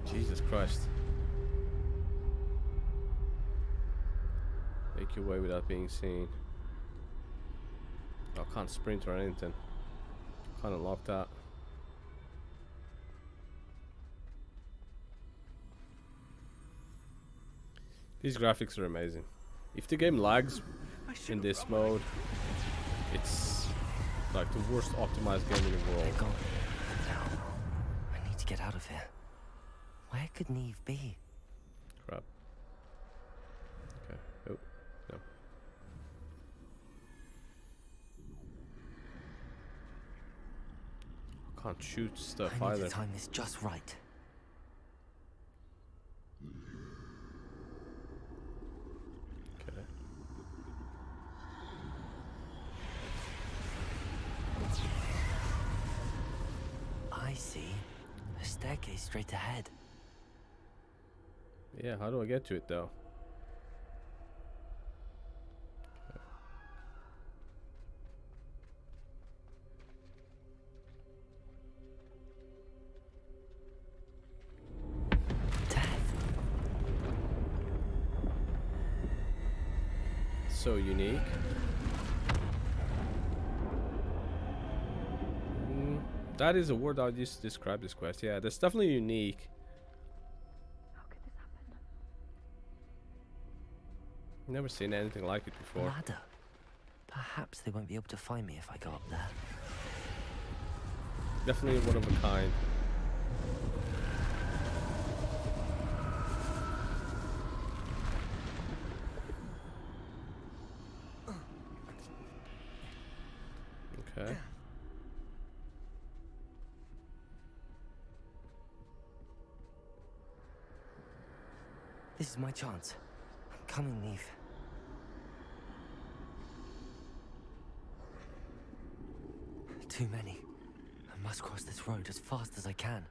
Jesus Christ. Make your way without being seen. I can't sprint or anything. Can't unlock that. These graphics are amazing. If the game lags in this mode, it's like the worst optimized game in the world. They're gone. Now, I need to get out of here. Where could Neve be? Crap. Okay. Oh, no. I can't shoot stuff I need either. to time this just right. Okay. I see. A staircase straight ahead. Yeah, how do I get to it though? So unique. That is a word I'd use to describe this quest. Yeah, that's definitely unique. Never seen anything like it before. Ladder. Perhaps they won't be able to find me if I go up there. Definitely one of a kind. Okay. This is my chance. I'm coming, Neve. Too many. I must cross this road as fast as I can.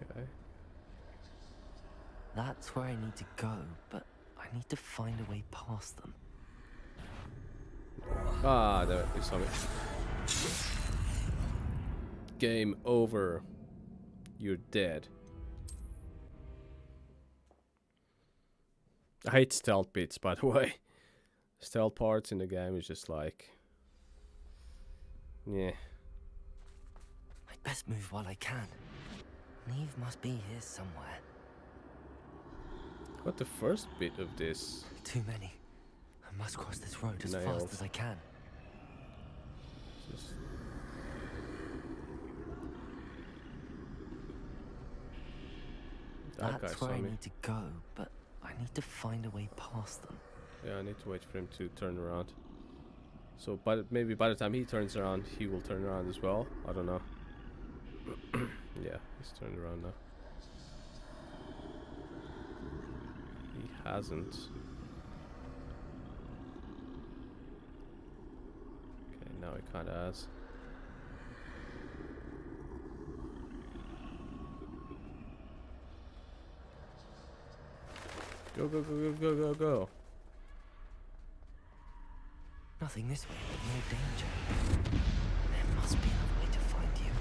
Okay. That's where I need to go, but I need to find a way past them. Ah, there, you saw me. Game over. You're dead. I hate stealth bits, by the way. Stealth parts in the game is just like... yeah. I'd best move while I can. Neve must be here somewhere. Got the first bit of this. Too many. I must cross this road as Nailed. fast as I can. Just... that guy That's saw where I me. need to go, but I need to find a way past them. Yeah, I need to wait for him to turn around. So maybe by the time he turns around, he will turn around as well. I don't know. Yeah, he's turned around now. He hasn't. Okay, now he kinda has. Go, go, go, go, go, go, go. Nothing this way, but no danger. There must be another way to find you.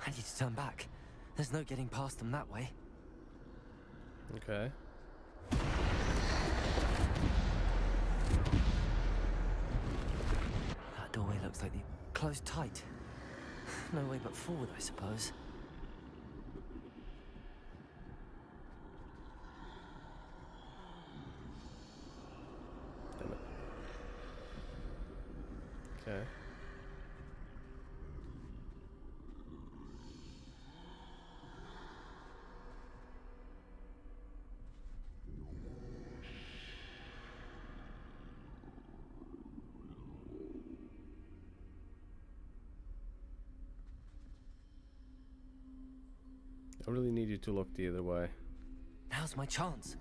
I need to turn back. There's no getting past them that way. Okay. That doorway looks like the closed tight. No way but forward, I suppose. Damn it. Okay. I really need you to look the other way. Now's my chance.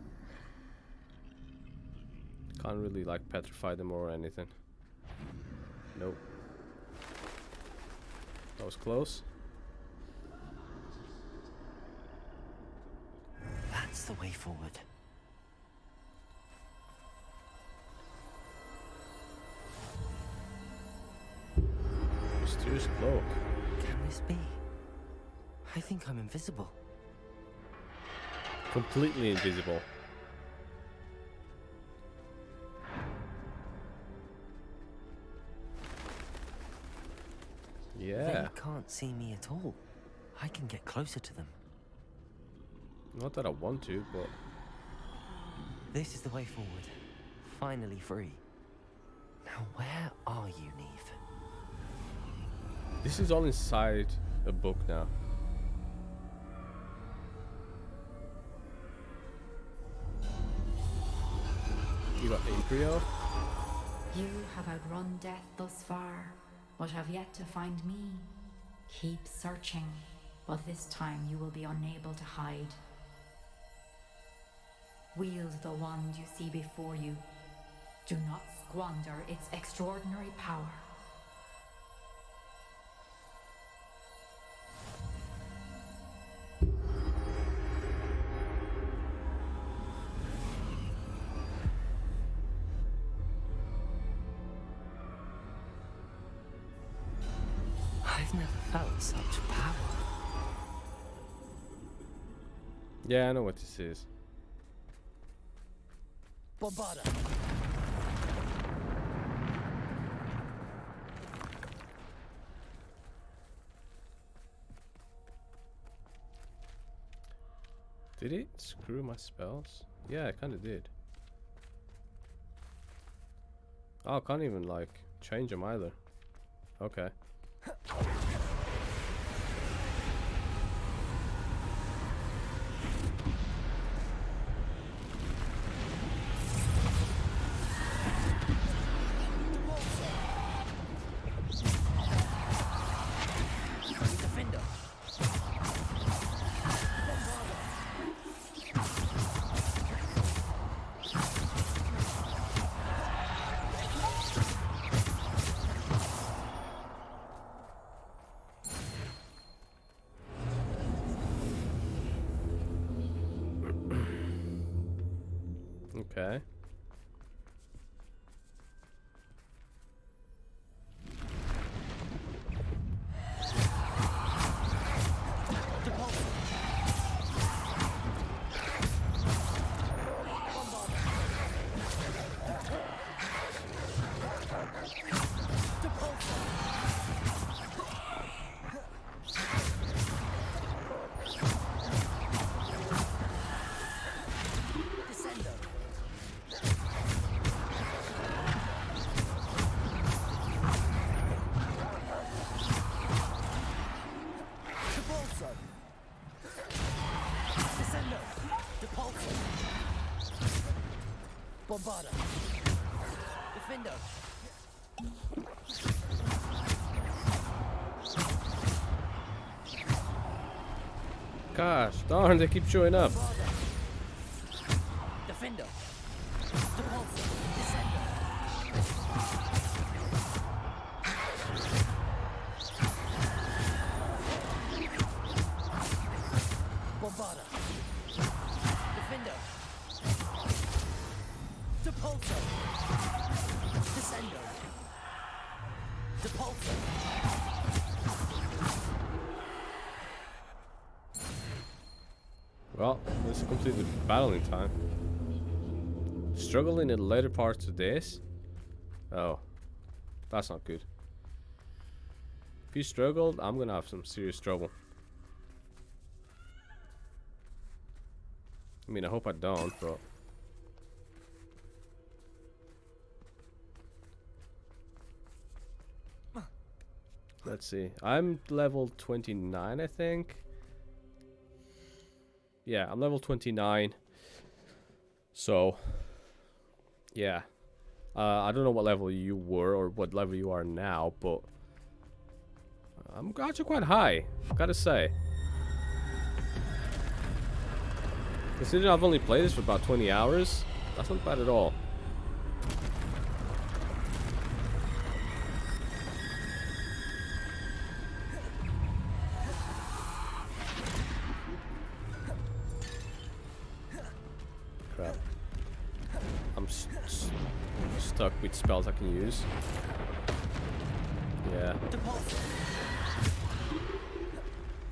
Can't really like petrify them or anything. Nope. That was close. That's the way forward. Mysterious cloak. Can this be? I think I'm invisible. Completely invisible. Yeah. They can't see me at all. I can get closer to them. Not that I want to, but... This is the way forward. Finally free. Now where are you, Neve? This is all inside a book now. You got Aprio? You have outrun death thus far, but have yet to find me. Keep searching, but this time you will be unable to hide. Wield the wand you see before you. Do not squander its extraordinary power. I've never felt such power. Yeah, I know what this is. Bombarda. Did it screw my spells? Yeah, it kind of did. Oh, I can't even like change them either. Okay. Okay. Bombarda. Defender. Gosh, darn, they keep showing up. Defender. Depulsor. Descender. Bombarda. Defender. Depulsor. Descender. Depulsor. Well, let's complete the battle in time. Struggle in the later parts of this? Oh, that's not good. If you struggled, I'm gonna have some serious trouble. I mean, I hope I don't, but... Let's see. I'm level 29, I think. Yeah, I'm level 29. So, yeah. I don't know what level you were or what level you are now, but I'm actually quite high, gotta say. Considering I've only played this for about 20 hours, that's not bad at all. Crap. I'm stuck with spells I can use. Yeah.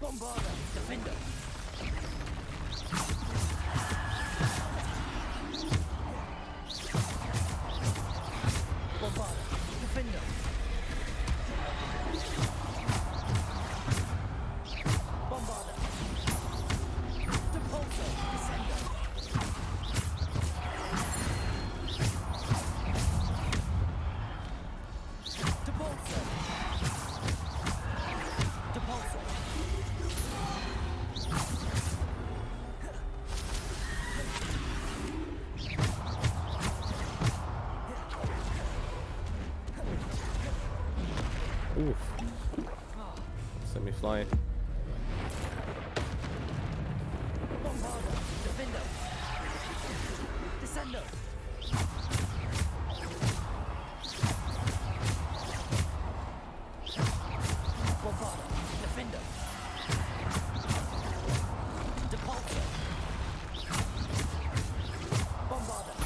Bombarder, defender. Bombarder, defender. Bombarder. Depulso, descender. Depulso. Depulso. Oof. Send me flying. Bombarder, defender. Descender. Bombarder, defender. Depulso. Bombarder.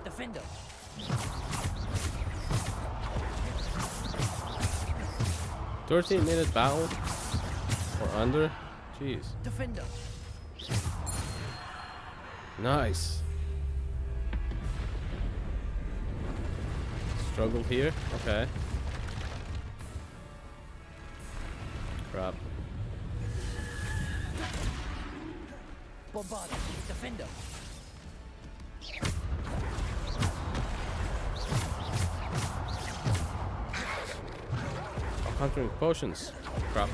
Defender. 13-minute battle or under? Jeez. Defender. Nice. Struggle here? Okay. Crap. Bombarder, defender. I'm countering potions. Crap.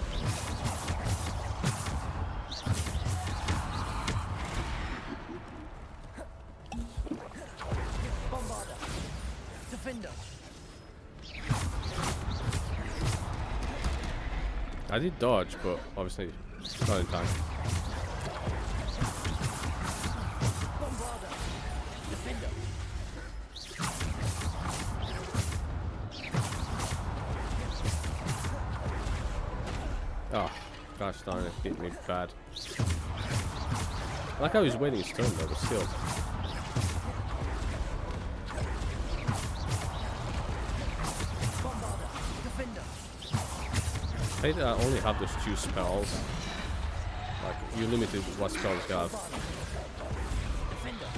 Bombarder, defender. I did dodge, but obviously not in time. Bombarder, defender. Oh, gosh darn it, hit me bad. I like how he's waiting his turn though, but still. Bombarder, defender. I hate that I only have those 2 spells. Like, you're limited with what spells you have. Defender.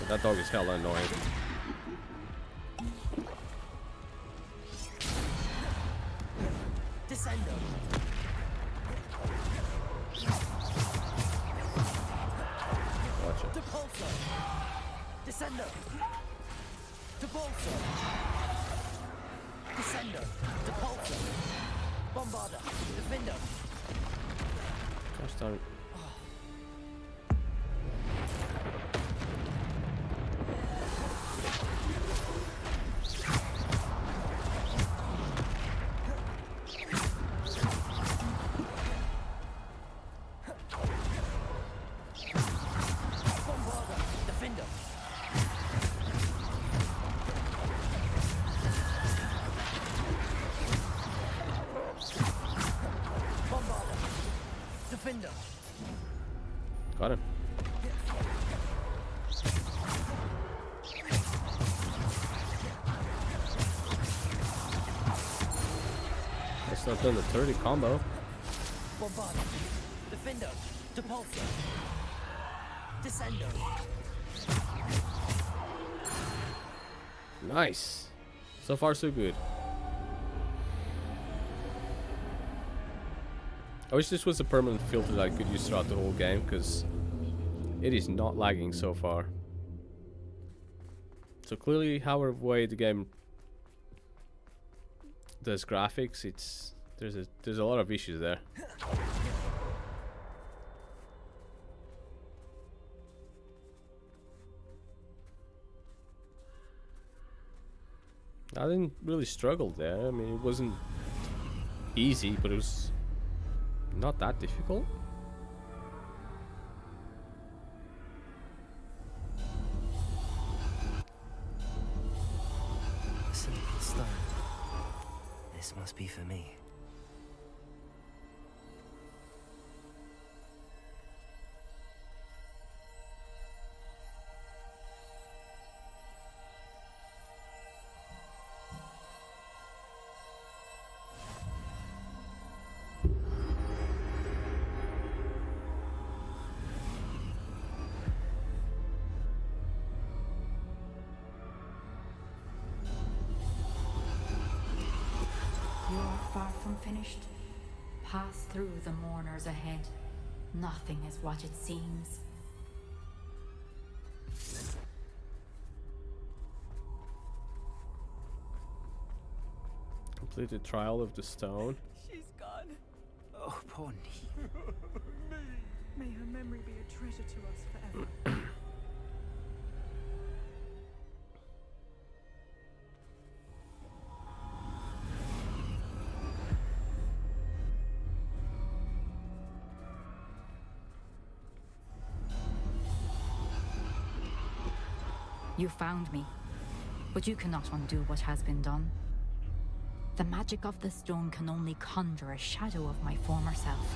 But that dog is hella annoying. Descender. Watch it. Depulso. Descender. Depulso. Descender. Depulso. Bombarder. Defender. Gosh darn it. Bombarder. Defender. Bombarder. Defender. Got him. Let's not done the 30 combo. Bombarder. Defender. Depulso. Descender. Nice. So far, so good. I wish this was a permanent filter that I could use throughout the whole game, because it is not lagging so far. So clearly, however way the game does graphics, there's a lot of issues there. I didn't really struggle there. I mean, it wasn't easy, but it was not that difficult. A simple stone. This must be for me. You are far from finished. Pass through the mourners ahead. Nothing is what it seems. Completed trial of the stone. She's gone. Oh, poor Neve. May her memory be a treasure to us forever. You found me, but you cannot undo what has been done. The magic of the stone can only conjure a shadow of my former self.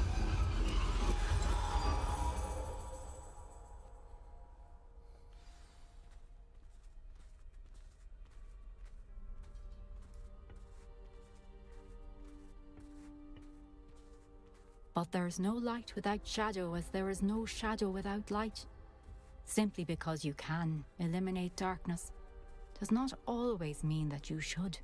But there is no light without shadow, as there is no shadow without light. Simply because you can eliminate darkness does not always mean that you should.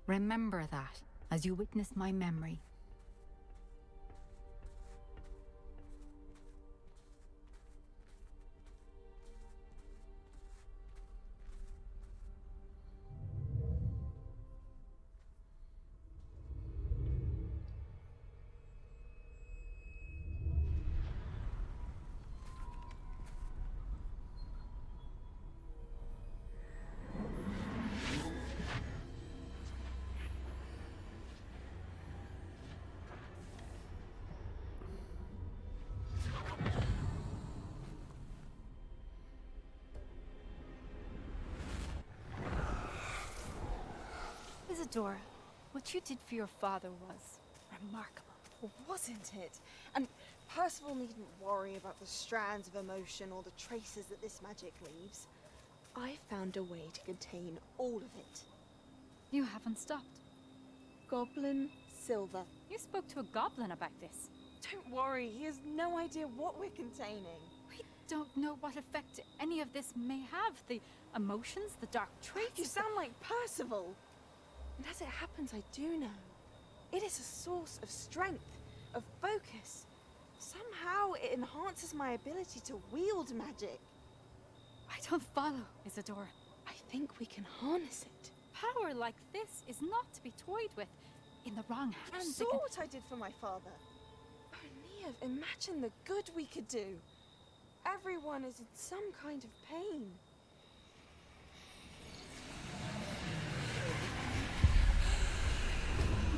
Remember that as you witness my memory. Isadora, what you did for your father was remarkable, wasn't it? And Percival needn't worry about the strands of emotion or the traces that this magic leaves. I found a way to contain all of it. You haven't stopped. Goblin Silver. You spoke to a goblin about this. Don't worry, he has no idea what we're containing. We don't know what effect any of this may have. The emotions, the dark traits. You sound like Percival. And as it happens, I do know. It is a source of strength, of focus. Somehow it enhances my ability to wield magic. I don't follow, Isadora. I think we can harness it. Power like this is not to be toyed with. In the wrong hands. You saw what I did for my father. Oh, Neve, imagine the good we could do. Everyone is in some kind of pain.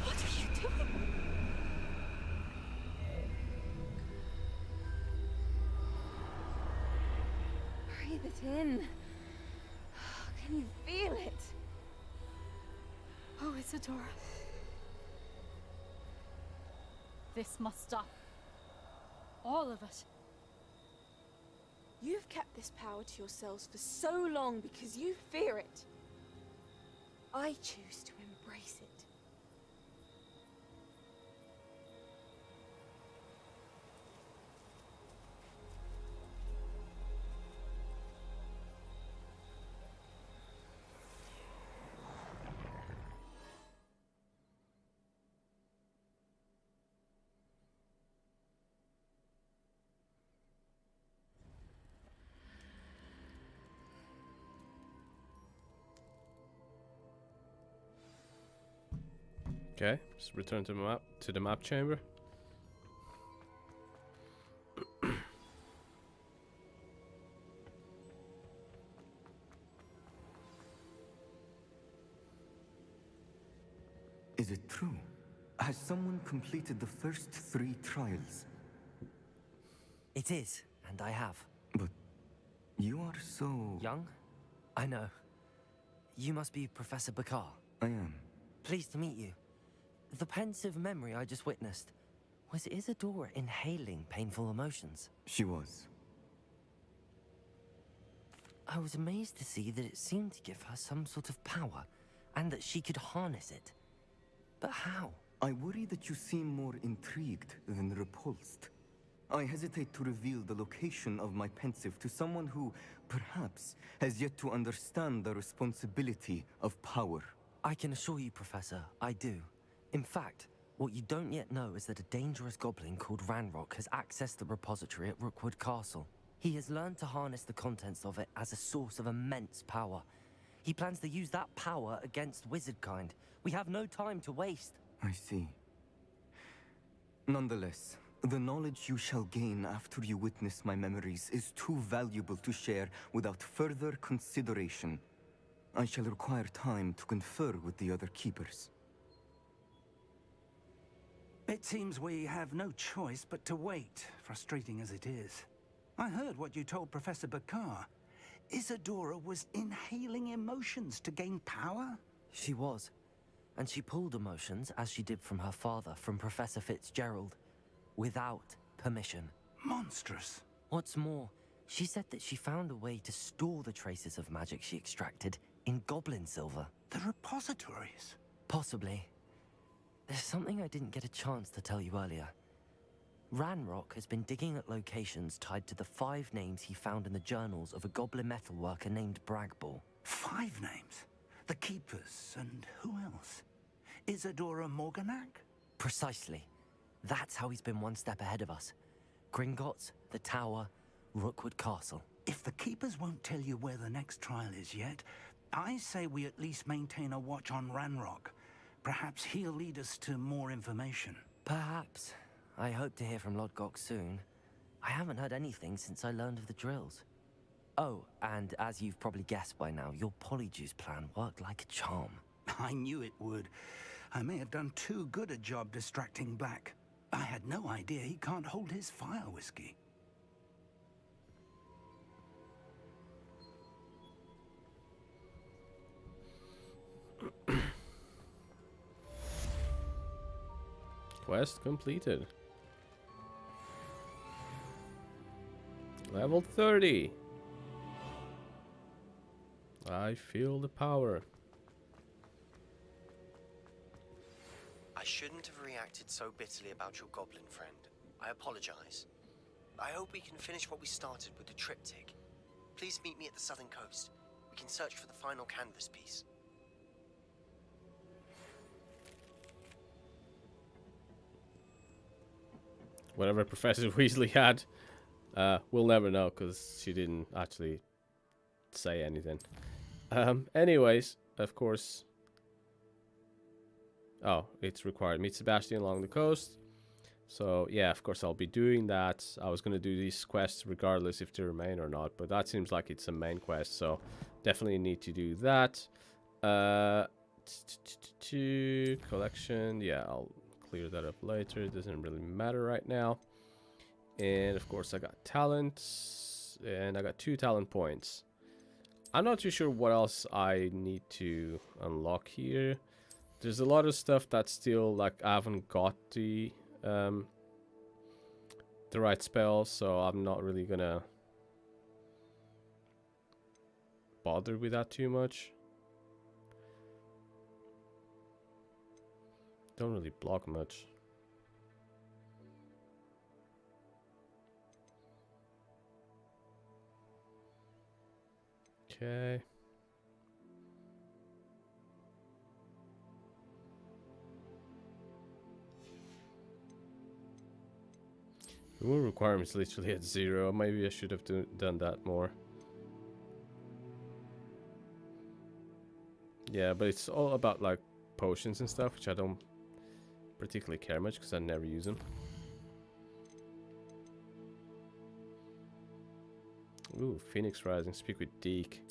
What are you doing? Breathe it in. Can you feel it? Oh, Isadora. This must stop. All of it. You've kept this power to yourselves for so long because you fear it. I choose to embrace it. Okay, just return to the map chamber. Is it true? Has someone completed the first 3 trials? It is, and I have. But you are so... Young? I know. You must be Professor Bakar. I am. Pleased to meet you. The pensive memory I just witnessed, was Isadora inhaling painful emotions? She was. I was amazed to see that it seemed to give her some sort of power, and that she could harness it. But how? I worry that you seem more intrigued than repulsed. I hesitate to reveal the location of my pensive to someone who, perhaps, has yet to understand the responsibility of power. I can assure you, Professor, I do. In fact, what you don't yet know is that a dangerous goblin called Ranrock has accessed the repository at Rookwood Castle. He has learned to harness the contents of it as a source of immense power. He plans to use that power against wizardkind. We have no time to waste. I see. Nonetheless, the knowledge you shall gain after you witness my memories is too valuable to share without further consideration. I shall require time to confer with the other keepers. It seems we have no choice but to wait, frustrating as it is. I heard what you told Professor Bakar. Isadora was inhaling emotions to gain power? She was. And she pulled emotions, as she did from her father, from Professor Fitzgerald, without permission. Monstrous. What's more, she said that she found a way to store the traces of magic she extracted in goblin silver. The repositories? Possibly. There's something I didn't get a chance to tell you earlier. Ranrock has been digging at locations tied to the 5 names he found in the journals of a goblin metalworker named Bragball. 5 names? The Keepers, and who else? Isadora Morganac? Precisely. That's how he's been one step ahead of us. Gringotts, the Tower, Rookwood Castle. If the Keepers won't tell you where the next trial is yet, I say we at least maintain a watch on Ranrock. Perhaps he'll lead us to more information. Perhaps. I hope to hear from Lodgok soon. I haven't heard anything since I learned of the drills. Oh, and as you've probably guessed by now, your Polyjuice plan worked like a charm. I knew it would. I may have done too good a job distracting Black. I had no idea he can't hold his fire whiskey. Quest completed. Level 30. I feel the power. I shouldn't have reacted so bitterly about your goblin friend. I apologize. I hope we can finish what we started with the triptych. Please meet me at the southern coast. We can search for the final canvas piece. Whatever Professor Weasley had, we'll never know because she didn't actually say anything. Anyways, of course. Oh, it's required. Meet Sebastian along the coast. So, yeah, of course I'll be doing that. I was going to do these quests regardless if they remain or not. But that seems like it's a main quest. So, definitely need to do that. Collection. Yeah, I'll clear that up later. It doesn't really matter right now. And, of course, I got talents. And I got 2 talent points. I'm not too sure what else I need to unlock here. There's a lot of stuff that's still, like, I haven't got the right spell, so I'm not really gonna bother with that too much. Don't really block much. Okay. Remove requirements literally at 0. Maybe I should have done that more. Yeah, but it's all about like potions and stuff, which I don't particularly care much because I never use them. Ooh, Phoenix Rising. Speak with Deke.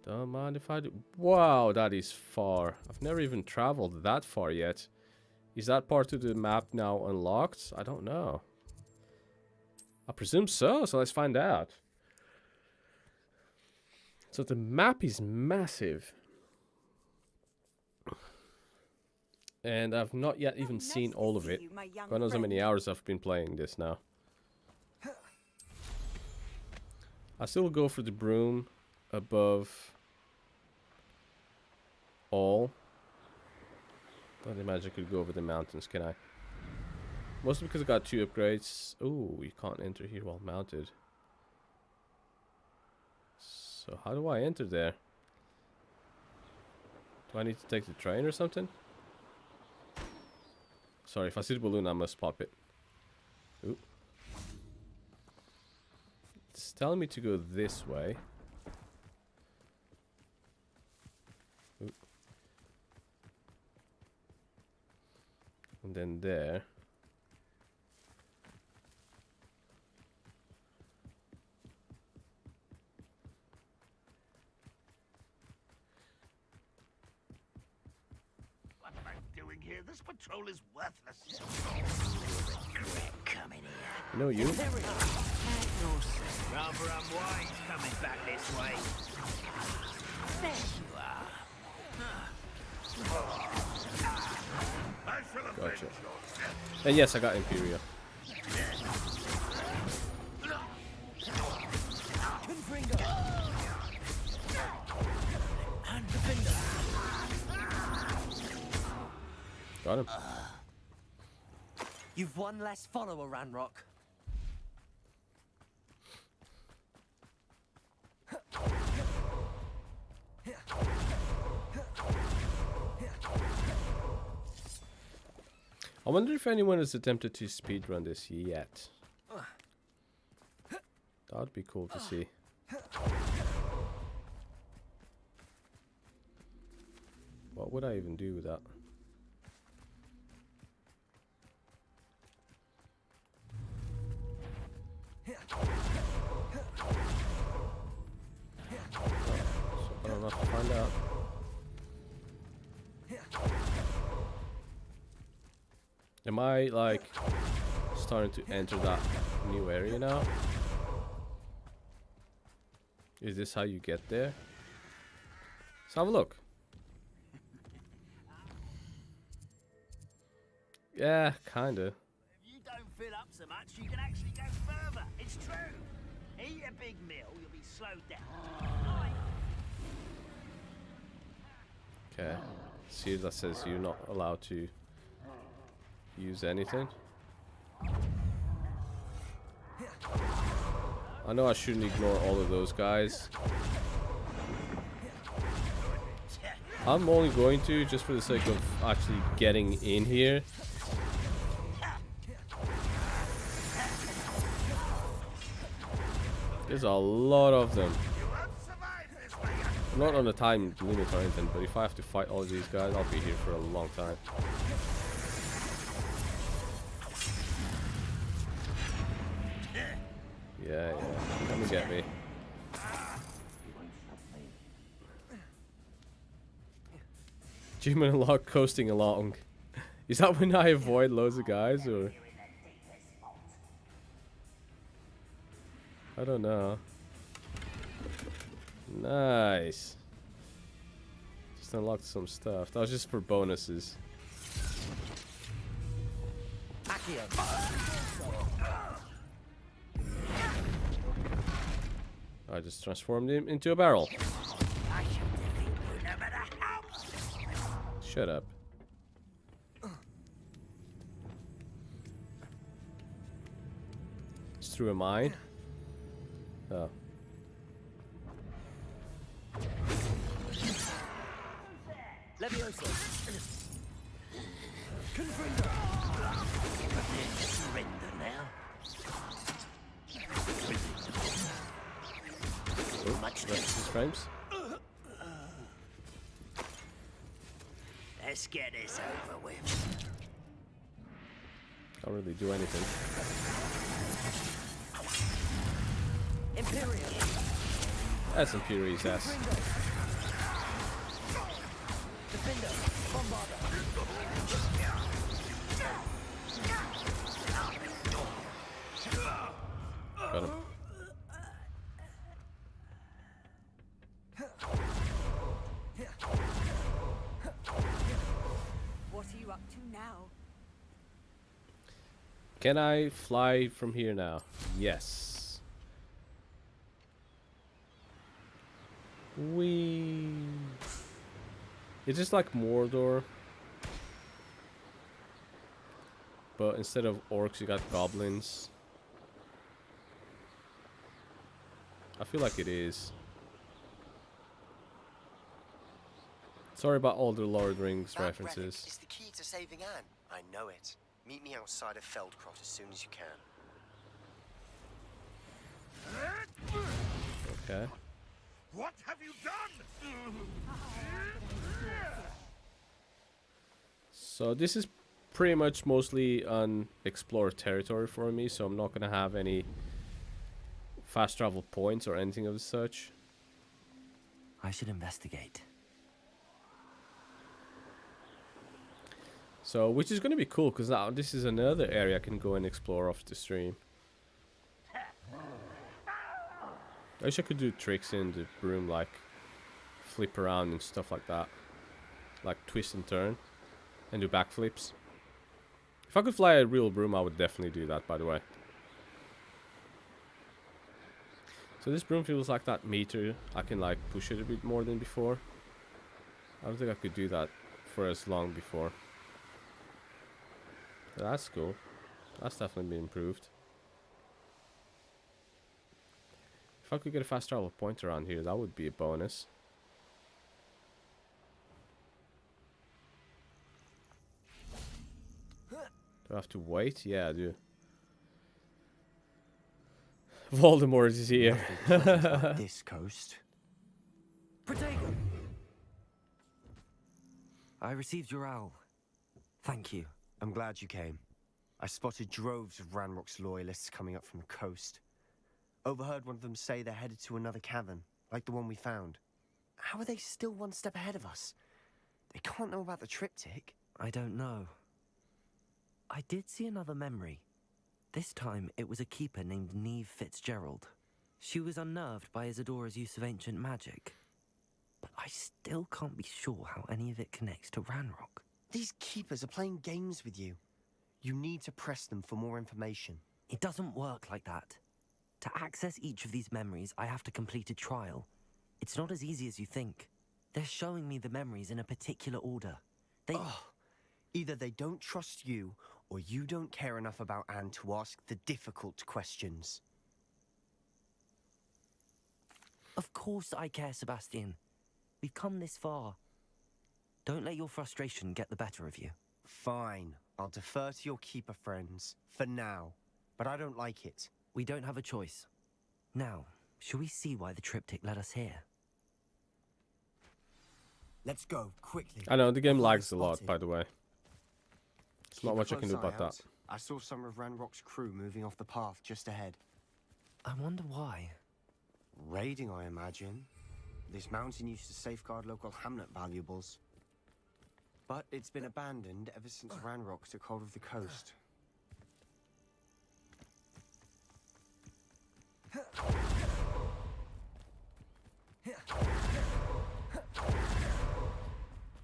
Don't mind if I do. Wow, that is far. I've never even traveled that far yet. Is that part of the map now unlocked? I don't know. I presume so, so let's find out. So the map is massive. And I've not yet even seen all of it. God knows how many hours I've been playing this now. I still go for the broom above all. Don't imagine I could go over the mountains, can I? Mostly because I got 2 upgrades. Oh, you can't enter here while mounted. So how do I enter there? Do I need to take the train or something? Sorry, if I see the balloon, I must pop it. Ooh. It's telling me to go this way. Ooh. And then there. What am I doing here? This patrol is worthless. Coming here. You know you? Rather unwise coming back this way. There you are. Gotcha. And yes, I got Imperial. Got him. You've one less follower, Ranrock. I wonder if anyone has attempted to speedrun this yet. That'd be cool to see. What would I even do with that? I don't know if to find out. Am I like starting to enter that new area now? Is this how you get there? Let's have a look. Yeah, kinda. If you don't fill up so much, you can actually go further. It's true. Eat a big meal, you'll be slowed down. Okay. See, that says you're not allowed to use anything. I know I shouldn't ignore all of those guys. I'm only going to just for the sake of actually getting in here. There's a lot of them. I'm not on a time limit or anything, but if I have to fight all of these guys, I'll be here for a long time. Yeah, come and get me. Human and log coasting along. Is that when I avoid loads of guys, or? I don't know. Nice. Just unlocked some stuff. That was just for bonuses. I just transformed him into a barrel. Shut up. It's through a mine. Oh. Levioso. Confringo. Surrender now. Oh, much less frames. Let's get this over with. Can't really do anything. Imperial. That's Imperial's ass. Got him. What are you up to now? Can I fly from here now? Yes. It's just like Mordor, but instead of orcs you got goblins. I feel like it is. Sorry about all the Lord of the Rings That references. relic is the key to saving Anne. I know it. Meet me outside of Feldcroft as soon as you can. Okay. What have you done? So this is pretty much mostly unexplored territory for me, so I'm not gonna have any fast travel points or anything of such. I should investigate. So, which is gonna be cool, because now this is another area I can go and explore off the stream. I wish I could do tricks in the broom, like flip around and stuff like that. Like twist and turn and do backflips. If I could fly a real broom, I would definitely do that, by the way. So this broom feels like that meter. I can like push it a bit more than before. I don't think I could do that for as long before. That's cool. That's definitely been improved. If I could get a fast travel point around here, that would be a bonus. Do I have to wait? Yeah, I do. Voldemort is here. This coast. Protego! I received your owl. Thank you. I'm glad you came. I spotted droves of Ranrock's loyalists coming up from the coast. Overheard one of them say they're headed to another cavern, like the one we found. How are they still one step ahead of us? They can't know about the triptych. I don't know. I did see another memory. This time, it was a keeper named Neve Fitzgerald. She was unnerved by Isadora's use of ancient magic. But I still can't be sure how any of it connects to Ranrock. These keepers are playing games with you. You need to press them for more information. It doesn't work like that. To access each of these memories, I have to complete a trial. It's not as easy as you think. They're showing me the memories in a particular order. Either they don't trust you, or you don't care enough about Anne to ask the difficult questions. Of course I care, Sebastian. We've come this far. Don't let your frustration get the better of you. Fine. I'll defer to your keeper friends, for now. But I don't like it. We don't have a choice. Now, shall we see why the triptych led us here? Let's go, quickly. I know, the game lags a lot, by the way. There's not Keep a much I can do close eye about that. out. I saw some of Ranrock's crew moving off the path just ahead. I wonder why. Raiding, I imagine. This mountain used to safeguard local hamlet valuables. But it's been abandoned ever since Ranrock took hold of the coast.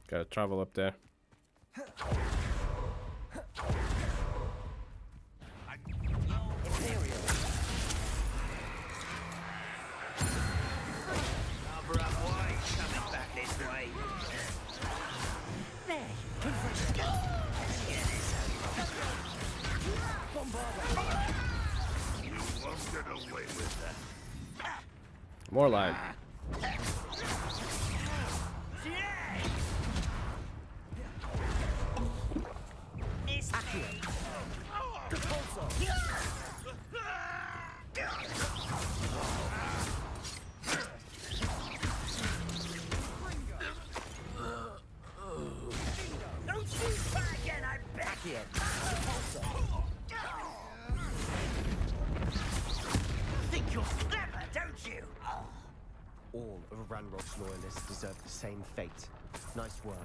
Gotta travel up there. Cover up wide, coming back this way. There, You won't get away with that. More line. Don't shoot back again, I bet you. Think you're clever, don't you? All of Ranrock's loyalists deserve the same fate. Nice work.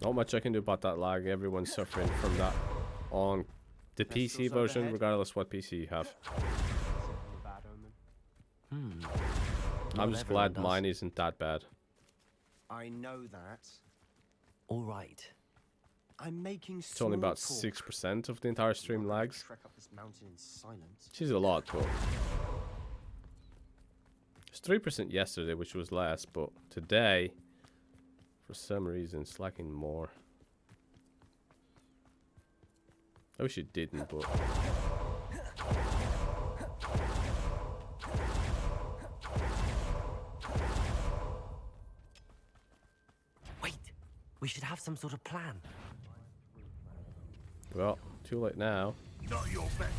Not much I can do about that lag. Everyone's suffering from that on the PC version, regardless what PC you have. I'm just glad mine isn't that bad. I know that. All right. I'm making It's only about 6% of the entire stream lags. Trek up this mountain in silence. Which is a lot, but it's 3% yesterday, which was less, but today, for some reason, it's lagging more. I wish it didn't, but Wait, we should have some sort of plan. well, too late now. Not your best.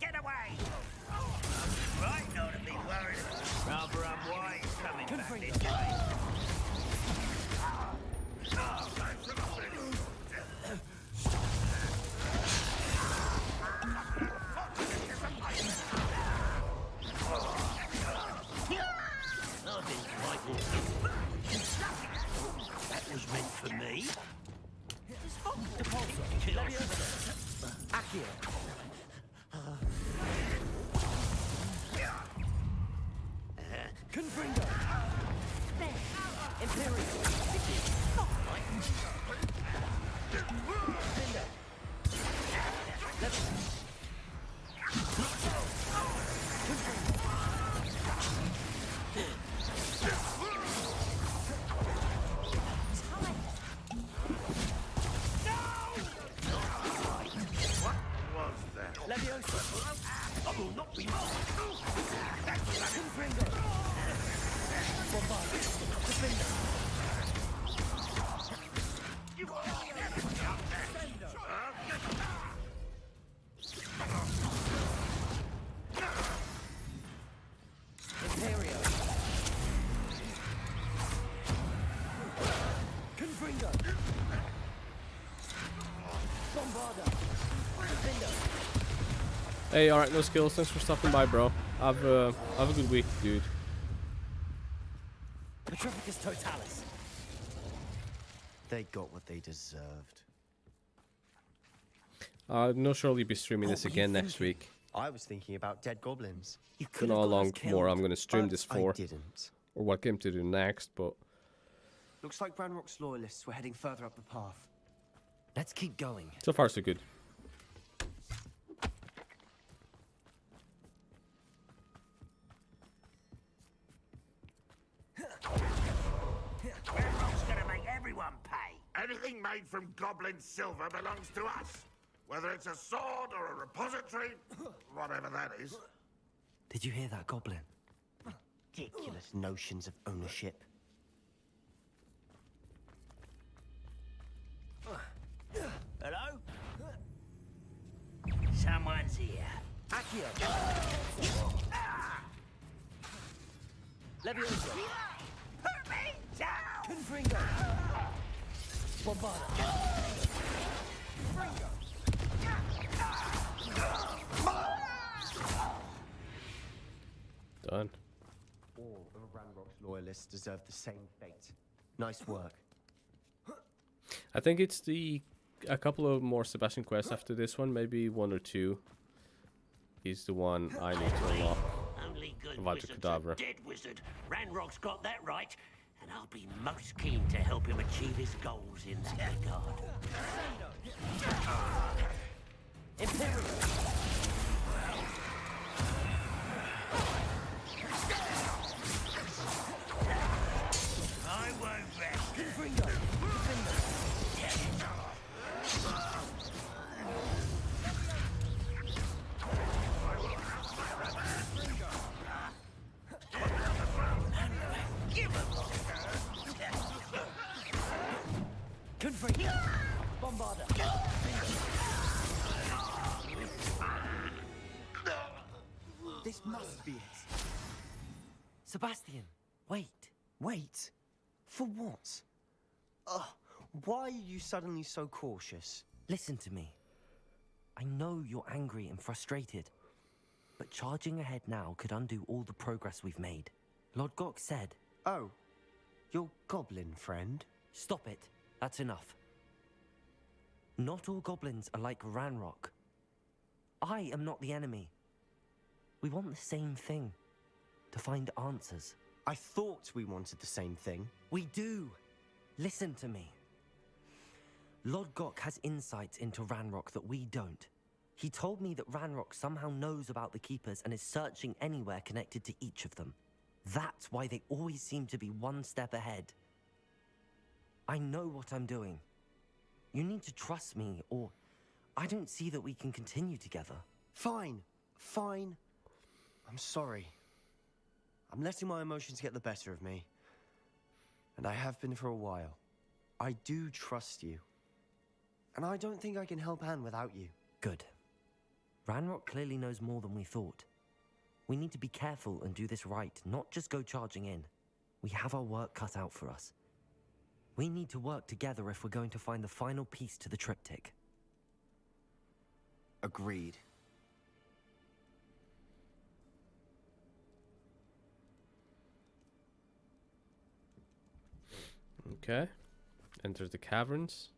Get away! Right, not to be worried. Rather unwise coming back this way. That was meant for me. Accio. Confringo. There. Imperial. Not right. Linda. Leviosa. I will not be moved. Confringo. Bombard. Defender. Imperio. Confringo. Bombarda. Defender. Hey, alright, no skills. Thanks for stopping by, bro. Have a good week, dude. Petrificus Totalis. They got what they deserved. No, surely be streaming this again next week. I was thinking about dead goblins. Don't know how long more I'm going to stream this for. I didn't. Or what game to do next, but Looks like Ranrock's loyalists were heading further up the path. Let's keep going. so far so good. Ranrock's gonna make everyone pay. Anything made from goblin silver belongs to us. Whether it's a sword or a repository, whatever that is. Did you hear that, Goblin? Ridiculous notions of ownership. Hello? Someone's here. Accio. Leviosa. Put me down! Confringo. Bombarda. Done. All of Ranrock's loyalists deserve the same fate. Nice work. I think it's a couple of more Sebastian quests after this one, maybe one or two. Is the one I need to unlock. Only good Vajra wizard's a Kedavra. dead wizard. Ranrock's got that right, and I'll be most keen to help him achieve his goals in that regard. Imperial. I won't rest. Confringo. Bombarder. This must be it. Sebastian, wait. Wait? For what? Why are you suddenly so cautious? Listen to me. I know you're angry and frustrated, but charging ahead now could undo all the progress we've made. Lord Gok said... Oh, your goblin friend? Stop it. That's enough. Not all goblins are like Ranrock. I am not the enemy. We want the same thing. To find answers. I thought we wanted the same thing. We do. Listen to me. Lord Gok has insights into Ranrock that we don't. He told me that Ranrock somehow knows about the Keepers and is searching anywhere connected to each of them. That's why they always seem to be one step ahead. I know what I'm doing. You need to trust me, or I don't see that we can continue together. Fine. Fine. I'm sorry. I'm letting my emotions get the better of me. And I have been for a while. I do trust you. And I don't think I can help Anne without you. Good. Ranrock clearly knows more than we thought. We need to be careful and do this right, not just go charging in. We have our work cut out for us. We need to work together if we're going to find the final piece to the triptych. Agreed. Okay. Enter the caverns.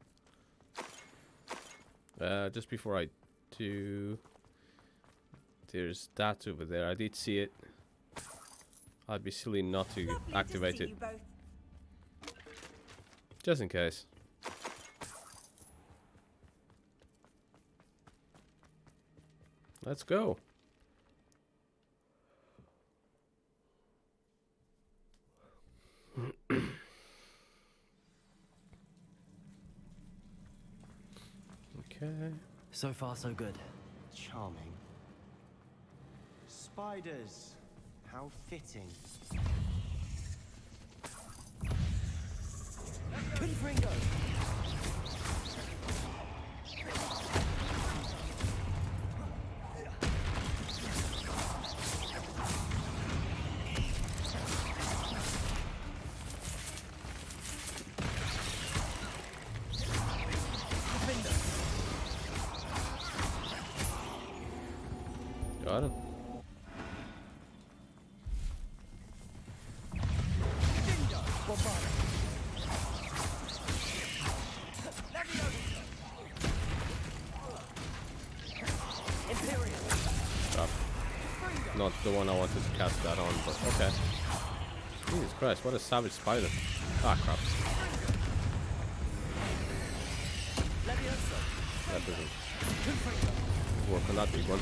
Just before I do... There's that over there. I did see it. I'd be silly not to activate it. Just in case. Let's go. Okay. So far, so good. Charming. Spiders. How fitting. Confringo! Got him. Not the one I wanted to cast that on, but okay. Jesus Christ, what a savage spider. Ah, crap. That doesn't work on that big one.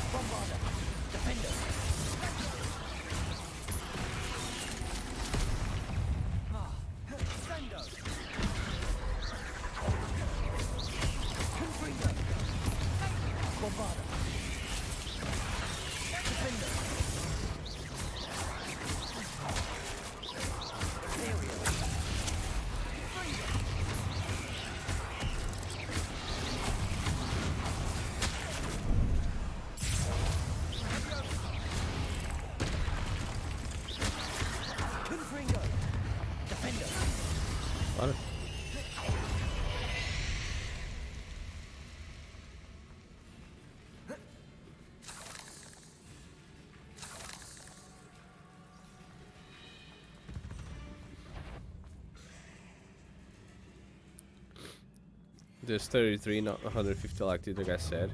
There's 33, not 150 like the other guy said.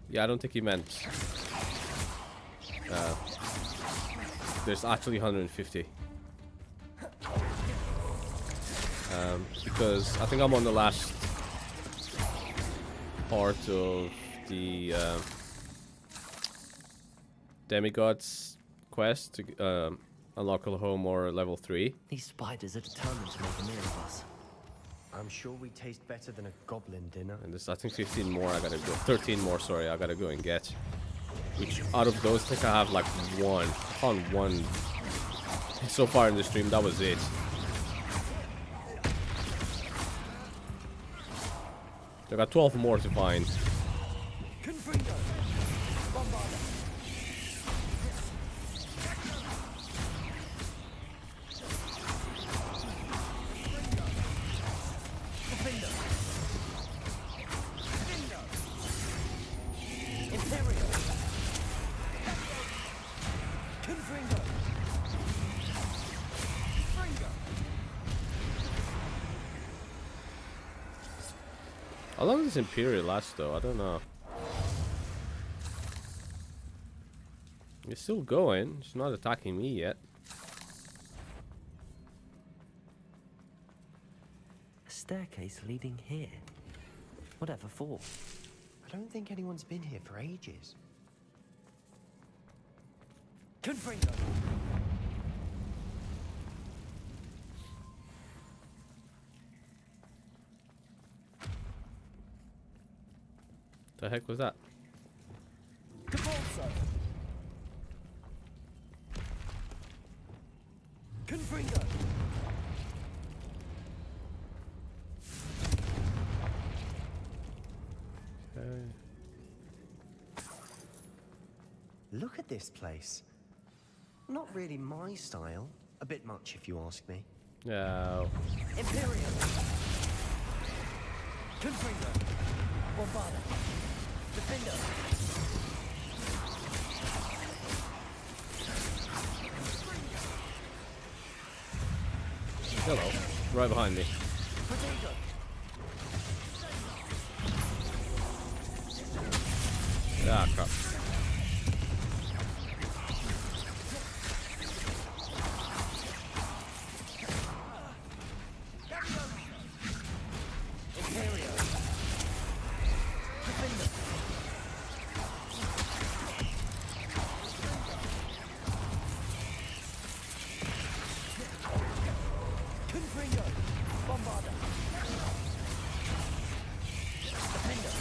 Yeah, I don't think he meant... there's actually 150. Because I think I'm on the last part of the Demigod's quest to unlock a home or level 3. These spiders are determined to make a meal of us. I'm sure we taste better than a goblin dinner. And there's I think 15 more I gotta go. 13 more, sorry, I gotta go and get. Which out of those, I think I have like one. I found one so far in the stream. That was it. I got 12 more to find. Confringo. Bombarda. Defender. Defender. Imperio. Confringo. Fringo. How long does Imperial last though? I don't know. It's still going. It's not attacking me yet. A staircase leading here. Whatever for? I don't think anyone's been here for ages. Confringo. The heck was that? Cabalso. Confringo. Look at this place. Not really my style. A bit much, if you ask me. No. Imperial. Confringo. Bombarda. Defender. Hello. Right behind me. Potato. Ah, crap. Imperio. Defender. Confringo. Bombarda. Defender.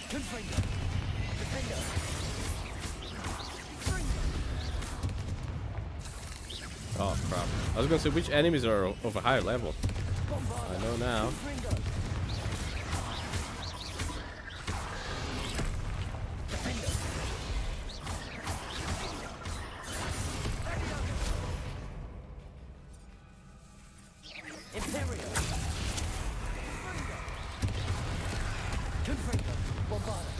Confringo. Defender. Oh crap. I was gonna say which enemies are of a higher level. I know now. Imperio. Confringo. Bombarda.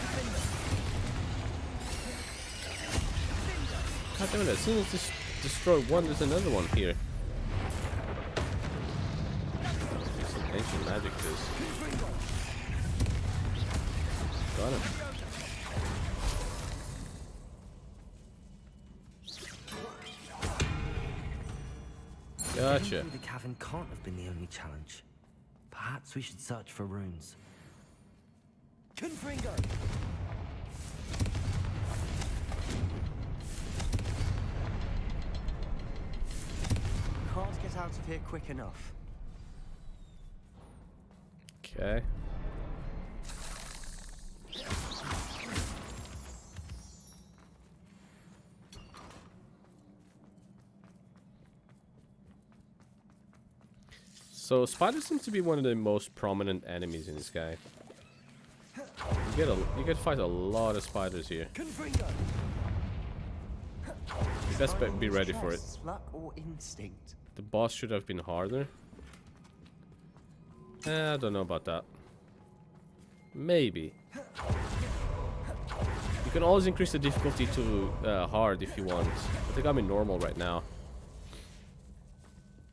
Defender. God damn it, as soon as this destroy one, there's another one here. Some ancient magic this. Got him. Gotcha. Getting through the cavern can't have been the only challenge. Perhaps we should search for runes. Confringo. Can't get out of here quick enough. Okay. So spiders seem to be one of the most prominent enemies in this guy. You get to fight a lot of spiders here. Confringo. You best be ready for it. Luck or instinct? The boss should have been harder. I don't know about that. Maybe. You can always increase the difficulty to hard if you want. I think I'm in normal right now.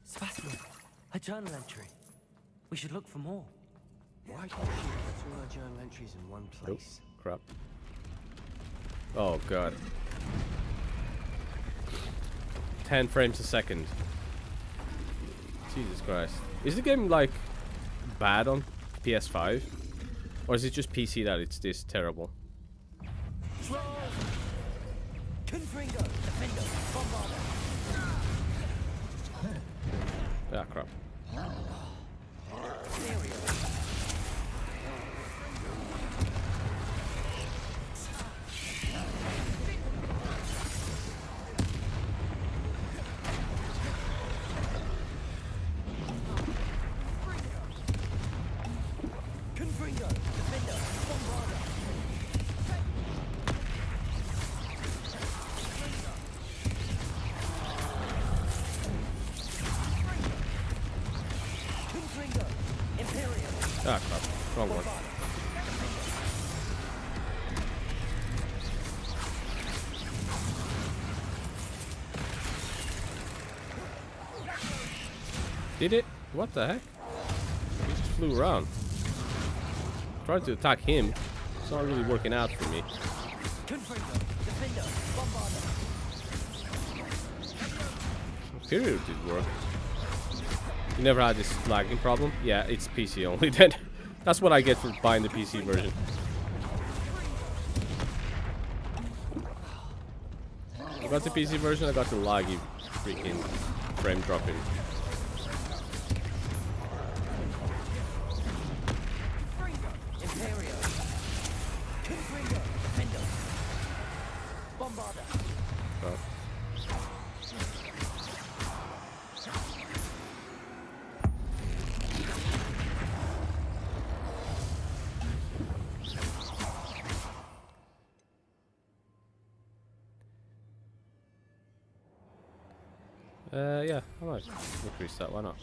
Specimen. A journal entry. We should look for more. Why can't she put all her journal entries in one place? Oh, crap. Oh, God. 10 frames a second. Jesus Christ. Is the game, like, bad on PS5? Or is it just PC that it's this terrible? Confringo. Defender. Bombarda. Ah, crap. Ah, crap. Wrong one. Did it? What the heck? He just flew around. Tried to attack him. It's not really working out for me. Period did work. You never had this lagging problem? Yeah, it's PC only then. That's what I get for buying the PC version. I got the PC version, I got the laggy freaking frame dropping. Oh. Yeah, I might increase that, why not?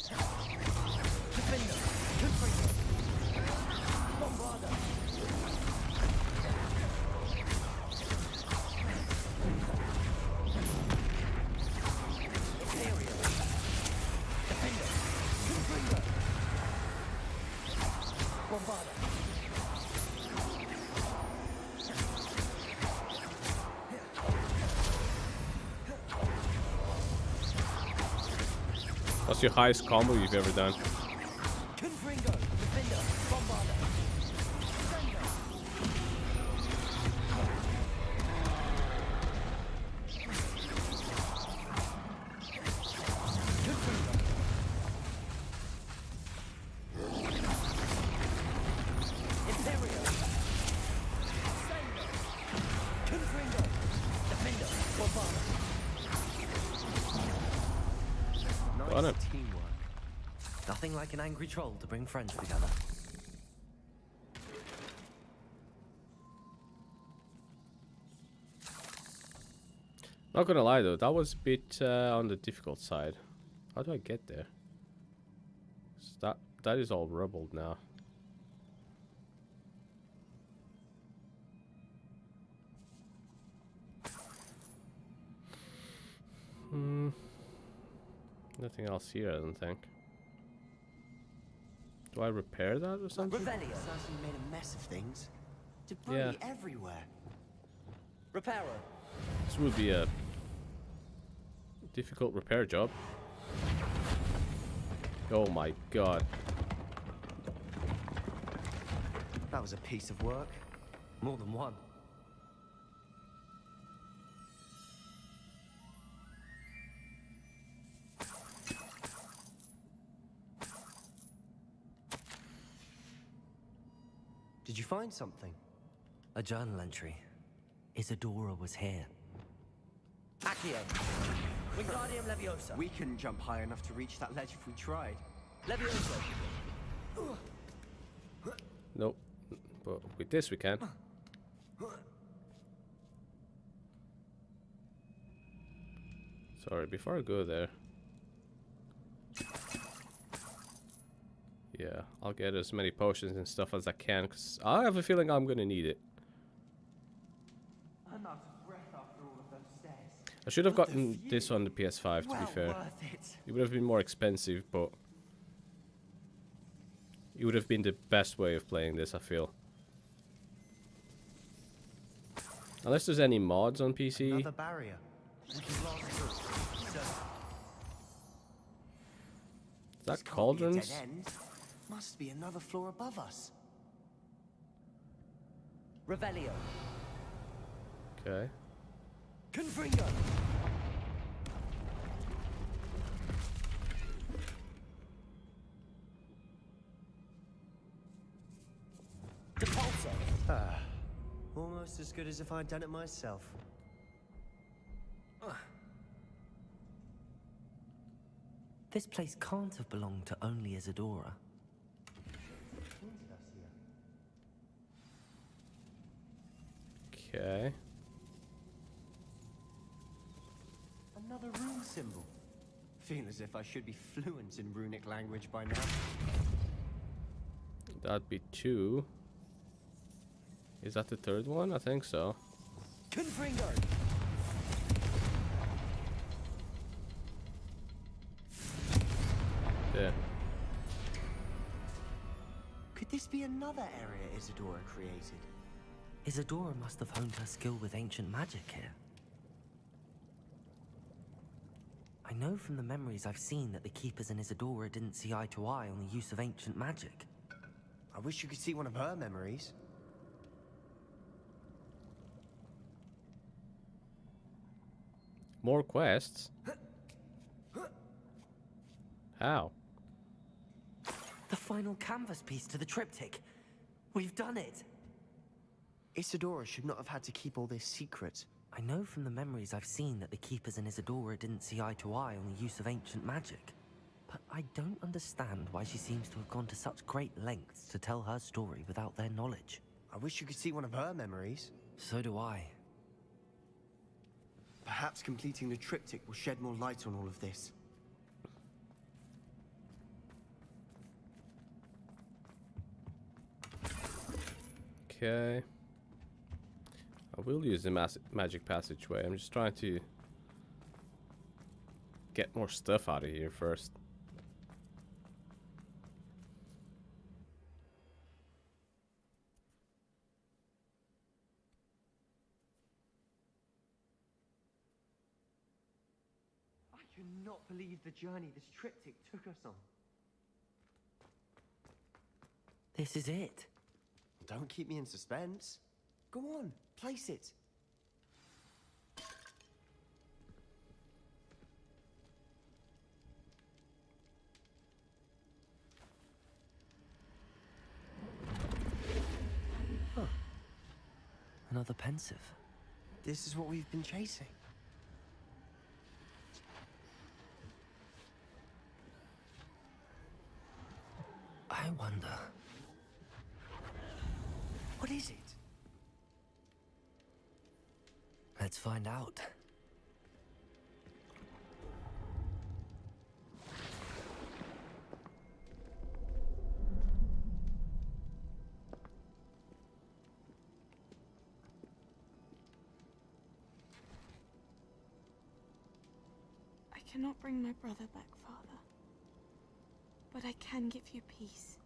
What's your highest combo you've ever done? Nice teamwork. Nothing like an angry troll to bring friends together. Not gonna lie though, that was a bit on the difficult side. How do I get there? That is all rubbled now. Nothing else here, I don't think. Do I repair that or something? Revelio certainly made a mess of things. Debris everywhere. Repairer. This would be a difficult repair job. Oh my god. That was a piece of work. More than one. Did you find something? A journal entry. Isadora was here. Accio. Wingardium Leviosa. We couldn't jump high enough to reach that ledge if we tried. Leviosa. Nope. But with this we can. Sorry, before I go there. Yeah, I'll get as many potions and stuff as I can, because I have a feeling I'm gonna need it. I'm out of breath after all of those stairs. I should have gotten this on the PS5, to be fair. It would have been more expensive, but it would have been the best way of playing this, I feel. Unless there's any mods on PC. Another barrier. We can blast through. So, Is that cauldrons? must be another floor above us. Revelio. Okay. Confringo. Depulso. Almost as good as if I'd done it myself. This place can't have belonged to only Isadora. Okay. Another rune symbol. Feel as if I should be fluent in runic language by now. That'd be 2. Is that the third one? I think so. Confringo! Yeah. Could this be another area Isadora created? Isadora must have honed her skill with ancient magic here. I know from the memories I've seen that the Keepers and Isadora didn't see eye to eye on the use of ancient magic. I wish you could see one of her memories. More quests? How? The final canvas piece to the triptych. We've done it! Isadora should not have had to keep all this secret. I know from the memories I've seen that the Keepers and Isadora didn't see eye to eye on the use of ancient magic. But I don't understand why she seems to have gone to such great lengths to tell her story without their knowledge. I wish you could see one of her memories. So do I. Perhaps completing the triptych will shed more light on all of this. Okay. I will use the magic passageway. I'm just trying to get more stuff out of here first. I cannot believe the journey this triptych took us on. This is it. Don't keep me in suspense. Go on, place it. Huh. Another pensive. This is what we've been chasing. I wonder. What is it? Let's find out. I cannot bring my brother back, Father. But I can give you peace.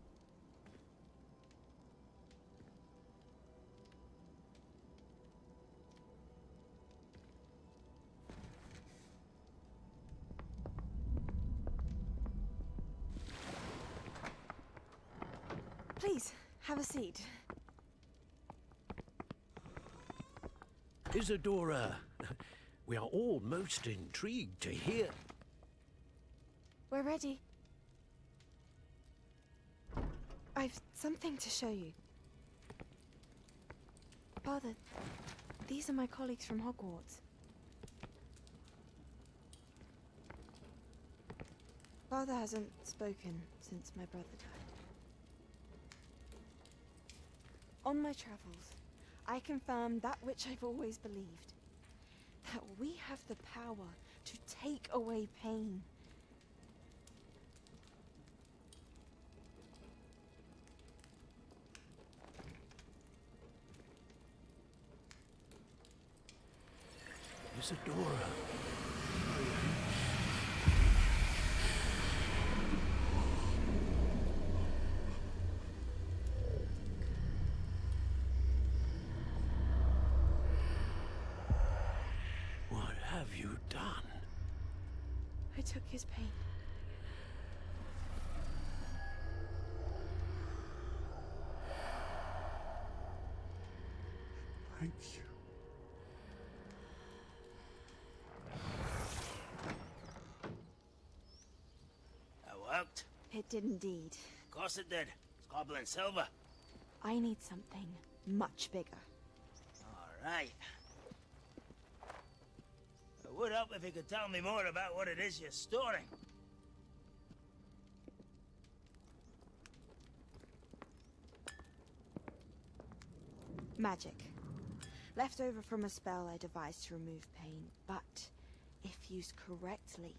Please, have a seat. Isadora, we are all most intrigued to hear. We're ready. I've something to show you. Father, these are my colleagues from Hogwarts. Father hasn't spoken since my brother died. On my travels, I confirmed that which I've always believed. That we have the power to take away pain. Isadora. What have you done? I took his pain. Thank you. That worked? It did indeed. Of course it did. It's goblin silver. I need something much bigger. All right. It would help if you could tell me more about what it is you're storing. Magic. Left over from a spell I devised to remove pain, but if used correctly,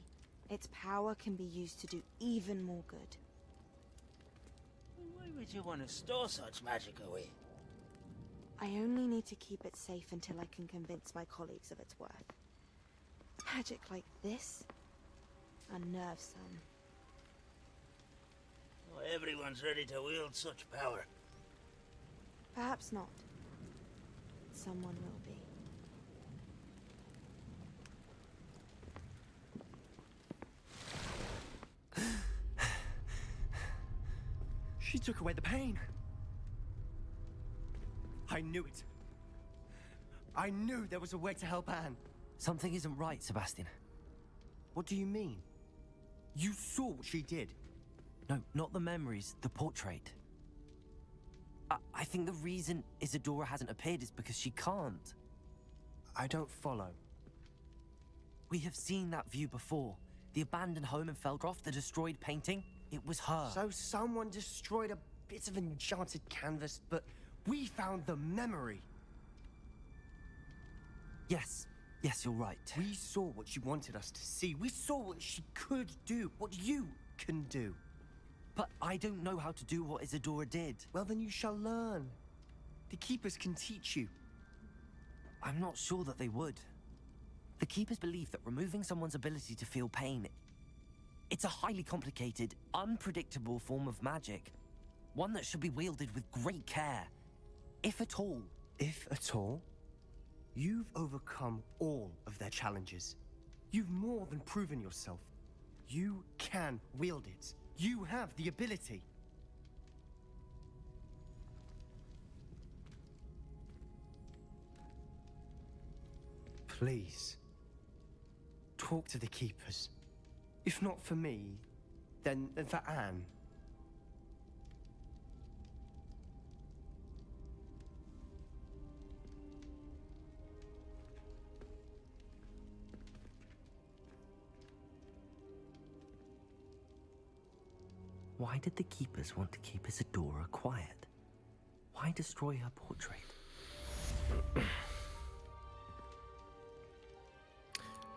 its power can be used to do even more good. Why would you want to store such magic away? I only need to keep it safe until I can convince my colleagues of its worth. Magic like this unnerves some. Not everyone's ready to wield such power. Perhaps not. Someone will be. She took away the pain. I knew it. I knew there was a way to help Anne. Something isn't right, Sebastian. What do you mean? You saw what she did. No, not the memories, the portrait. I think the reason Isadora hasn't appeared is because she can't. I don't follow. We have seen that view before. The abandoned home in Feldcroft, the destroyed painting. It was her. So someone destroyed a bit of enchanted canvas, but we found the memory. Yes, you're right. We saw what she wanted us to see. We saw what she could do, what you can do. But I don't know how to do what Isadora did. Well, then you shall learn. The Keepers can teach you. I'm not sure that they would. The Keepers believe that removing someone's ability to feel pain, it's a highly complicated, unpredictable form of magic. One that should be wielded with great care. If at all. If at all? You've overcome all of their challenges. You've more than proven yourself. You can wield it. You have the ability. Please, talk to the Keepers. If not for me, then for Anne. Why did the Keepers want to keep Isadora quiet? Why destroy her portrait?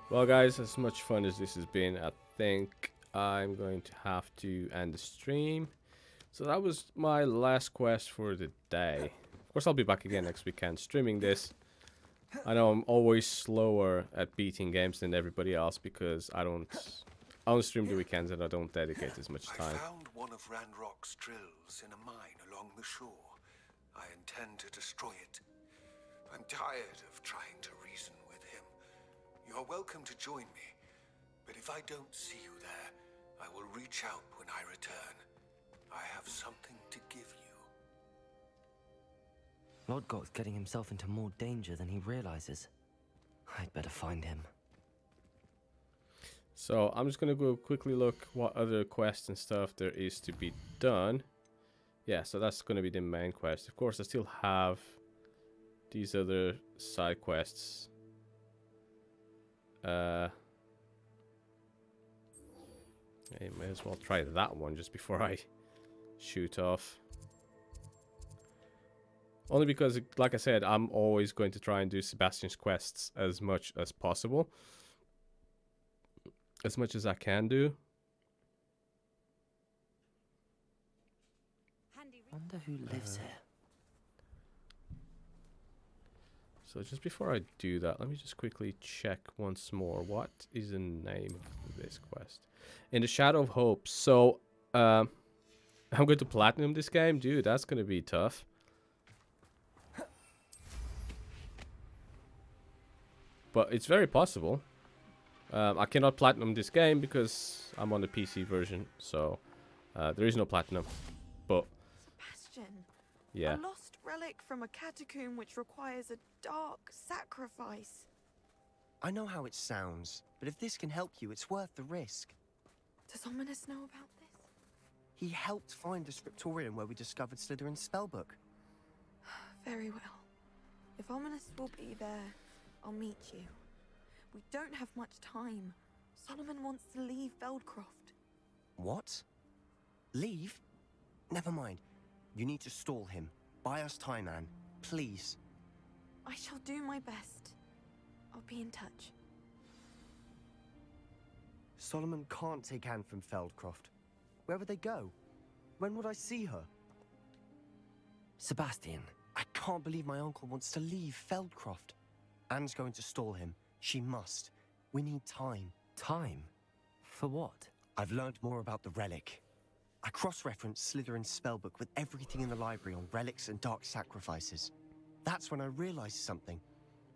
Well, guys, as much fun as this has been, I think I'm going to have to end the stream. So that was my last quest for the day. Of course, I'll be back again next weekend streaming this. I know I'm always slower at beating games than everybody else because I don't stream the weekends and I don't dedicate as much time. I found one of Randrock's drills in a mine along the shore. I intend to destroy it. I'm tired of trying to reason with him. You're welcome to join me, but if I don't see you there, I will reach out when I return. I have something to give you. Lodgok's getting himself into more danger than he realizes. I'd better find him. So I'm just gonna go quickly look what other quests and stuff there is to be done. Yeah, so that's gonna be the main quest. Of course, I still have these other side quests. I may as well try that one just before I shoot off. Only because, like I said, I'm always going to try and do Sebastian's quests as much as possible. As much as I can do. Wonder who lives here. So just before I do that, let me just quickly check once more. What is the name of this quest? In the Shadow of Hope. So, I'm going to platinum this game. Dude, that's going to be tough. But it's very possible. I cannot platinum this game because I'm on the PC version. So, there is no platinum. But, Sebastian. yeah. A lost relic from a catacomb which requires a dark sacrifice. I know how it sounds, but if this can help you, it's worth the risk. Does Ominous know about this? He helped find the scriptorium where we discovered Slytherin's spellbook. Very well. If Ominous will be there, I'll meet you. We don't have much time. Solomon wants to leave Feldcroft. What? Leave? Never mind. You need to stall him. Buy us time, Anne. Please. I shall do my best. I'll be in touch. Solomon can't take Anne from Feldcroft. Where would they go? When would I see her? Sebastian. I can't believe my uncle wants to leave Feldcroft. Anne's going to stall him. She must. We need time. Time? For what? I've learned more about the relic. I cross-referenced Slytherin's spellbook with everything in the library on relics and dark sacrifices. That's when I realized something.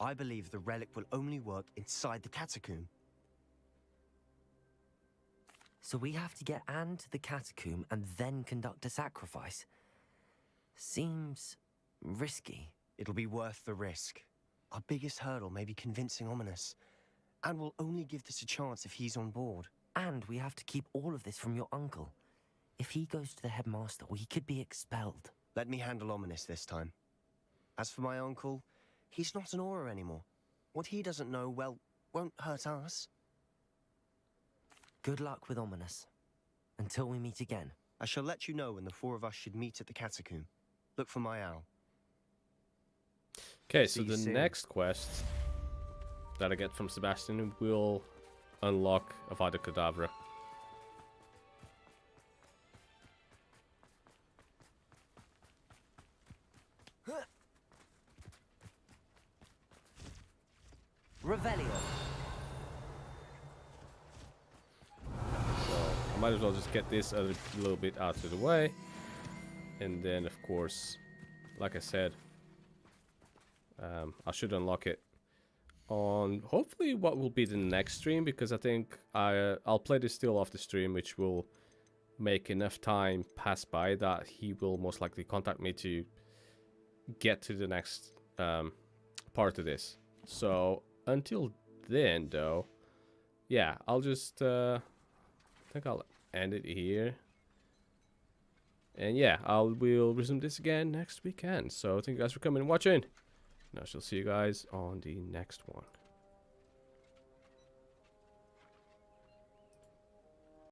I believe the relic will only work inside the catacomb. So we have to get Anne to the catacomb and then conduct a sacrifice. Seems risky. It'll be worth the risk. Our biggest hurdle may be convincing Ominous. Anne will only give this a chance if he's on board. And we have to keep all of this from your uncle. If he goes to the headmaster, we could be expelled. Let me handle Ominous this time. As for my uncle, he's not an Auror anymore. What he doesn't know, well, won't hurt us. Good luck with Ominous. Until we meet again. I shall let you know when the four of us should meet at the catacomb. Look for my owl. Okay, so the next quest that I get from Sebastian will unlock Avada Kedavra. Revelio. So I might as well just get this a little bit out of the way. And then, of course, like I said, I should unlock it on hopefully what will be the next stream, because I think I'll play this still off the stream, which will make enough time pass by that he will most likely contact me to get to the next part of this. So until then, though, yeah, I'll just I think I'll end it here. And yeah, we'll resume this again next weekend. So thank you guys for coming and watching. And I shall see you guys on the next one.